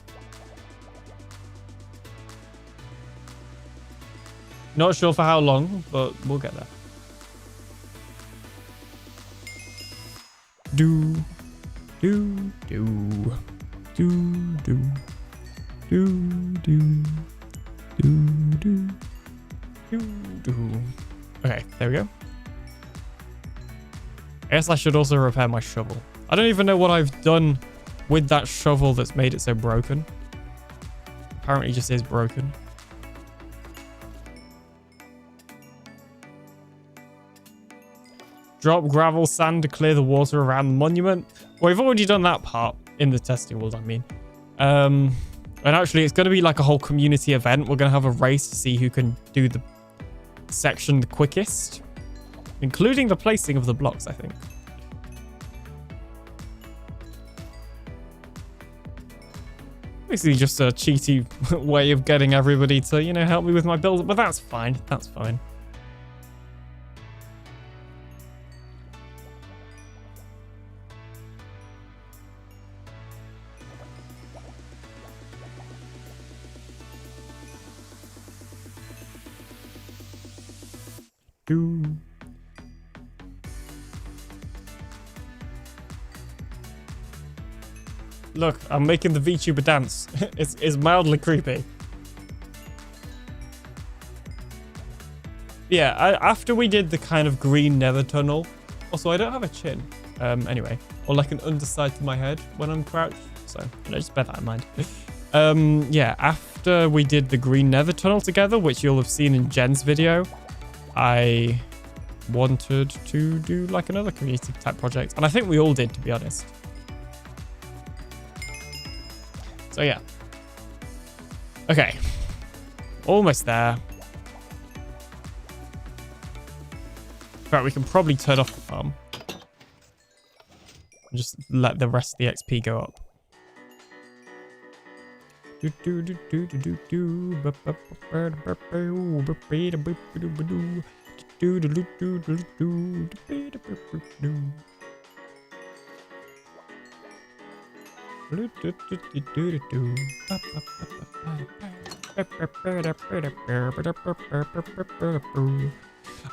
Not sure for how long, but we'll get there. Do, do, do, do, do, do, do, do, do, do. Okay, there we go. I guess I should also repair my shovel. I don't even know what I've done with that shovel that's made it so broken. Apparently it just is broken. Drop gravel sand to clear the water around the monument. Well, we've already done that part in the testing world, I mean. And actually, it's going to be like a whole community event. We're going to have a race to see who can do the section the quickest. Including the placing of the blocks, I think. Basically just a cheaty way of getting everybody to, you know, help me with my build. But that's fine. That's fine. Look, I'm making the VTuber dance. It's mildly creepy. Yeah, after we did the kind of green nether tunnel. Also, I don't have a chin. Anyway, or like an underside to my head when I'm crouched. So, you know, just bear that in mind. Yeah, after we did the green nether tunnel together, which you'll have seen in Jen's video, I wanted to do like another community type project. And I think we all did, to be honest. So yeah. Okay. Almost there. In fact, we can probably turn off the farm. And just let the rest of the XP go up.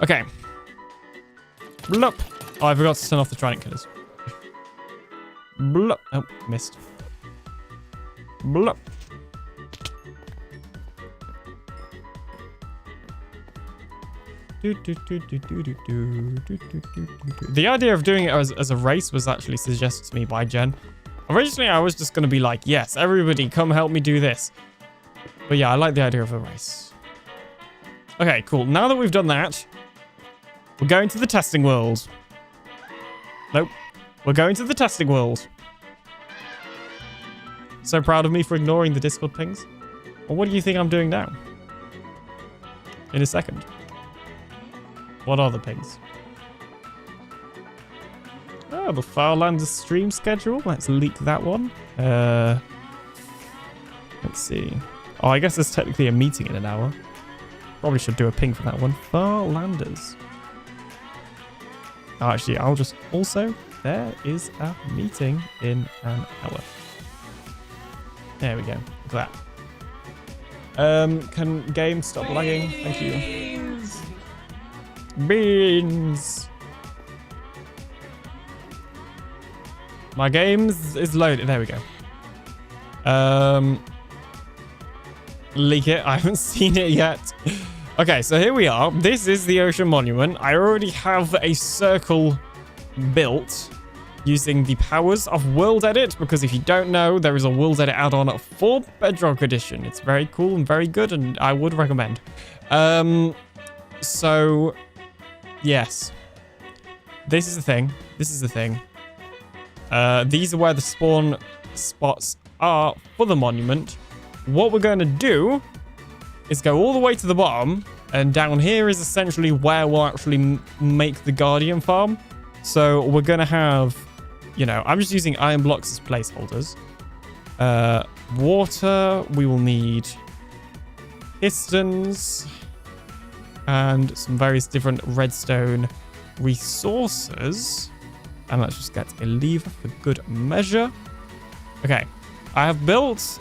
Okay. Blup. Oh, I forgot to turn off the trident killers. Blup. Oh, missed. Blup. The idea of doing it as a race was actually suggested to me by Jen. Originally, I was just going to be like, yes, everybody come help me do this. But yeah, I like the idea of a race. Okay, cool. Now that we've done that, we're going to the testing world. Nope. We're going to the testing world. So proud of me for ignoring the Discord pings. Well, what do you think I'm doing now? In a second. What are the pings? Oh, the Firelanders stream schedule. Let's leak that one. Let's see. Oh, I guess there's technically a meeting in an hour. Probably should do a ping for that one. Firelanders. Oh, actually, I'll just also... There is a meeting in an hour. There we go. Look at that. Can game stop lagging? Thank you. Beans. My games is loaded. There we go. Leak it. I haven't seen it yet. Okay, so here we are. This is the Ocean Monument. I already have a circle built using the powers of World Edit, because if you don't know, there is a World Edit add-on for Bedrock Edition. It's very cool and very good, and I would recommend. So, yes. This is the thing. This is the thing. These are where the spawn spots are for the monument. What we're going to do is go all the way to the bottom, and down here is essentially where we'll actually make the Guardian farm. So we're going to have, you know, I'm just using iron blocks as placeholders. Water, we will need pistons and some various different redstone resources. And let's just get a lever for good measure. Okay. I have built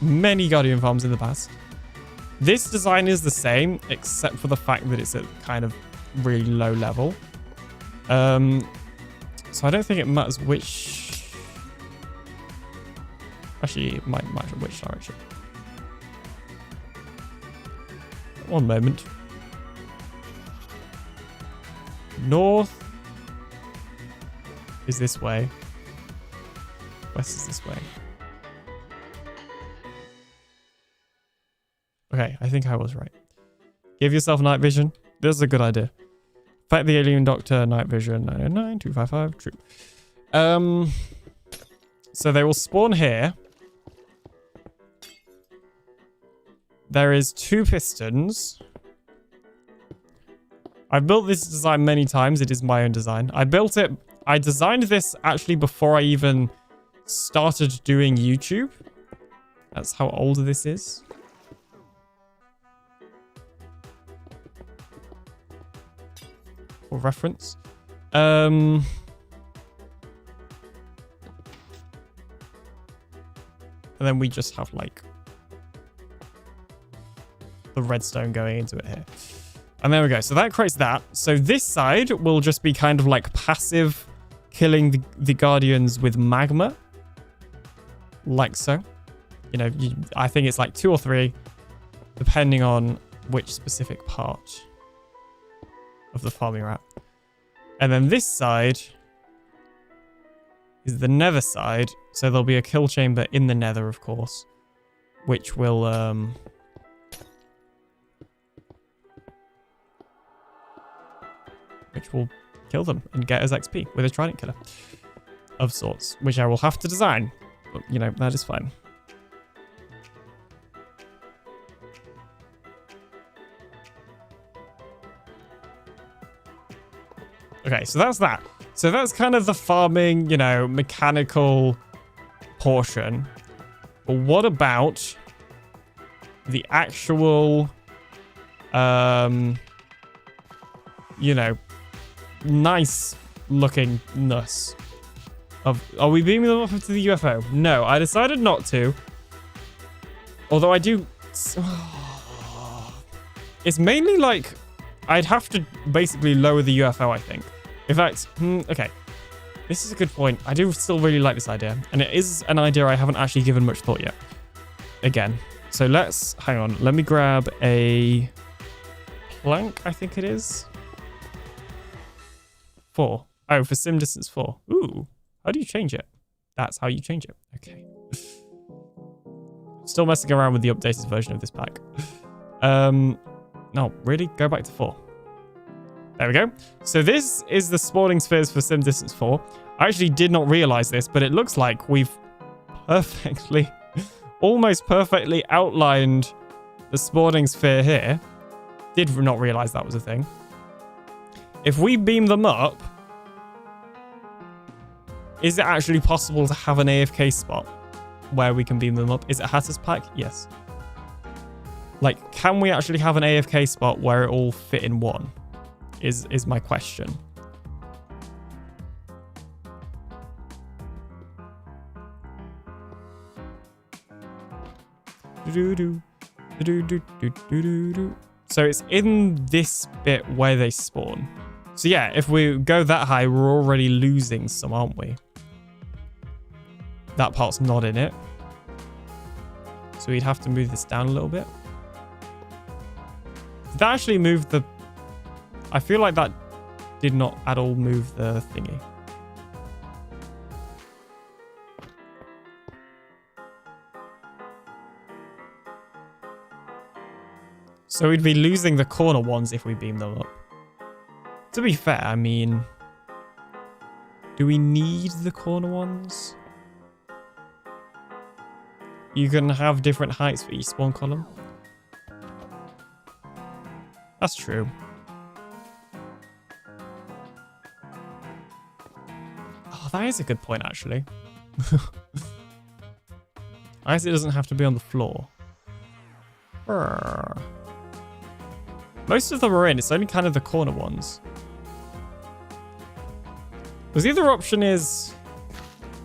many Guardian farms in the past. This design is the same, except for the fact that it's at kind of really low level. So I don't think it matters which... Actually, it might matter which direction. One moment. North is this way. West is this way. Okay, I think I was right. Give yourself night vision. This is a good idea. Fight the alien doctor, night vision, 909, 255, true. So they will spawn here. There is 2 pistons. I've built this design many times. It is my own design. I designed this actually before I even started doing YouTube. That's how old this is. For reference. And then we just have like the redstone going into it here. And there we go. So that creates that. So this side will just be kind of like passive killing the guardians with magma. Like so. You know, I think it's like 2 or 3, depending on which specific part of the farm you're at. And then this side is the nether side. So there'll be a kill chamber in the nether, of course, which will kill them and get us XP with a trident killer of sorts, which I will have to design. But, you know, that is fine. Okay, so that's that. So that's kind of the farming, you know, mechanical portion. But what about the actual, you know, nice looking ness of... Are we beaming them up into the UFO? No, I decided not to. Although I do... It's mainly like... I'd have to basically lower the UFO, I think. In fact, okay. This is a good point. I do still really like this idea. And it is an idea I haven't actually given much thought yet. Again. So let's... Hang on. Let me grab a... plank, I think it is. 4. Oh, for sim distance 4. Ooh. How do you change it? That's how you change it. Okay. Still messing around with the updated version of this pack. No, really? Go back to 4. There we go. So this is the spawning spheres for sim distance 4. I actually did not realize this, but it looks like we've perfectly, almost perfectly outlined the spawning sphere here. Did not realize that was a thing. If we beam them up, is it actually possible to have an AFK spot where we can beam them up? Is it Hatter's Pack? Yes. Like, can we actually have an AFK spot where it all fit in one? Is my question. So it's in this bit where they spawn. So yeah, if we go that high, we're already losing some, aren't we? That part's not in it. So we'd have to move this down a little bit. Did that actually move the... I feel like that did not at all move the thingy. So we'd be losing the corner ones if we beam them up. To be fair, I mean... Do we need the corner ones? You can have different heights for each spawn column. That's true. Oh, that is a good point, actually. I guess it doesn't have to be on the floor. Most of them are in. It's only kind of the corner ones. Because the other option is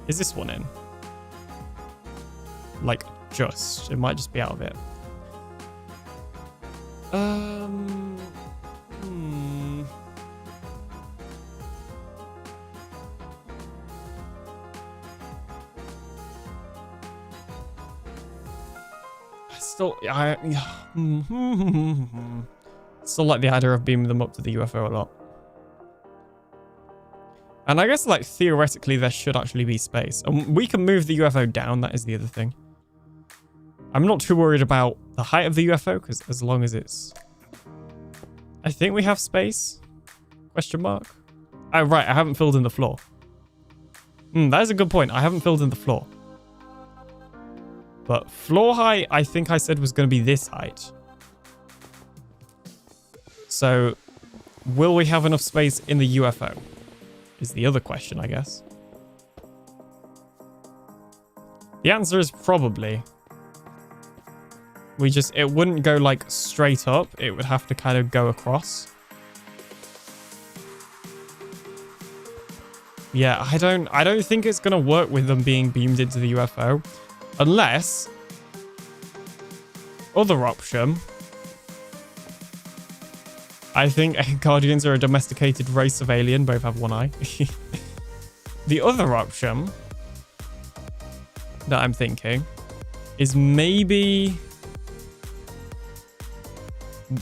this one in? like just. It might just be out of it. Still like the idea of beaming them up to the UFO a lot. And I guess, like, theoretically, there should actually be space. And we can move the UFO down. That is the other thing. I'm not too worried about the height of the UFO, because as long as it's... I think we have space? Question mark? Oh, right. I haven't filled in the floor. That is a good point. I haven't filled in the floor. But floor height, I think I said was going to be this height. So, will we have enough space in the UFO? Is the other question, I guess. The answer is probably. It wouldn't go like straight up. It would have to kind of go across. Yeah, I don't think it's going to work with them being beamed into the UFO. Unless, other option, I think Guardians are a domesticated race of alien, both have one eye. The other option that I'm thinking is maybe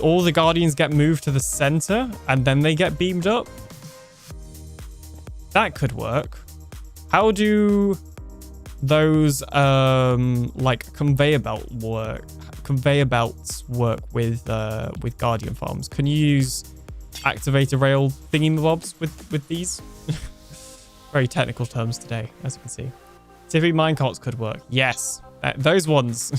all the Guardians get moved to the center and then they get beamed up. That could work. How do those like conveyor belts work with Guardian farms? Can you use activator rail thingy-mobs with these? Very technical terms today, as you can see. Tippy minecarts could work. Yes, those ones.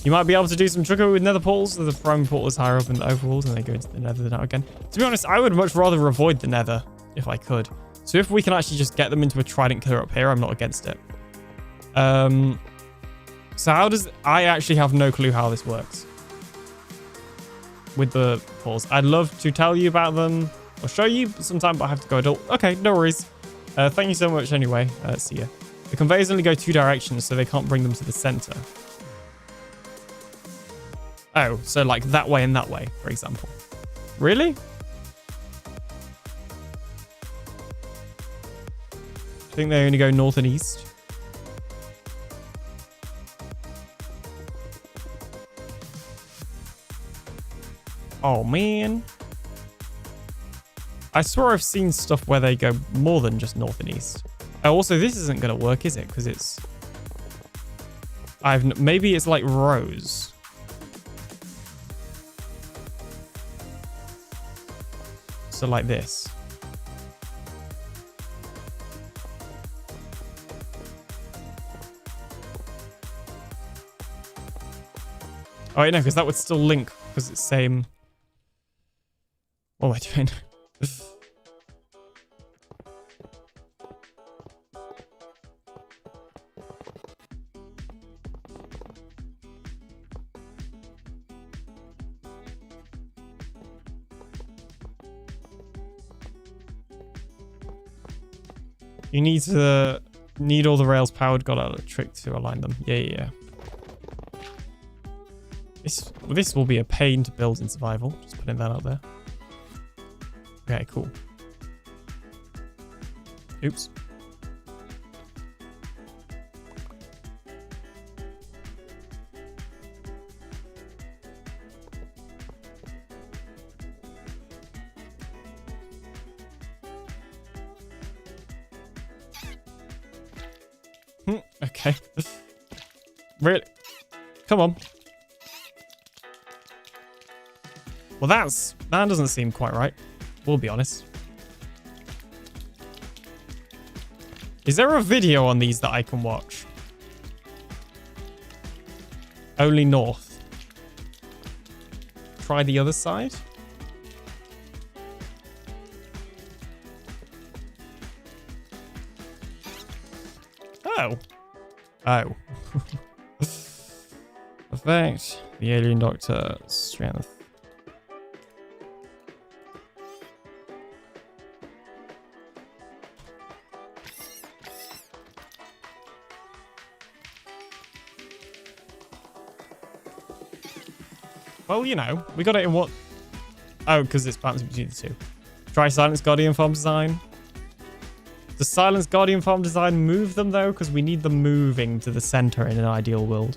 You might be able to do some trickery with nether portals. The primary portal is higher up in the overworld and they go into the nether now again. To be honest, I would much rather avoid the nether if I could. So if we can actually just get them into a trident killer up here, I'm not against it. So how does... I actually have no clue how this works. With the portals. I'd love to tell you about them or show you sometime, but I have to go adult. Okay, no worries. Thank you so much anyway. See ya. The conveyors only go 2 directions, so they can't bring them to the center. Oh, so like that way and that way, for example. Really? I think they only go north and east. Oh, man. I swear I've seen stuff where they go more than just north and east. Oh, also, this isn't going to work, is it? Because it's... Maybe it's like rows. So like this. Oh, wait, no, because that would still link because it's same. What am I doing? You need all the rails powered. Got out a trick to align them. Yeah. This will be a pain to build in survival. Just putting that out there. Okay, cool. Oops. Okay. Really? Come on. Well, that doesn't seem quite right. We'll be honest. Is there a video on these that I can watch? Only north. Try the other side. Oh. Oh. Perfect. The alien doctor strength. Well, you know, we got it in what? Oh, because it's bouncing between the two. Try Silence Guardian Farm Design. Does Silence Guardian Farm Design move them, though? Because we need them moving to the center in an ideal world.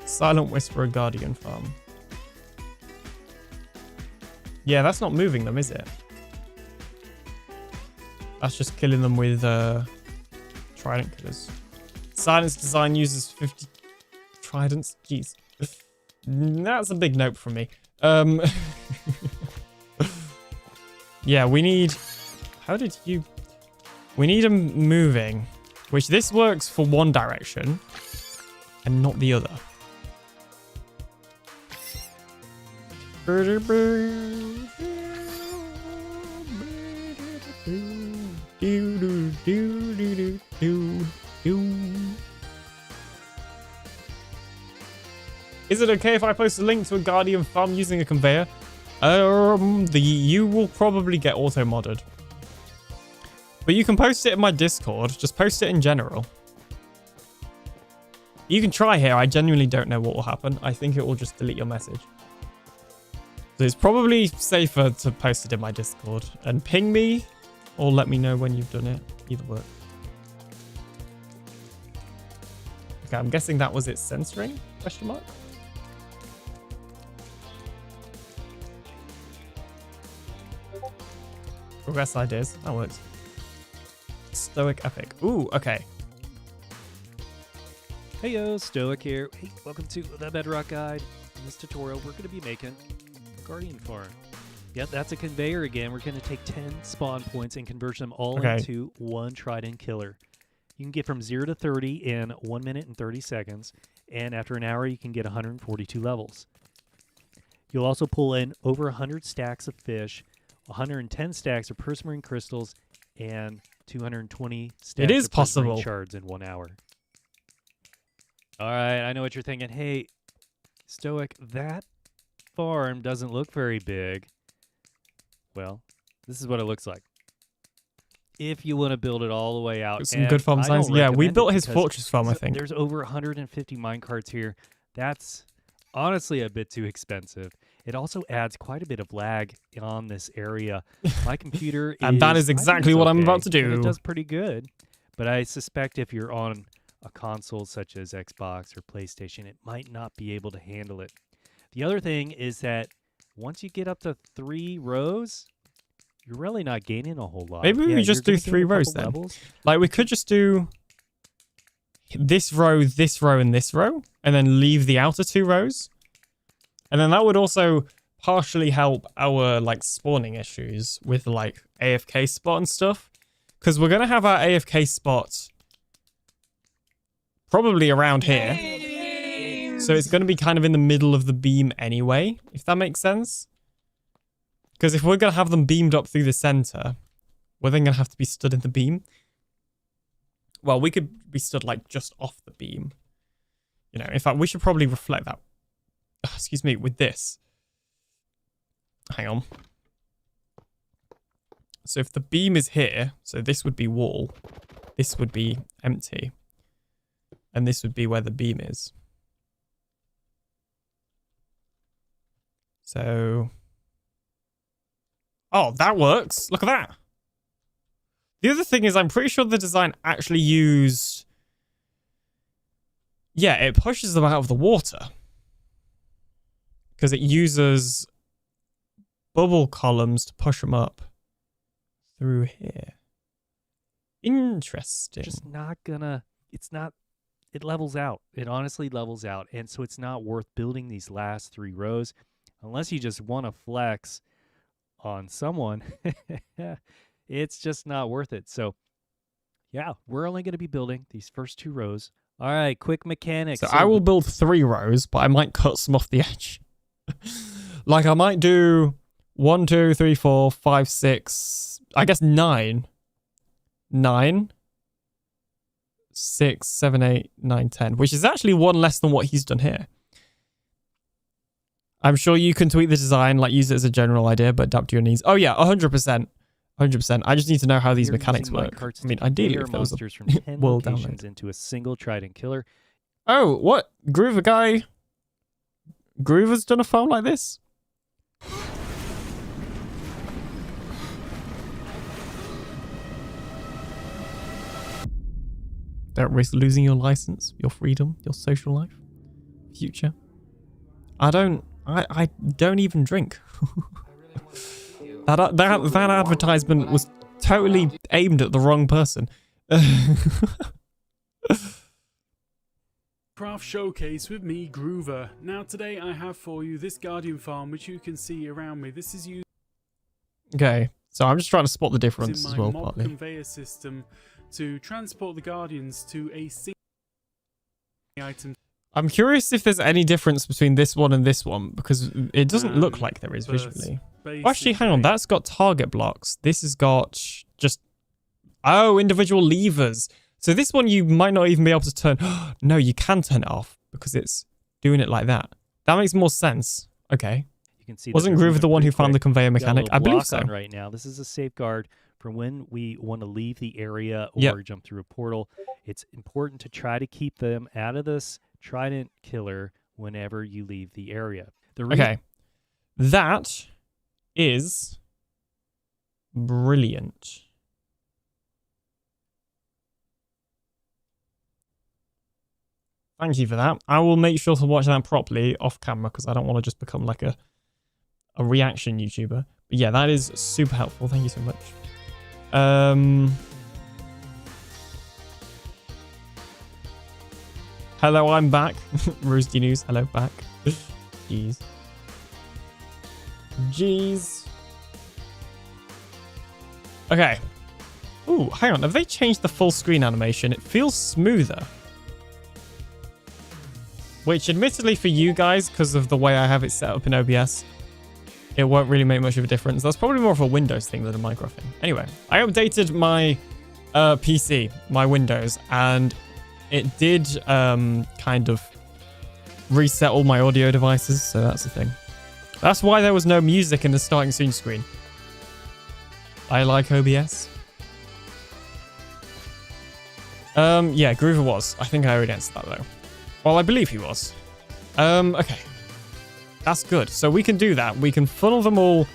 Silent Whisperer Guardian Farm. Yeah, that's not moving them, is it? That's just killing them with trident killers. Silence Design uses 50 tridents. Jeez. That's a big note from me. Yeah, we need... How did you... We need them moving. Which this works for one direction. And not the other. Is it okay if I post a link to a Guardian farm using a conveyor? You will probably get auto-modded. But you can post it in my Discord. Just post it in general. You can try here. I genuinely don't know what will happen. I think it will just delete your message. So it's probably safer to post it in my Discord. And ping me or let me know when you've done it. Either work. Okay, I'm guessing that was it censoring? Question mark? Progress ideas. That works. Stoic Epic. Ooh, okay. Hey yo, Stoic here. Hey, welcome to the Bedrock Guide. In this tutorial, we're going to be making a Guardian Farm. Yep, that's a conveyor again. We're going to take 10 spawn points and convert them all into one trident killer. You can get from 0 to 30 in 1 minute and 30 seconds, and after an hour, you can get 142 levels. You'll also pull in over 100 stacks of fish, 110 stacks of prismarine crystals, and 220 stacks of prismarine shards in 1 hour. All right, I know what you're thinking. Hey, Stoic, that farm doesn't look very big. Well, this is what it looks like. If you want to build it all the way out. Some good farm designs. Yeah, we built his fortress farm, I think. There's over 150 minecarts here. That's honestly a bit too expensive. It also adds quite a bit of lag on this area. My computer and that is exactly what I'm about to do. It does pretty good, but I suspect if you're on a console such as Xbox or PlayStation, it might not be able to handle it. The other thing is that once you get up to 3 rows, you're really not gaining a whole lot. Maybe we just do 3 rows then. Like we could just do this row, and this row, and then leave the outer 2 rows. And then that would also partially help our like spawning issues with like AFK spot and stuff. Because we're going to have our AFK spot probably around here. So it's going to be kind of in the middle of the beam anyway, if that makes sense. Because if we're going to have them beamed up through the center, we're then going to have to be stood in the beam. Well, we could be stood like just off the beam. You know, in fact, we should probably reflect that. Excuse me, with this. Hang on. So if the beam is here, so this would be wall, this would be empty, and this would be where the beam is. So, oh, that works. Look at that. The other thing is I'm pretty sure the design actually used, yeah, it pushes them out of the water. Because it uses bubble columns to push them up through here. Interesting. Just not gonna, it's not, it levels out. It honestly levels out. And so it's not worth building these last 3 rows unless you just want to flex on someone. It's just not worth it. So yeah, we're only going to be building these first 2 rows. All right, quick mechanics. So I will build 3 rows, but I might cut some off the edge. Like I might do 1, 2, 3, 4, 5, 6, I guess 9. 9, 6, 7, 8, 9, 10, which is actually 1 less than what he's done here. I'm sure you can tweak the design, like use it as a general idea, but adapt to your needs. Oh yeah, 100%. 100%. I just need to know how these We're mechanics using work. minecarts I mean, to ideally, conveyor if there was monsters from a 10 world locations download. into a single trident killer. Oh, what? Groover guy? Groover's done a farm like this? Don't risk losing your license, your freedom, your social life, future. I don't even drink. that advertisement was totally aimed at the wrong person. Craft Showcase with me, Groover. Now today I have for you this Guardian farm, which you can see around me. This is used Okay, so I'm just trying to spot the difference as well, mob partly. conveyor system to transport the Guardians to a single item. I'm curious if there's any difference between this one and this one, because it doesn't look like there is visually. Oh, actually, hang on. That's got target blocks. This has got just... Oh, individual levers. So this one you might not even be able to turn... No, you can turn it off because it's doing it like that. That makes more sense. Okay. You can see Wasn't Groover the one who found the conveyor mechanic? I believe so. Right now, this is a safeguard for when we want to leave the area or jump through a portal. It's important to try to keep them out of this trident killer whenever you leave the area. Okay. That is brilliant. Thank you for that. I will make sure to watch that properly off camera because I don't want to just become like a reaction YouTuber. But yeah, that is super helpful. Thank you so much. Hello, I'm back. Roosty News, hello, back. Jeez. Jeez. Okay. Ooh, hang on. Have they changed the full screen animation? It feels smoother. Which, admittedly, for you guys, because of the way I have it set up in OBS, it won't really make much of a difference. That's probably more of a Windows thing than a Minecraft thing. Anyway, I updated my PC, my Windows, and it did kind of reset all my audio devices, so that's the thing. That's why there was no music in the starting soon screen. I like OBS. Yeah, Groover was. I think I already answered that, though. Well, I believe he was. Okay. That's good. So we can do that. We can funnel them all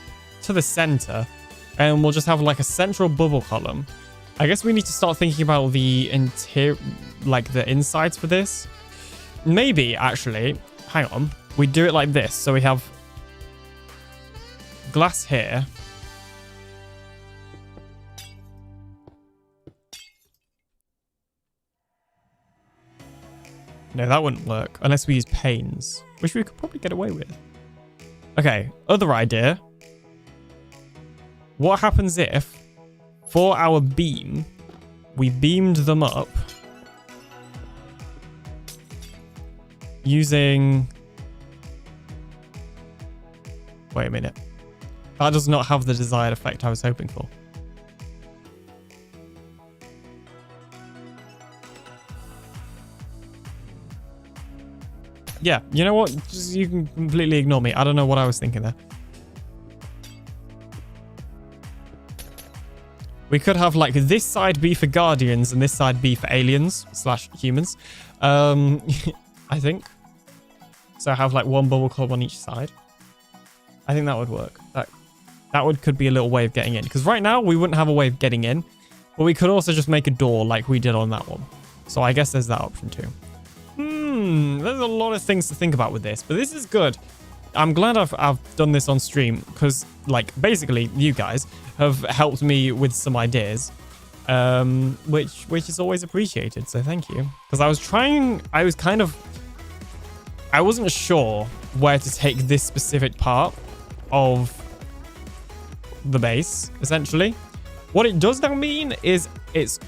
to the center, and we'll just have like a central bubble column. I guess we need to start thinking about the interior, like the insides for this. Maybe, actually, hang on. We do it like this. So we have glass here. No, that wouldn't work unless we use panes, which we could probably get away with. Okay, other idea. What happens if, for our beam, we beamed them up using... Wait a minute. That does not have the desired effect I was hoping for. Yeah, you know what? Just, you can completely ignore me. I don't know what I was thinking there. We could have like this side be for Guardians and this side be for aliens / humans. I think. So have like one bubble club on each side. I think that would work. That could be a little way of getting in. Because right now we wouldn't have a way of getting in. But we could also just make a door like we did on that one. So I guess there's that option too. There's a lot of things to think about with this, but this is good. I'm glad I've done this on stream because, like, basically you guys have helped me with some ideas, which is always appreciated. So thank you. Because I wasn't sure where to take this specific part of the base. Essentially, what it does now mean is it's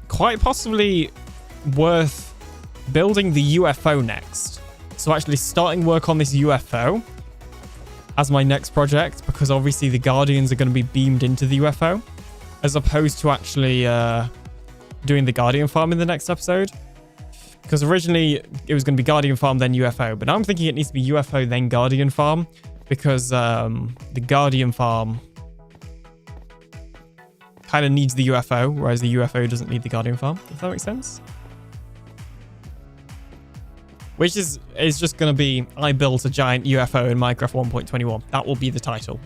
quite possibly worth building the UFO next. So actually starting work on this UFO as my next project, because obviously the Guardians are going to be beamed into the UFO, as opposed to actually doing the Guardian farm in the next episode. Because originally it was going to be Guardian farm then UFO, but now I'm thinking it needs to be UFO then Guardian farm, because the Guardian farm kind of needs the UFO, whereas the UFO doesn't need the Guardian Farm, if that makes sense. Which is just going to be, I built a giant UFO in Minecraft 1.21. That will be the title.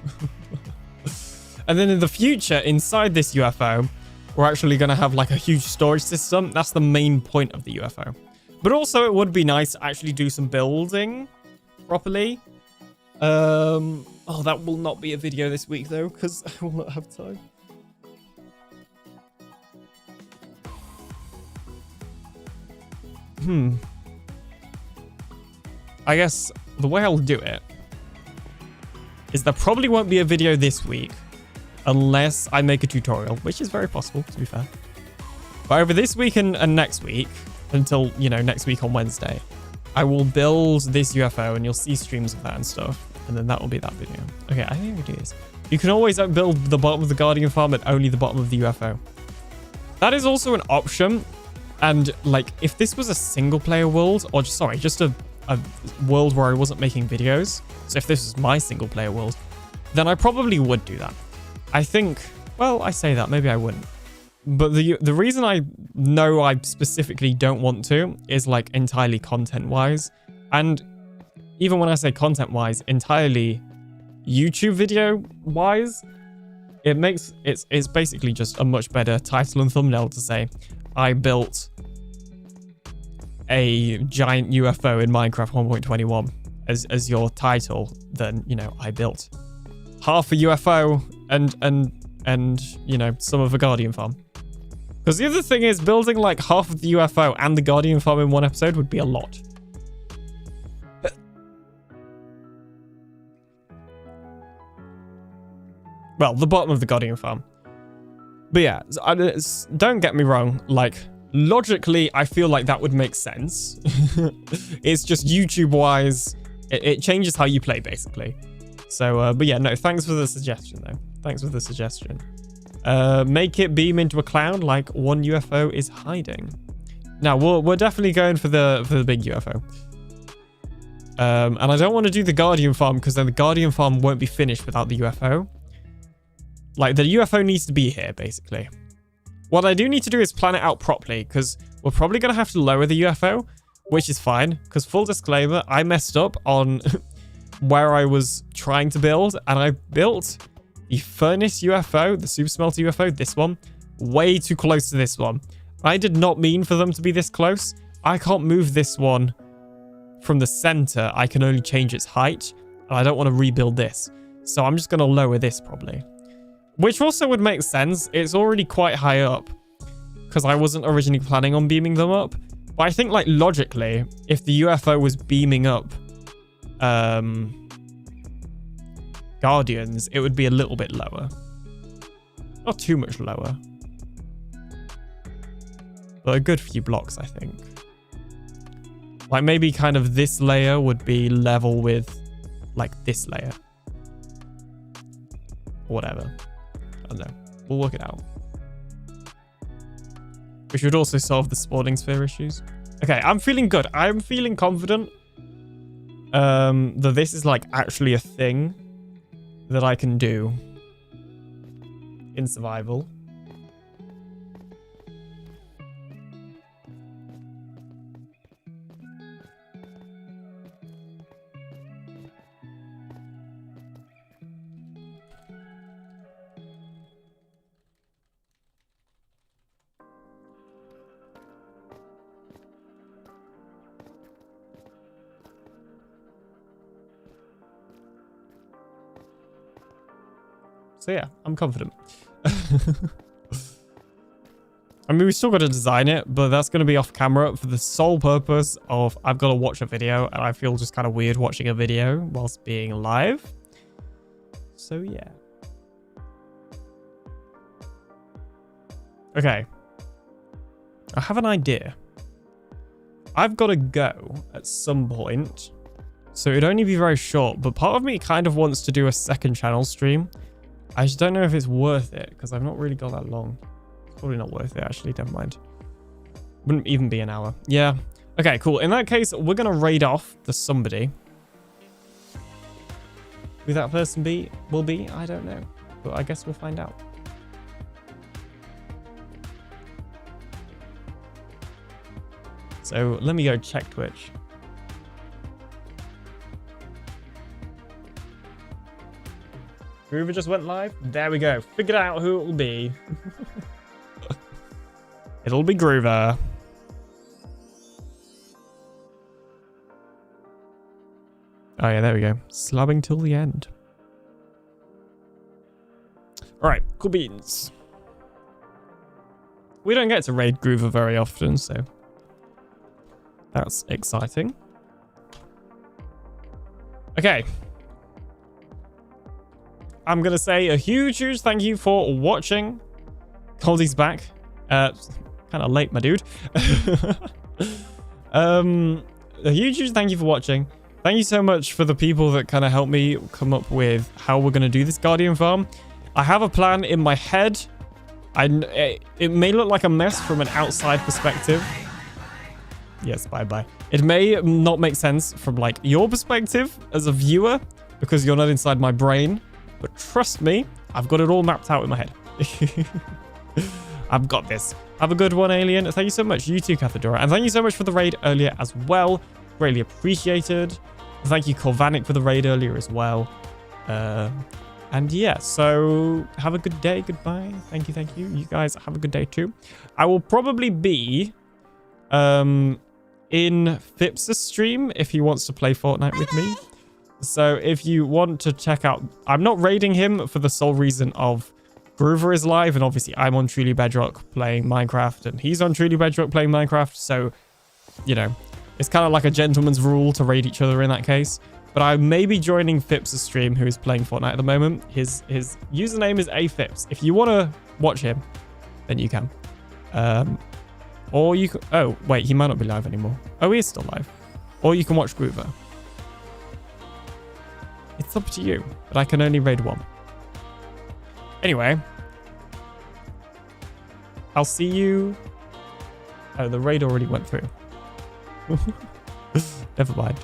And then in the future, inside this UFO, we're actually going to have like a huge storage system. That's the main point of the UFO. But also it would be nice to actually do some building properly. Oh, that will not be a video this week though, because I will not have time. I guess the way I'll do it is there probably won't be a video this week unless I make a tutorial, which is very possible, to be fair. But over this week and next week, until, you know, next week on Wednesday, I will build this UFO and you'll see streams of that and stuff. And then that will be that video. Okay, I think we do this. You can always build the bottom of the Guardian Farm and only the bottom of the UFO. That is also an option. And like, if this was a single player world, or just a world where I wasn't making videos, so if this was my single player world, then I probably would do that. I think, well, I say that, maybe I wouldn't. But the reason I know I specifically don't want to is like entirely content-wise. And even when I say content-wise, entirely YouTube video-wise, it's basically just a much better title and thumbnail to say, I built a giant UFO in Minecraft 1.21 as your title than, you know, I built half a UFO and you know, some of a Guardian Farm. Because the other thing is, building like half of the UFO and the Guardian Farm in one episode would be a lot. Well, the bottom of the Guardian Farm. But yeah, don't get me wrong, like, logically, I feel like that would make sense. It's just YouTube-wise, it changes how you play, basically. So, but yeah, no, thanks for the suggestion, though. Thanks for the suggestion. Make it beam into a cloud like one UFO is hiding. Now, we're definitely going for the big UFO. And I don't want to do the Guardian Farm, because then the Guardian Farm won't be finished without the UFO. Like, the UFO needs to be here, basically. What I do need to do is plan it out properly, because we're probably going to have to lower the UFO, which is fine, because full disclaimer, I messed up on where I was trying to build, and I built the furnace UFO, the super smelter UFO, this one, way too close to this one. I did not mean for them to be this close. I can't move this one from the center. I can only change its height, and I don't want to rebuild this. So I'm just going to lower this probably. Which also would make sense. It's already quite high up because I wasn't originally planning on beaming them up. But I think, like, logically, if the UFO was beaming up Guardians, it would be a little bit lower. Not too much lower. But a good few blocks, I think. Like, maybe kind of this layer would be level with, like, this layer. Whatever. I don't know. We'll work it out. We should also solve the spawning sphere issues. Okay, I'm feeling good. I'm feeling confident that this is like actually a thing that I can do in survival. So yeah, I'm confident. I mean, we still got to design it, but that's going to be off camera for the sole purpose of I've got to watch a video, and I feel just kind of weird watching a video whilst being live. So yeah. Okay. I have an idea. I've got to go at some point, so it'd only be very short, but part of me kind of wants to do a second channel stream. I just don't know if it's worth it, because I've not really got that long. It's probably not worth it, actually. Never mind. Wouldn't even be an hour. Yeah. Okay, cool. In that case, we're going to raid off the somebody. Who that person will be, I don't know. But I guess we'll find out. So let me go check Twitch. Groover just went live. There we go. Figured out who it will be. It'll be Groover. Oh yeah, there we go. Slubbing till the end. Alright, cool beans. We don't get to raid Groover very often, so that's exciting. Okay. I'm going to say a huge thank you for watching. Coldie's back. Kind of late, my dude. A huge thank you for watching. Thank you so much for the people that kind of helped me come up with how we're going to do this Guardian farm. I have a plan in my head. It may look like a mess from an outside perspective. Yes, bye-bye. It may not make sense from like your perspective as a viewer because you're not inside my brain. But trust me, I've got it all mapped out in my head. I've got this. Have a good one, Alien. Thank you so much. You too, Cathedora. And thank you so much for the raid earlier as well. Greatly appreciated. Thank you, Corvanic, for the raid earlier as well. And yeah, so have a good day. Goodbye. Thank you, thank you. You guys have a good day too. I will probably be in Phipps' stream if he wants to play Fortnite with me. So if you want to check out, I'm not raiding him for the sole reason of Groover is live, and obviously I'm on Truly Bedrock playing Minecraft, and he's on Truly Bedrock playing Minecraft. So, you know, it's kind of like a gentleman's rule to raid each other in that case. But I may be joining Phipps' stream, who is playing Fortnite at the moment. His username is aphipps. If you want to watch him, then you can. Or you can... Oh, wait, he might not be live anymore. Oh, he is still live. Or you can watch Groover. It's up to you, but I can only raid one. Anyway, I'll see you... Oh, the raid already went through. Never mind.